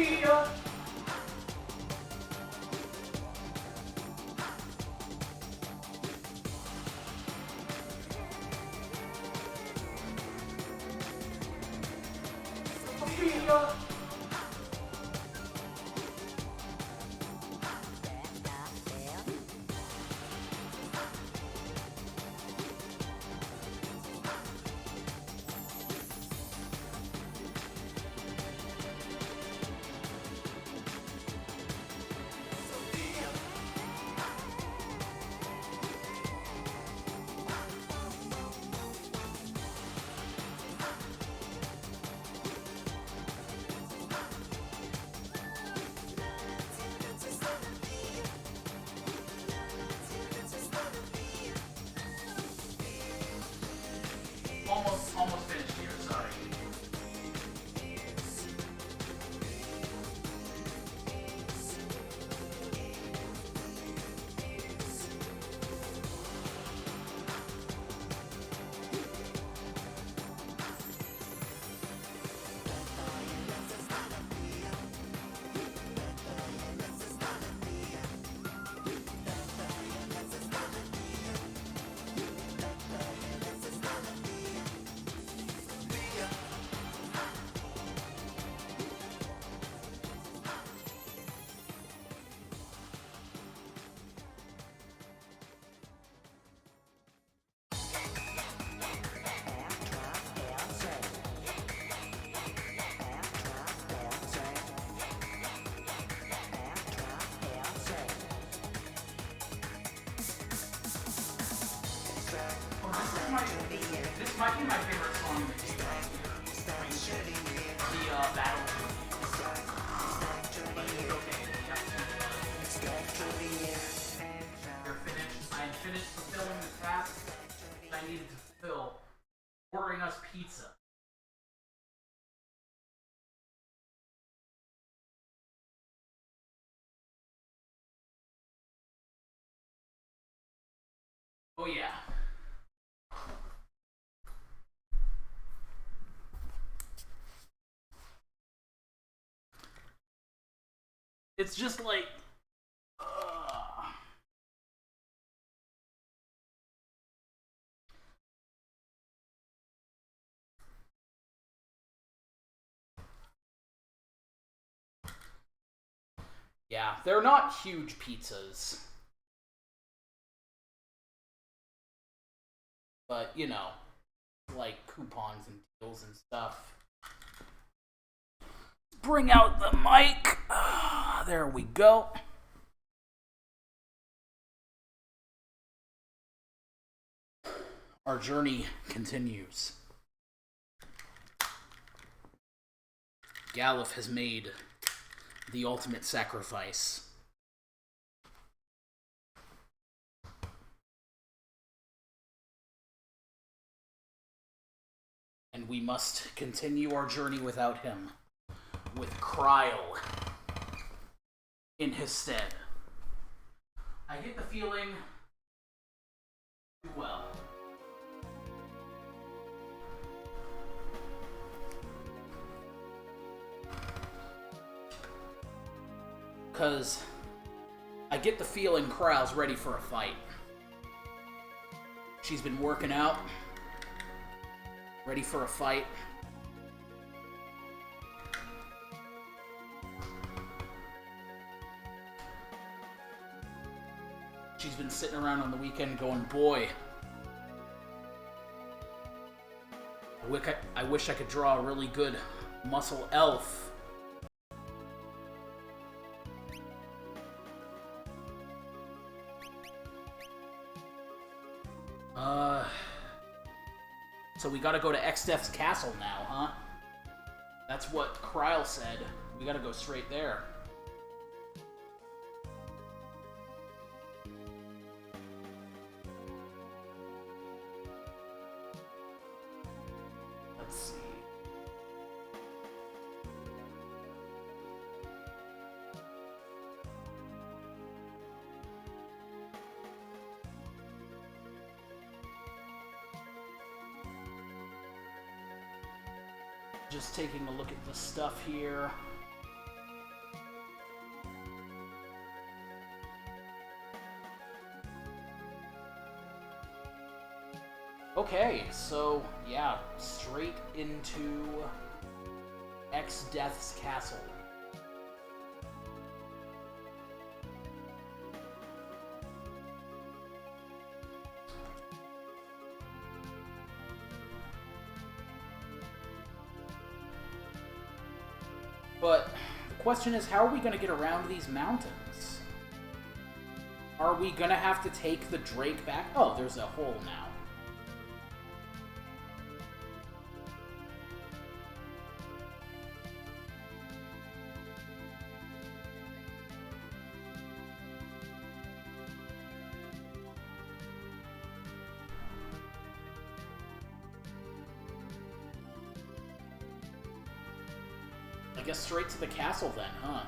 Sophia! Sophia! Almost finished here, sorry. This might be my favorite song in the game right here. The battle. But it's okay. You're finished. I am finished fulfilling the task I needed to fulfill. Ordering us pizza. Oh yeah. It's just like, yeah, they're not huge pizzas. But, you know, like coupons and deals and stuff. Bring out the mic. There we go. Our journey continues. Galuf has made the ultimate sacrifice. And we must continue our journey without him, with Kryl in his stead. I get the feeling, well, because I get the feeling Kryl's ready for a fight. She's been working out, ready for a fight. She's been sitting around on the weekend going, boy, I wish I could draw a really good muscle elf. So we gotta go to Xdef's castle now, huh? That's what Kryl said. We gotta go straight there. Let's see. Just taking a look at the stuff here. Okay, so, yeah, straight into X-Death's castle. But the question is, how are we going to get around these mountains? Are we going to have to take the Drake back? Oh, there's a hole now. I guess straight to the castle then, huh?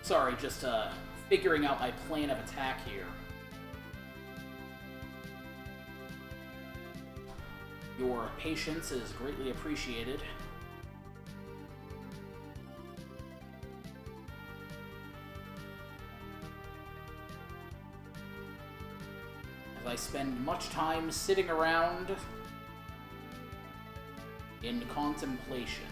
Sorry, just figuring out my plan of attack here. Your patience is greatly appreciated. As I spend much time sitting around in contemplation.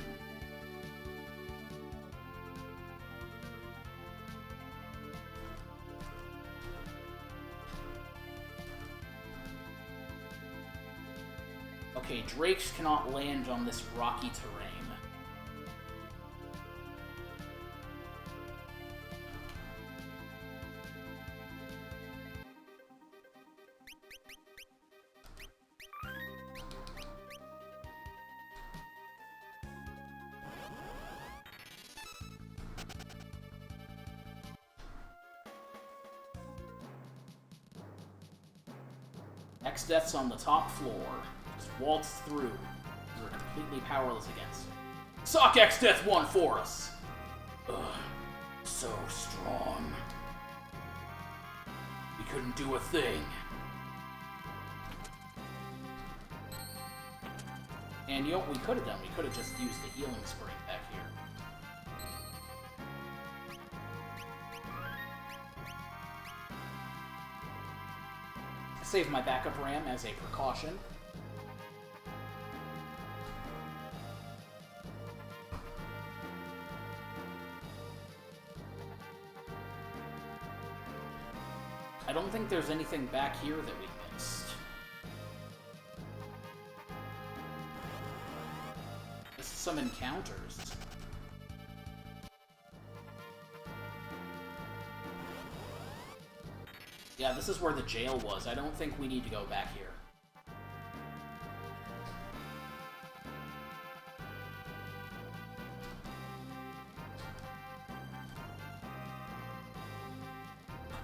Okay, drakes cannot land on this rocky terrain. X-Death's on the top floor. Just waltz through. We're completely powerless against it. Sock X-Death won for us! Ugh, so strong. We couldn't do a thing. And you know what we could have done? We could have just used the healing spring back here. Save my backup ram as a precaution. I don't think there's anything back here that we missed. Just some encounters. Yeah, this is where the jail was. I don't think we need to go back here.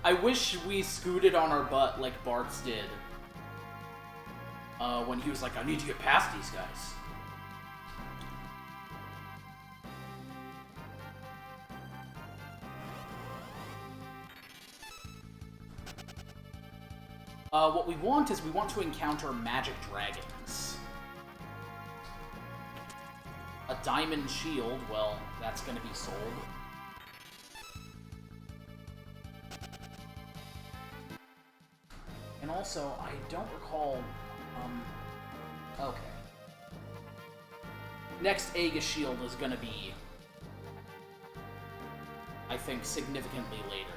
I wish we scooted on our butt like Bart's did. When he was like, I need to get past these guys. What we want is we want to encounter magic dragons. A diamond shield, well, that's gonna be sold. And also, I don't recall, okay. Next Aegis shield is gonna be, I think, significantly later.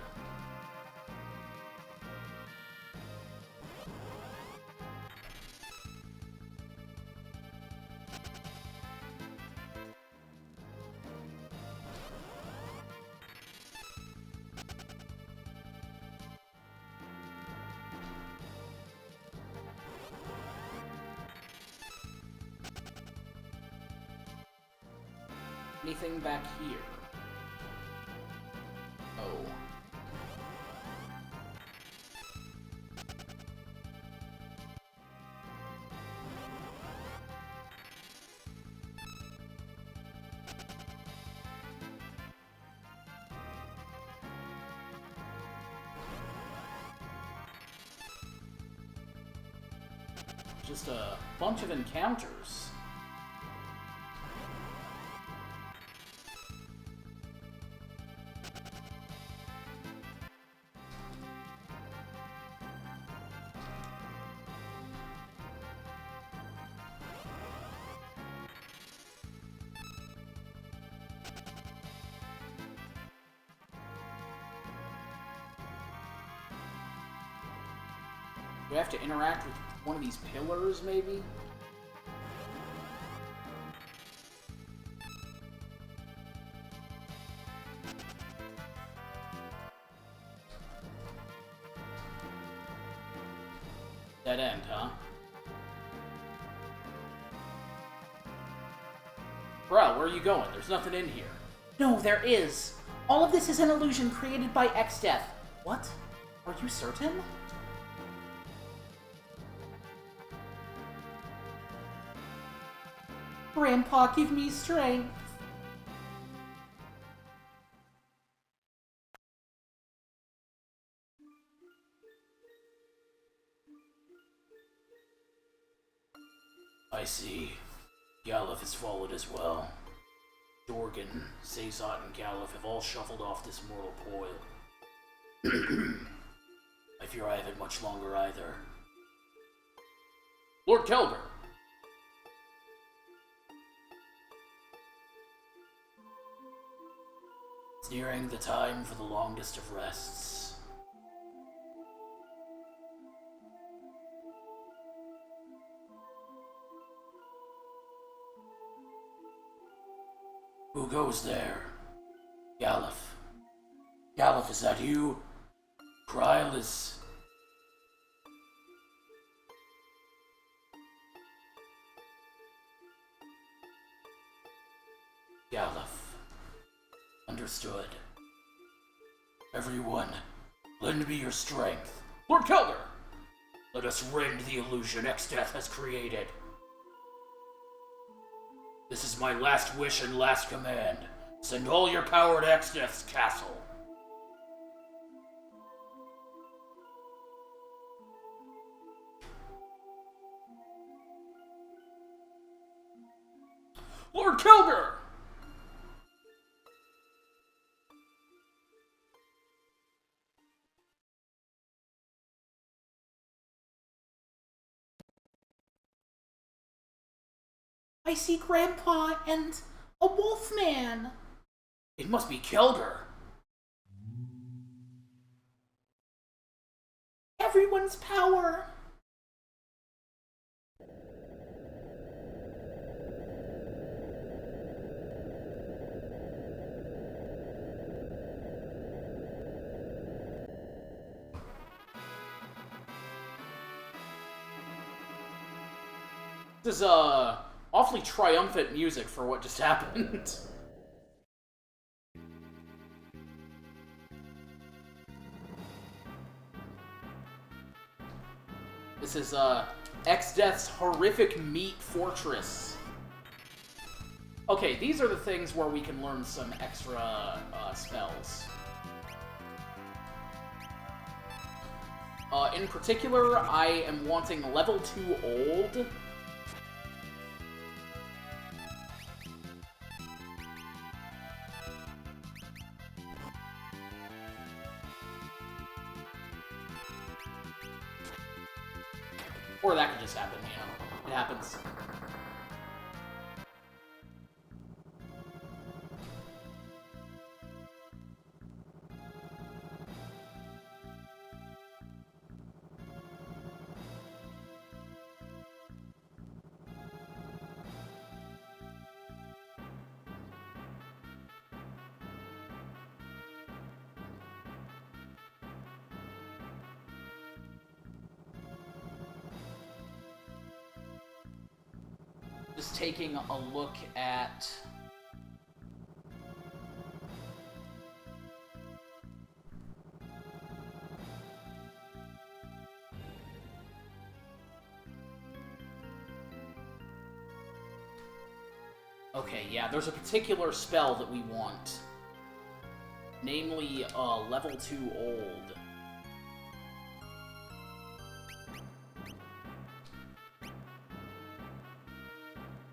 Anything back here? Oh. just a bunch of encounters. Do I have to interact with one of these pillars, maybe? Dead end, huh? Bro, where are you going? There's nothing in here. No, there is. All of this is an illusion created by X-Death. What? Are you certain? Grandpa, give me strength. I see. Galuf has fallen as well. Dorgan, Sazot, and Galuf have all shuffled off this mortal coil. I fear I haven't much longer either. Lord Kelber! It's nearing the time for the longest of rests. Who goes there? Galuf. Galuf, is that you? Kryl is... Galuf. Understood. Everyone, lend me your strength. Lord Kelber! Let us rend the illusion X-Death has created. This is my last wish and last command. Send all your power to X-Death's castle. Lord Kelber! I see Grandpa and a wolfman. It must be Kelber. Everyone's power. This is awfully triumphant music for what just happened. This is X-Death's horrific meat fortress. Okay, these are the things where we can learn some extra spells. In particular, I am wanting level 2 old. Or that could just happen, you know. It happens. Just taking a look at... Okay, yeah, there's a particular spell that we want. Namely, level 2 old.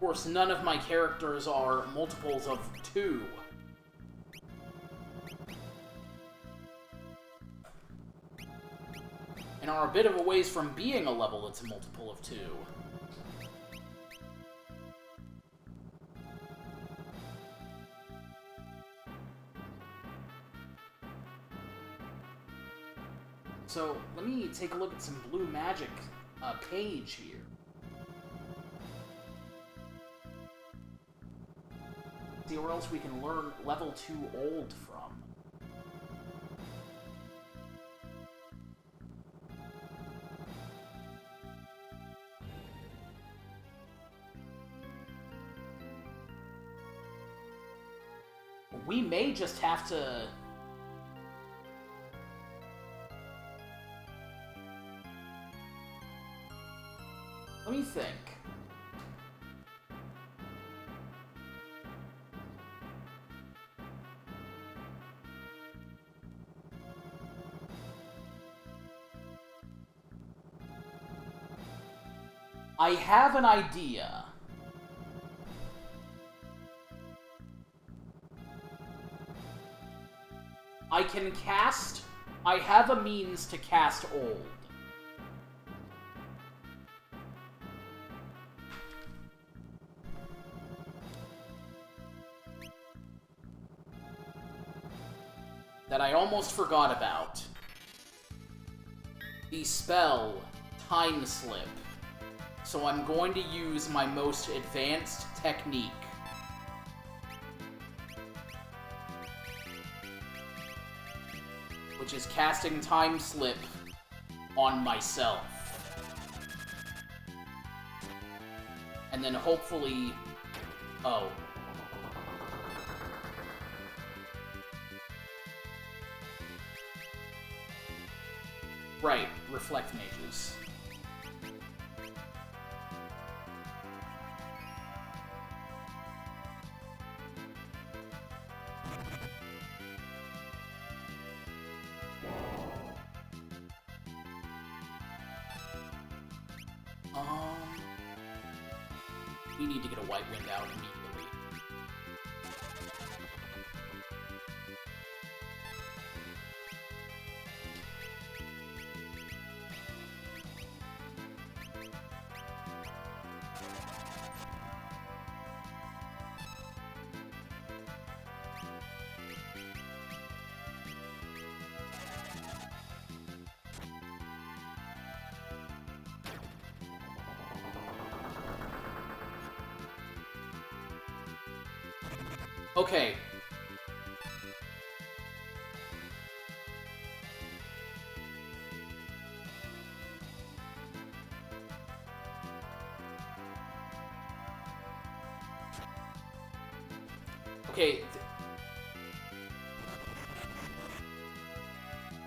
course, none of my characters are multiples of 2. And are a bit of a ways from being a level that's a multiple of 2. So, let me take a look at some blue magic page here. See where else we can learn level 2 old from. We may just have to... Let me think. I have an idea. I can cast... I have a means to cast Old. That I almost forgot about. The spell, Time Slip. So I'm going to use my most advanced technique. Which is casting Time Slip on myself. And then hopefully... Oh. Right, reflect mages. We need to get a White Wind out immediately. Okay. Okay.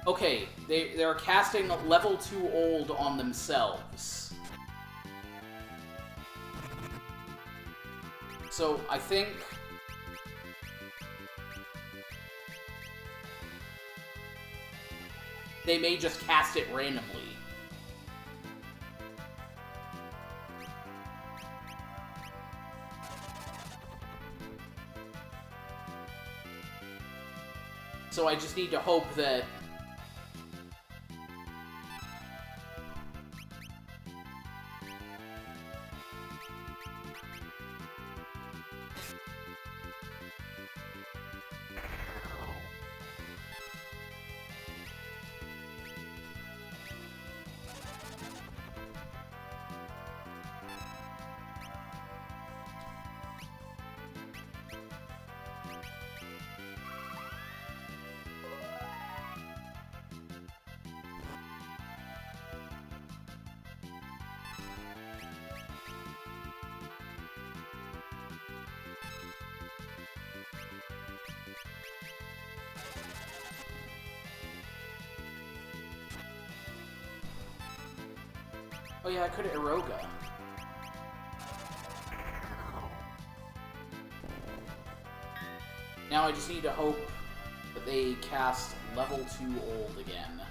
Okay, they're casting level 2 old on themselves. So, I think... they may just cast it randomly. So I just need to hope that... Oh yeah, I could have Eroga. Now I just need to hope that they cast level 2 old again.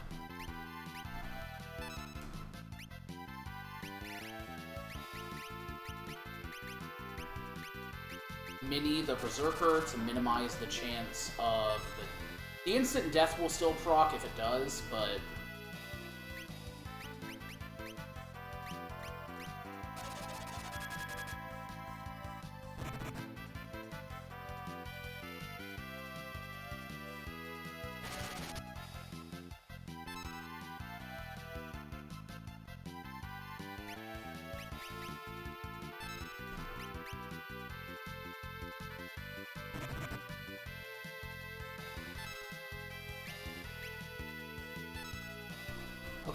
Mini the Berserker to minimize the chance of the instant death will still proc if it does, but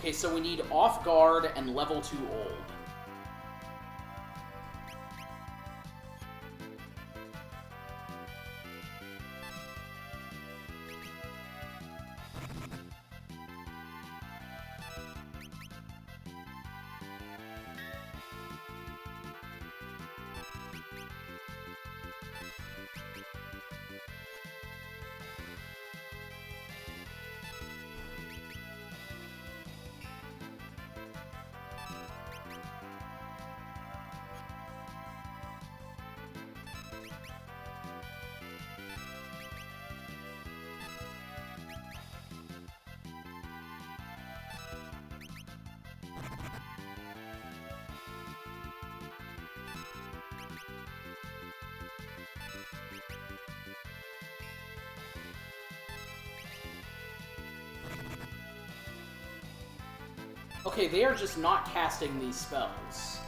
okay, so we need Off Guard and level 2 Old. Okay, they are just not casting these spells.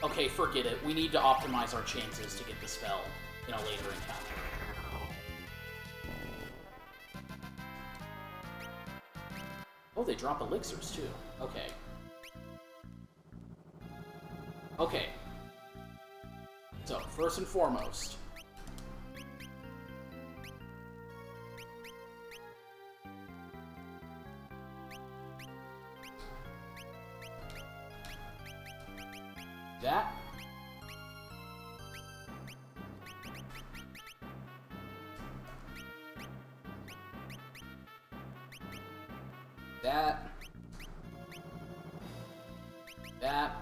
Okay, forget it. We need to optimize our chances to get the spell in a later encounter. Oh, they drop elixirs, too. Okay. Okay. So, first and foremost. That. That. That.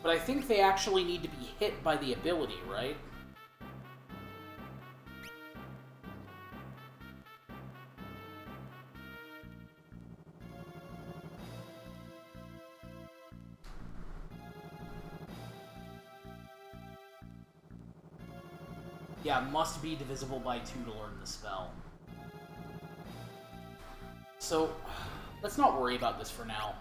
But I think they actually need to be hit by the ability, right? Yeah, must be divisible by 2 to learn the spell. So, let's not worry about this for now.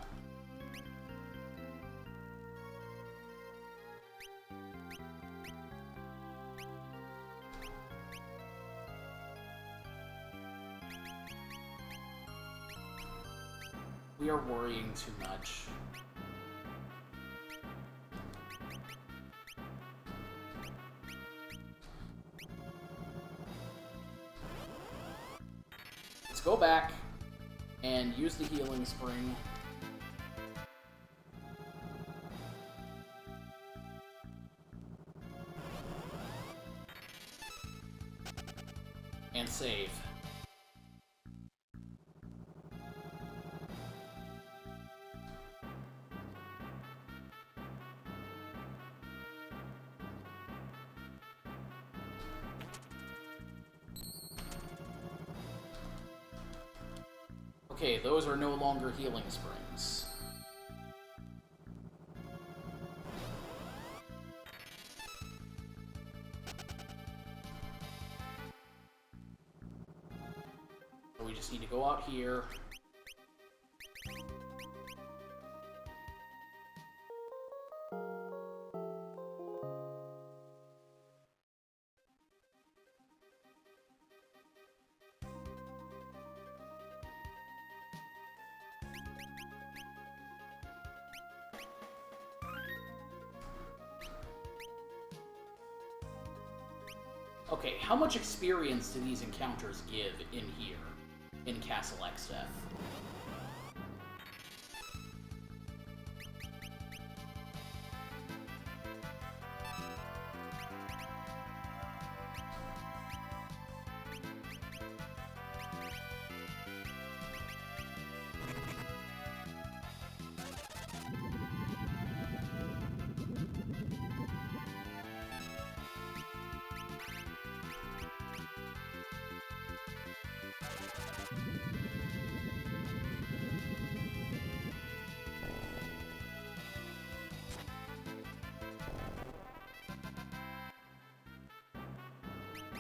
We are worrying too much. Go back and use the healing spring. And save. Okay, those are no longer healing springs. So we just need to go out here. Okay, how much experience do these encounters give in here, in Castle Exdeath?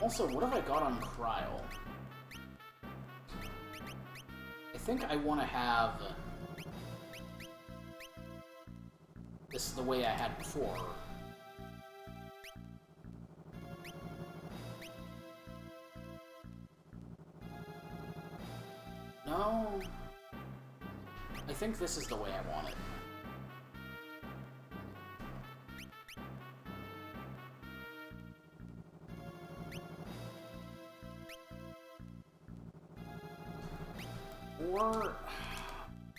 Also, what have I got on Cryle? I think I want to have this the way I had before. No. I think this is the way I want it. Or...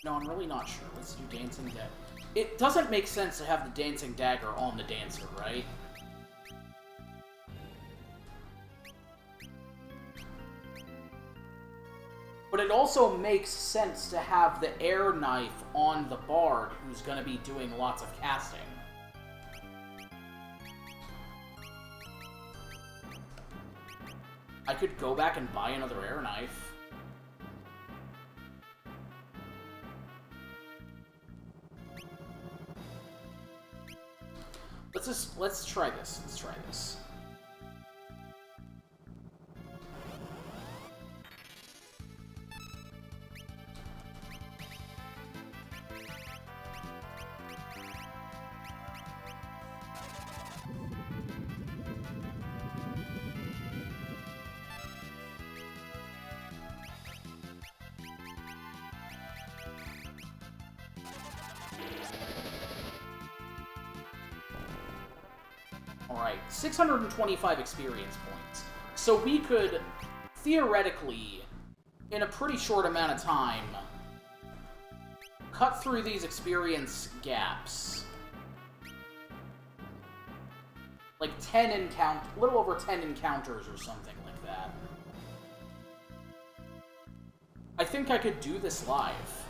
no, I'm really not sure. Let's do Dancing Dagger. It doesn't make sense to have the Dancing Dagger on the Dancer, right? But it also makes sense to have the Air Knife on the Bard, who's going to be doing lots of casting. I could go back and buy another Air Knife. Let's try this. Let's try this. Alright, 625 experience points. So we could, theoretically, in a pretty short amount of time, cut through these experience gaps. Like 10 a little over 10 encounters or something like that. I think I could do this live.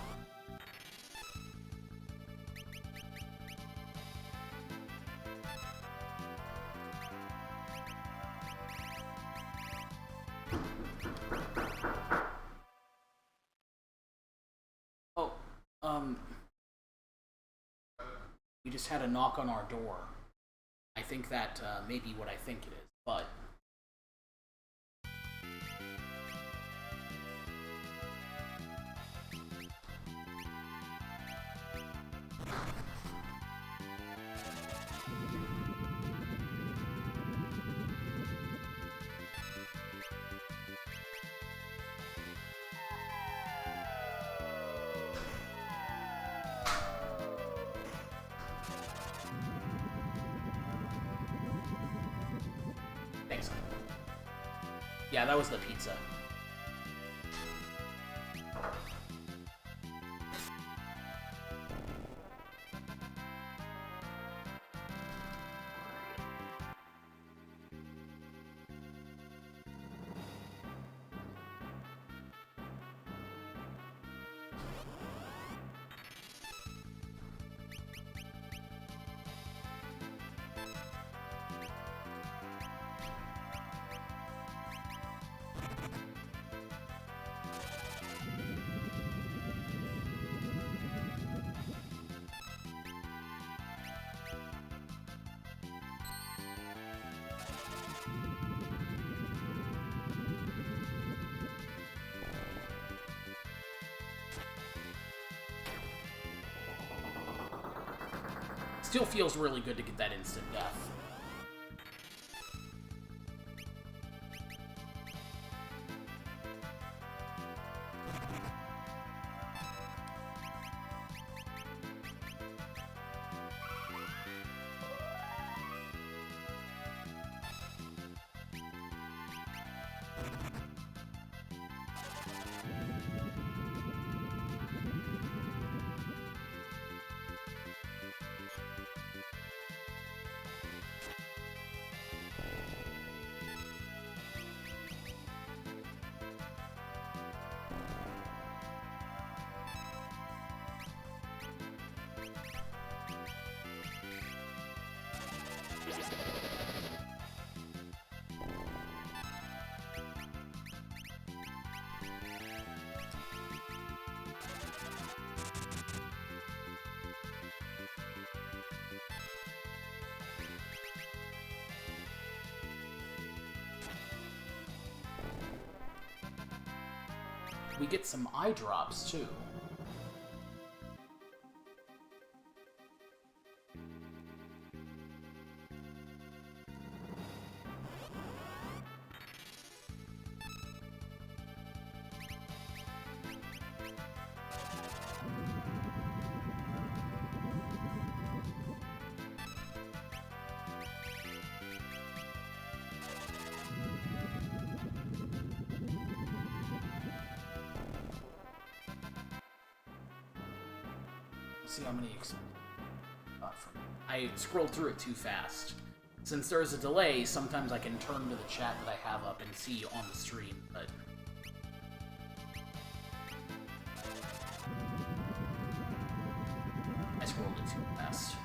We just had a knock on our door. I think that may be what I think it is, but... Thanks. Yeah, that was the pizza. Still feels really good to get that instant death. we get some eye drops, too. See how many I scrolled through it too fast. Since there's a delay, sometimes I can turn to the chat that I have up and see on the stream, but... I scrolled it too fast.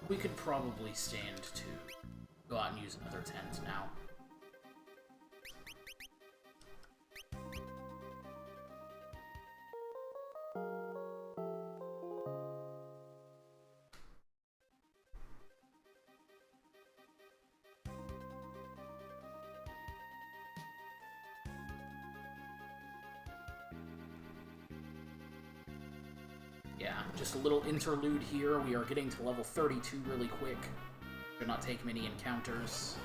We could probably stand to go out and use another tent now. Yeah, just a little interlude here. We are getting to level 32 really quick. Should not take many encounters.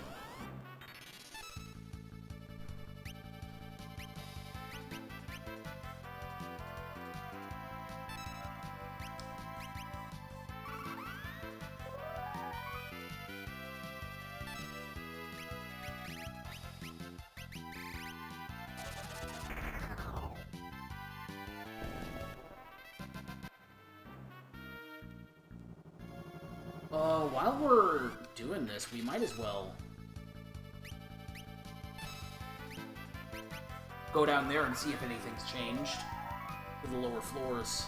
While we're doing this, we might as well go down there and see if anything's changed with the lower floors.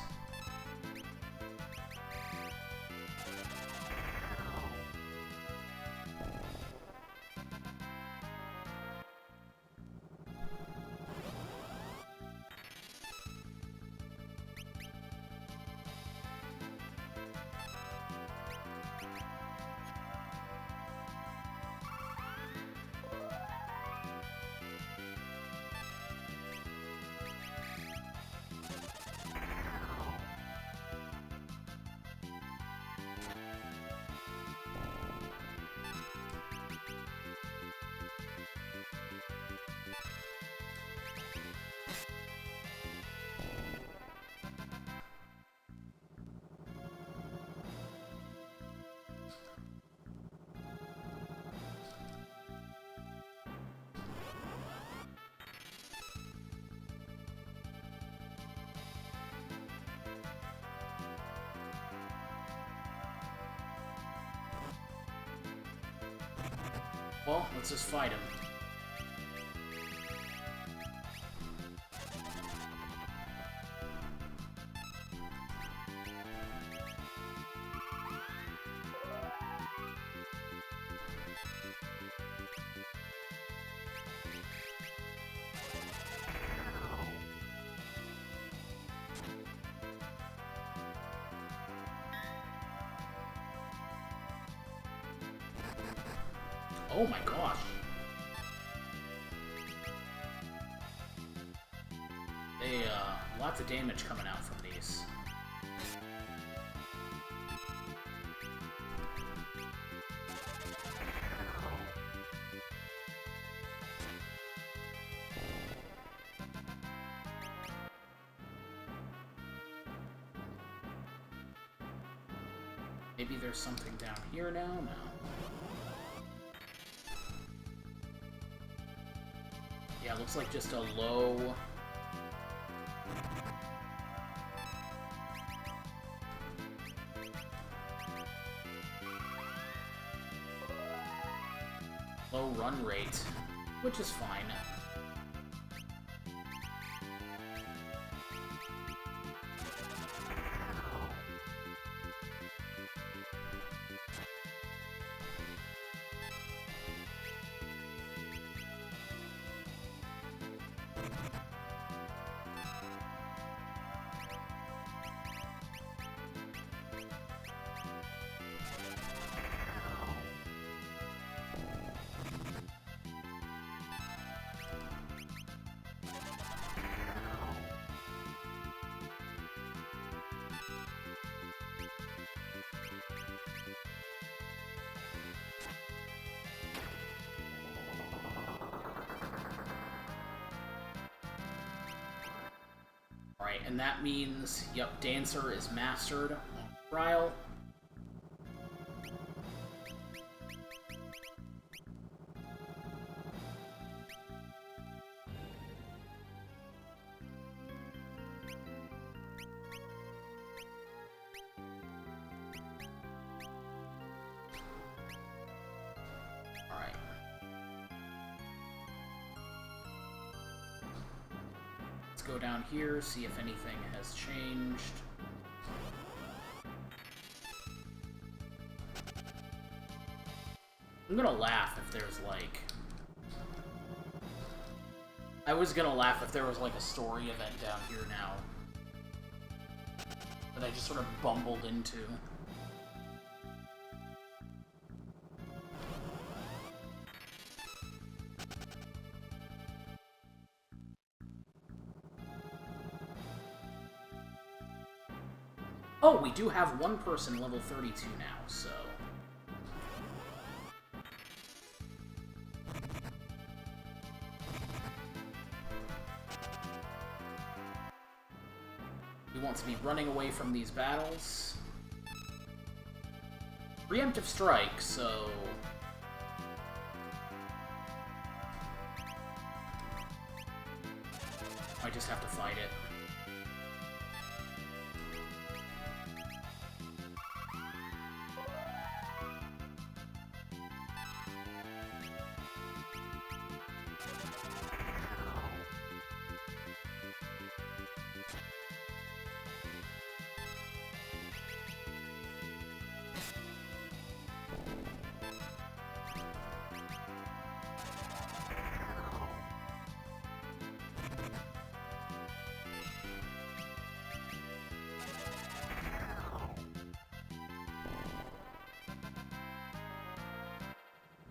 Well, let's just fight him. Oh my gosh. Lots of damage coming out from these. Maybe there's something down here now? No. Yeah, it looks like just a low... low run rate, which is fine. Alright, and that means, yep, Dancer is mastered on trial. Go down here, see if anything has changed. I'm gonna laugh if there's like... I was gonna laugh if there was like a story event down here now that I just sort of bumbled into. Oh, we do have one person level 32 now, so... He wants to be running away from these battles. Preemptive strike, so... I just have to fight it.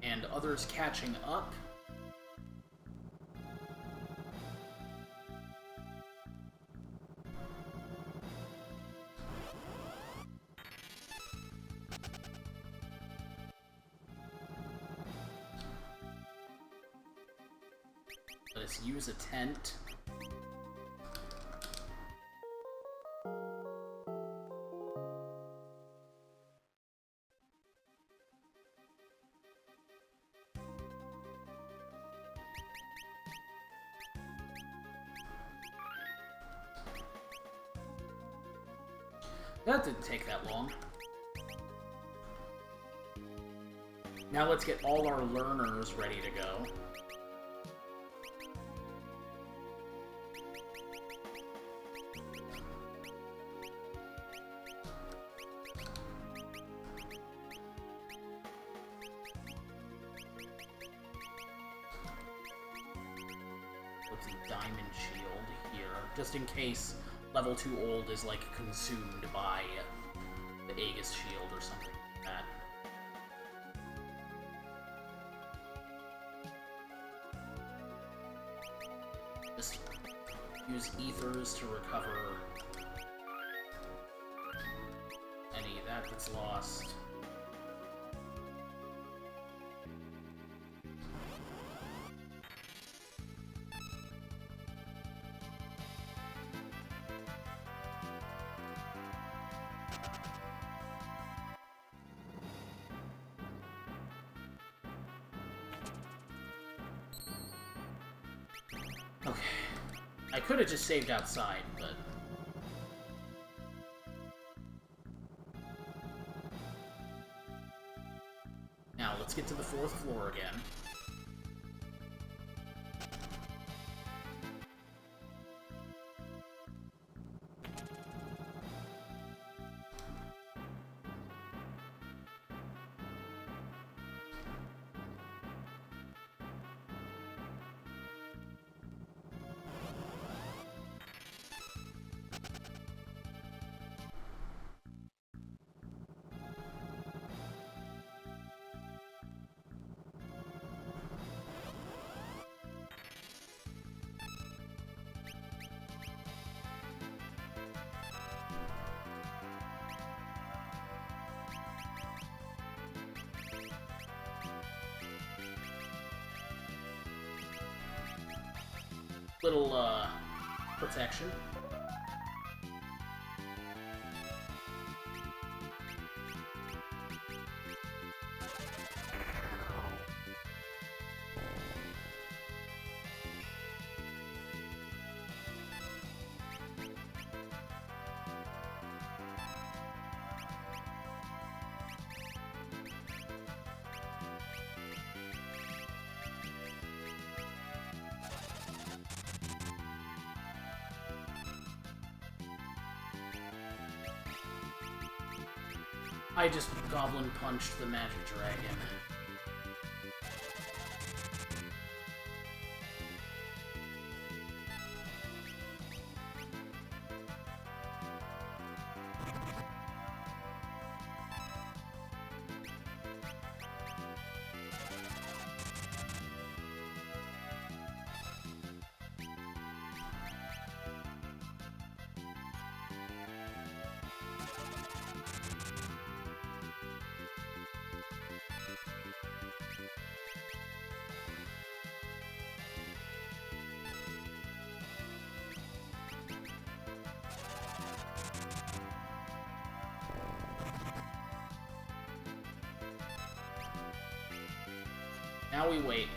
And others catching up. Let us use a tent. That didn't take that long. Now let's get all our learners ready to go. Let's see, Diamond Shield here, just in case level 2 old is, like, consumed by the Aegis Shield or something like that. Just use Ethers to recover any of that's lost. I could have just saved outside, but... Now, let's get to the 4th floor again. Little, protection. I just goblin punched the magic dragon. Now we wait.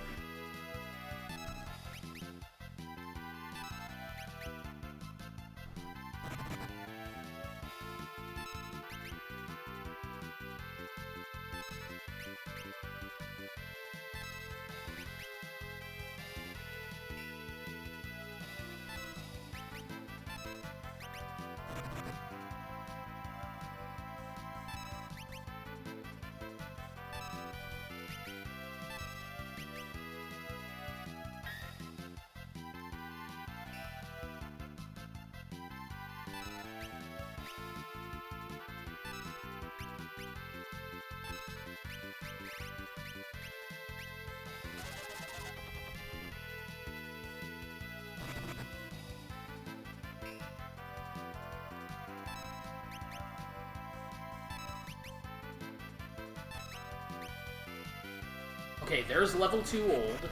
Okay, there's level 2 old.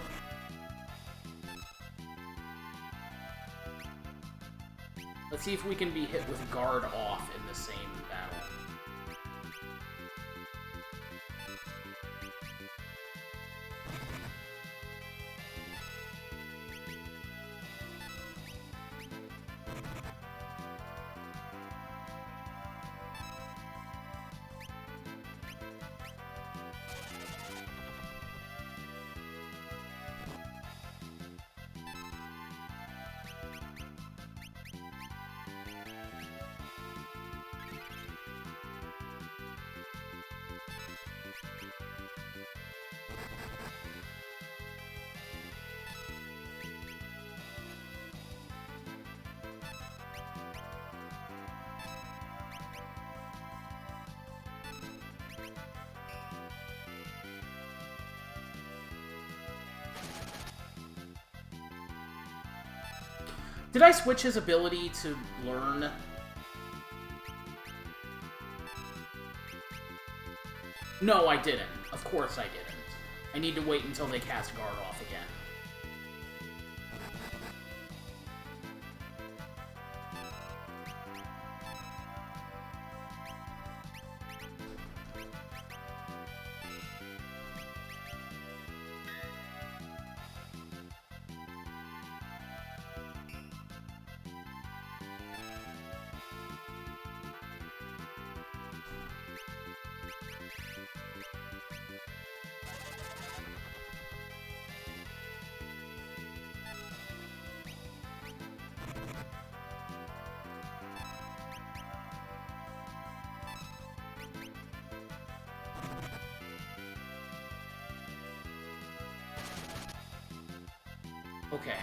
Let's see if we can be hit with guard off in the same battle. Did I switch his ability to learn? No, I didn't. Of course I didn't. I need to wait until they cast guard off again. Okay.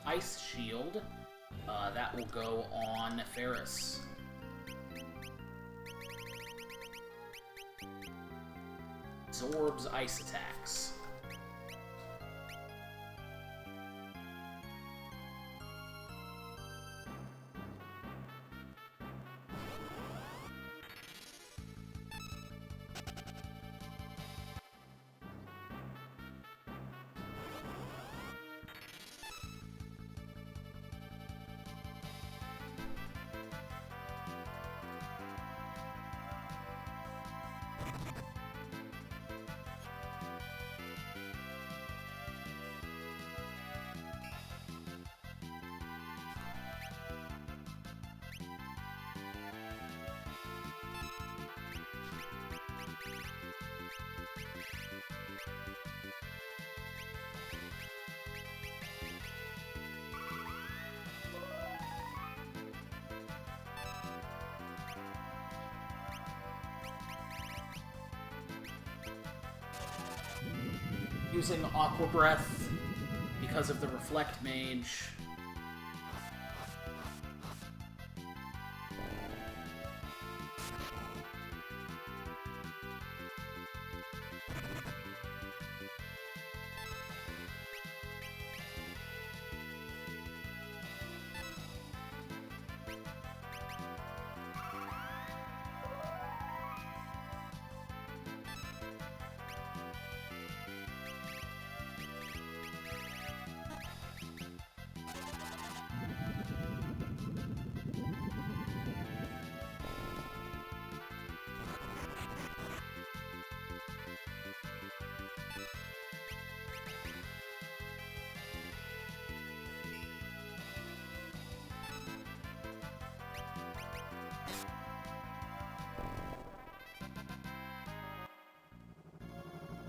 Ice Shield. That will go on Ferris. Absorbs ice attacks. Using Aqua Breath because of the Reflect Mage.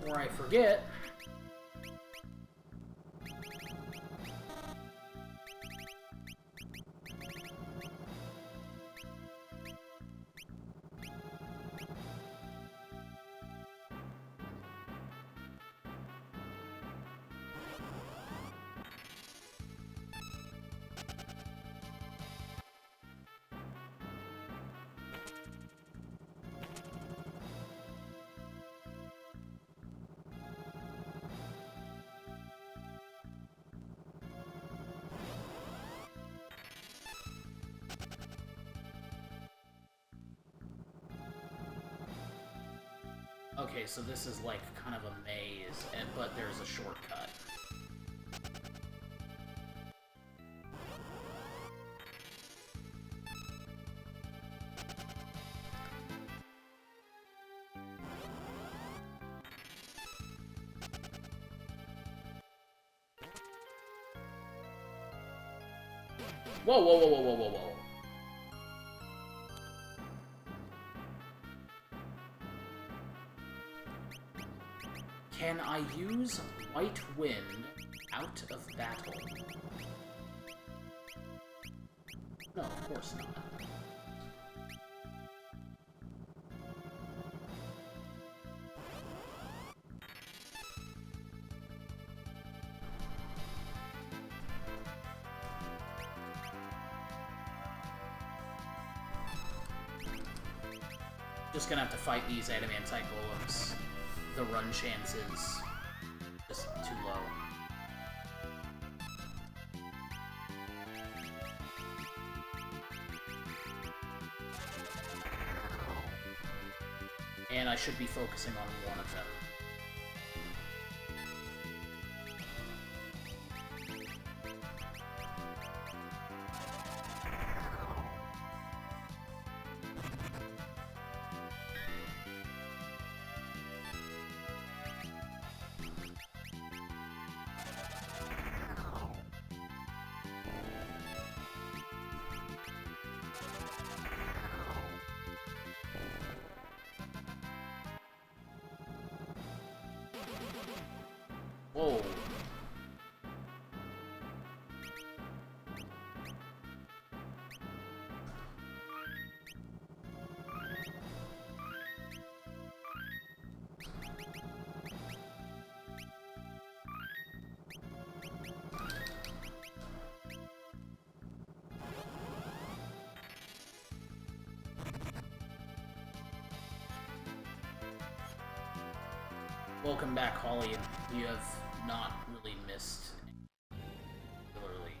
Before I forget, okay, so this is like kind of a maze, but there's a shortcut. Whoa, whoa, whoa, whoa, whoa, whoa, whoa. Can I use White Wind out of battle? No, of course not. Just gonna have to fight these adamantite golems. The run chances just too low. And I should be focusing on one of them. Whoa. Welcome back, Holly. You have not really missed particularly.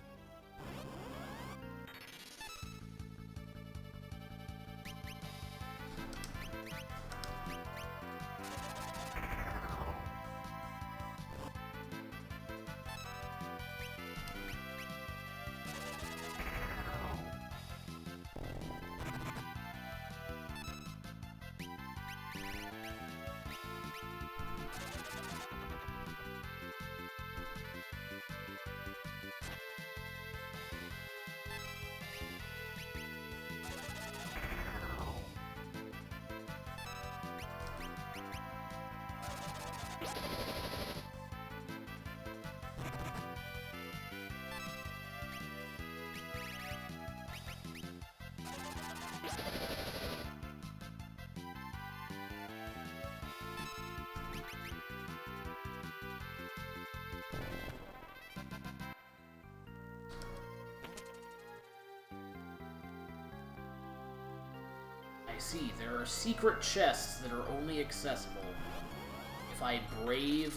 I see. There are secret chests that are only accessible if I brave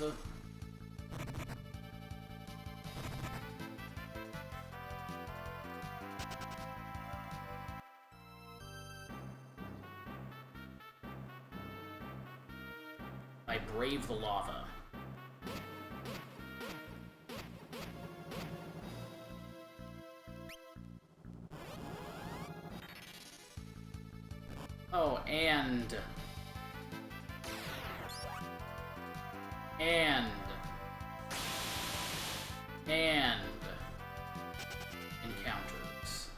the lava. Oh, and encounters.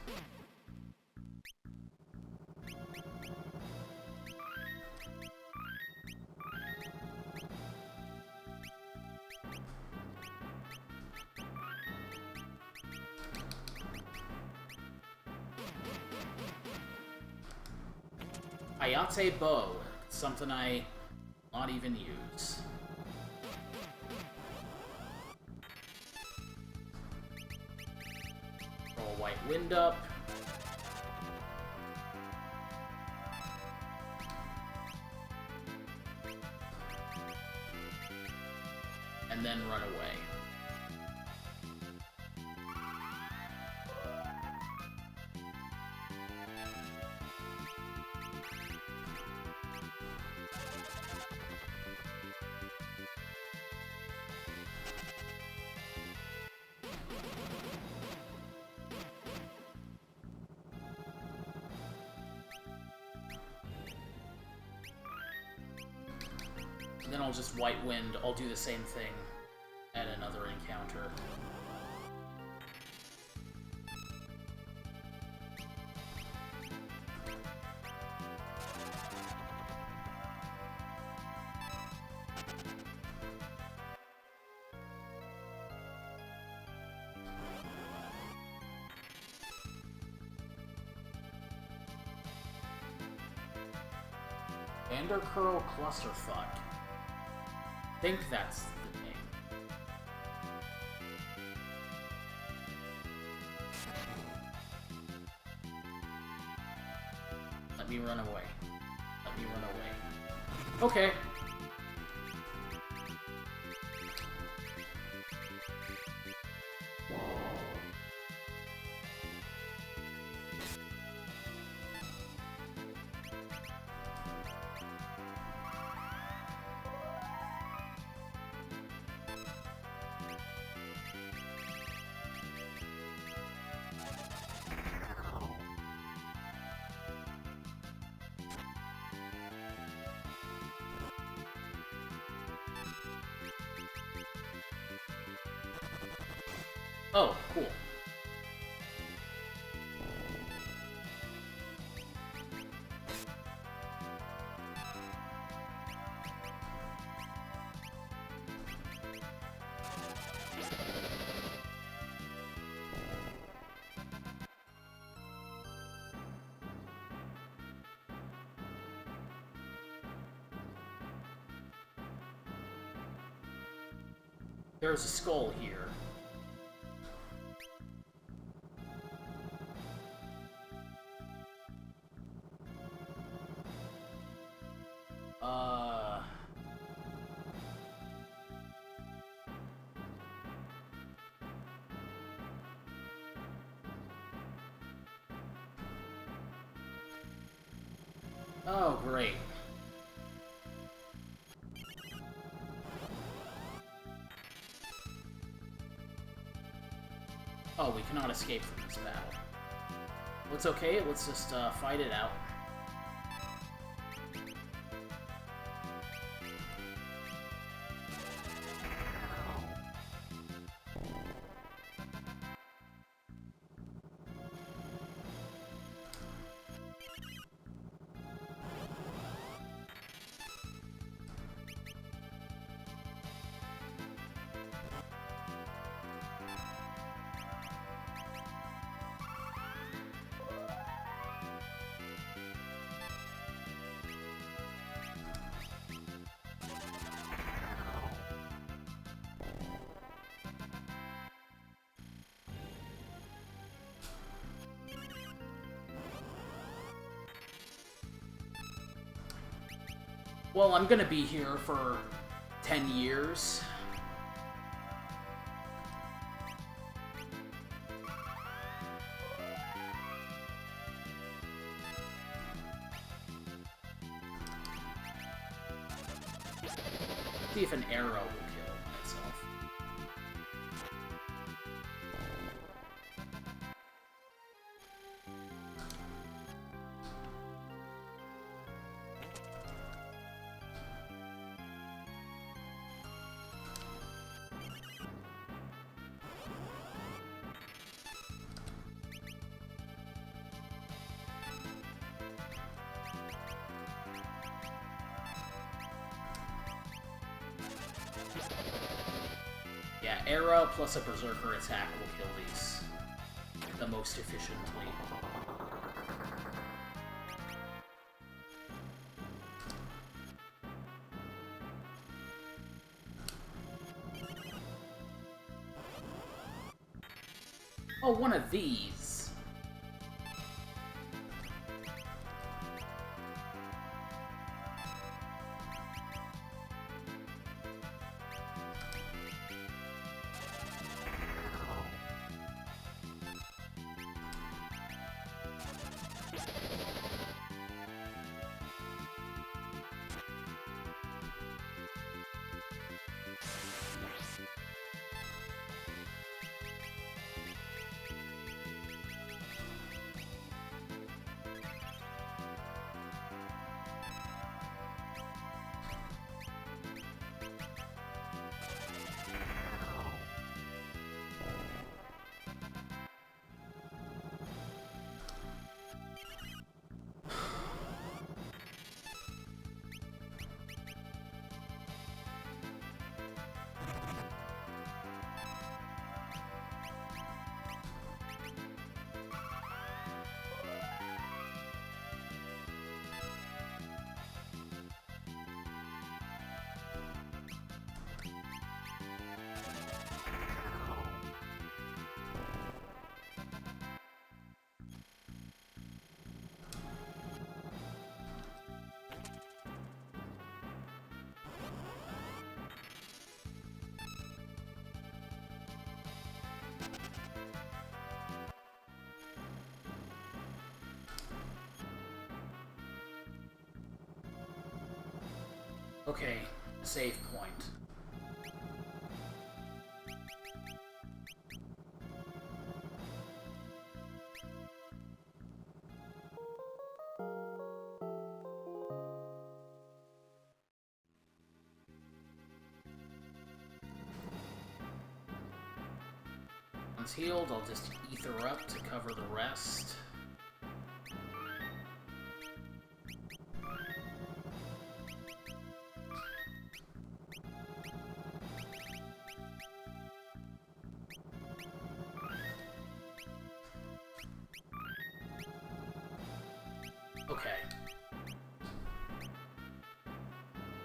Ayate bow, something I not even use. Throw a white wind up. And then run away. Then I'll just White Wind. I'll do the same thing at another encounter. Vandercurl Clusterfuck. I think that's the name. Let me run away. Let me run away. Okay. Oh, cool. There's a skull here. Oh, great. Oh, we cannot escape from this battle. Well, it's okay, let's just fight it out. Well, I'm gonna be here for 10 years. See if an arrow will kill myself. Yeah, arrow plus a Berserker attack will kill these the most efficiently. Oh, one of these. Okay, save point. Once healed, I'll just ether up to cover the rest. Okay.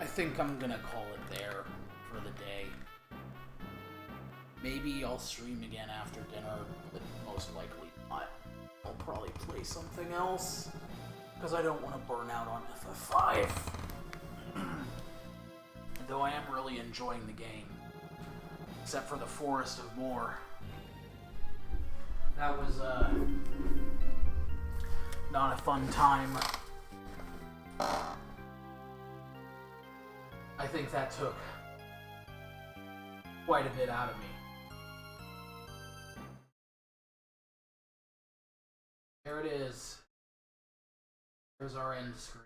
I think I'm gonna call it there for the day. Maybe I'll stream again after dinner, but most likely not. I'll probably play something else, because I don't want to burn out on FF5. Though I am really enjoying the game. Except for the Forest of Moor. That was, not a fun time. I think that took quite a bit out of me. There it is. There's our end screen.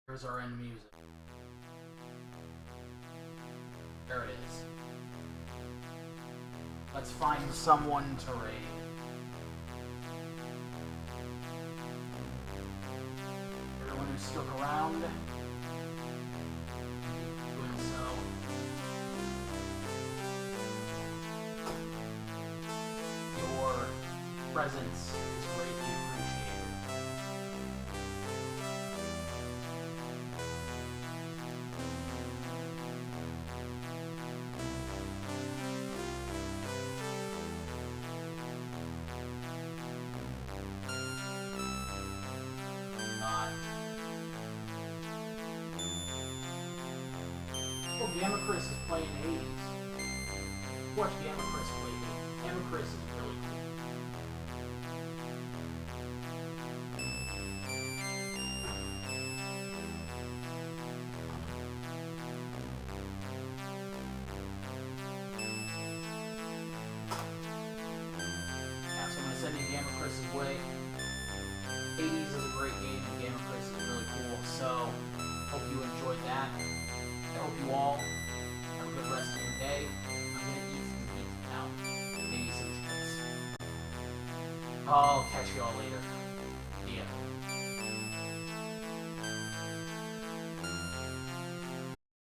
There's our end music. There it is. Let's find someone to raid. Everyone who stuck around. Doing so. Your presence is greatly appreciated. Oh, Gamma Chris is playing Hades. Watch Gamma Chris play Hades. Gamma Chris is really cool. Yeah, so I'm going to send you Gamma Chris's way. Hades is a great game and Gamma Chris is really cool, so hope you enjoyed that. I hope you all have a good rest of your day. I'm going to eat some meat now. Maybe some chips. I'll catch you all later. See ya.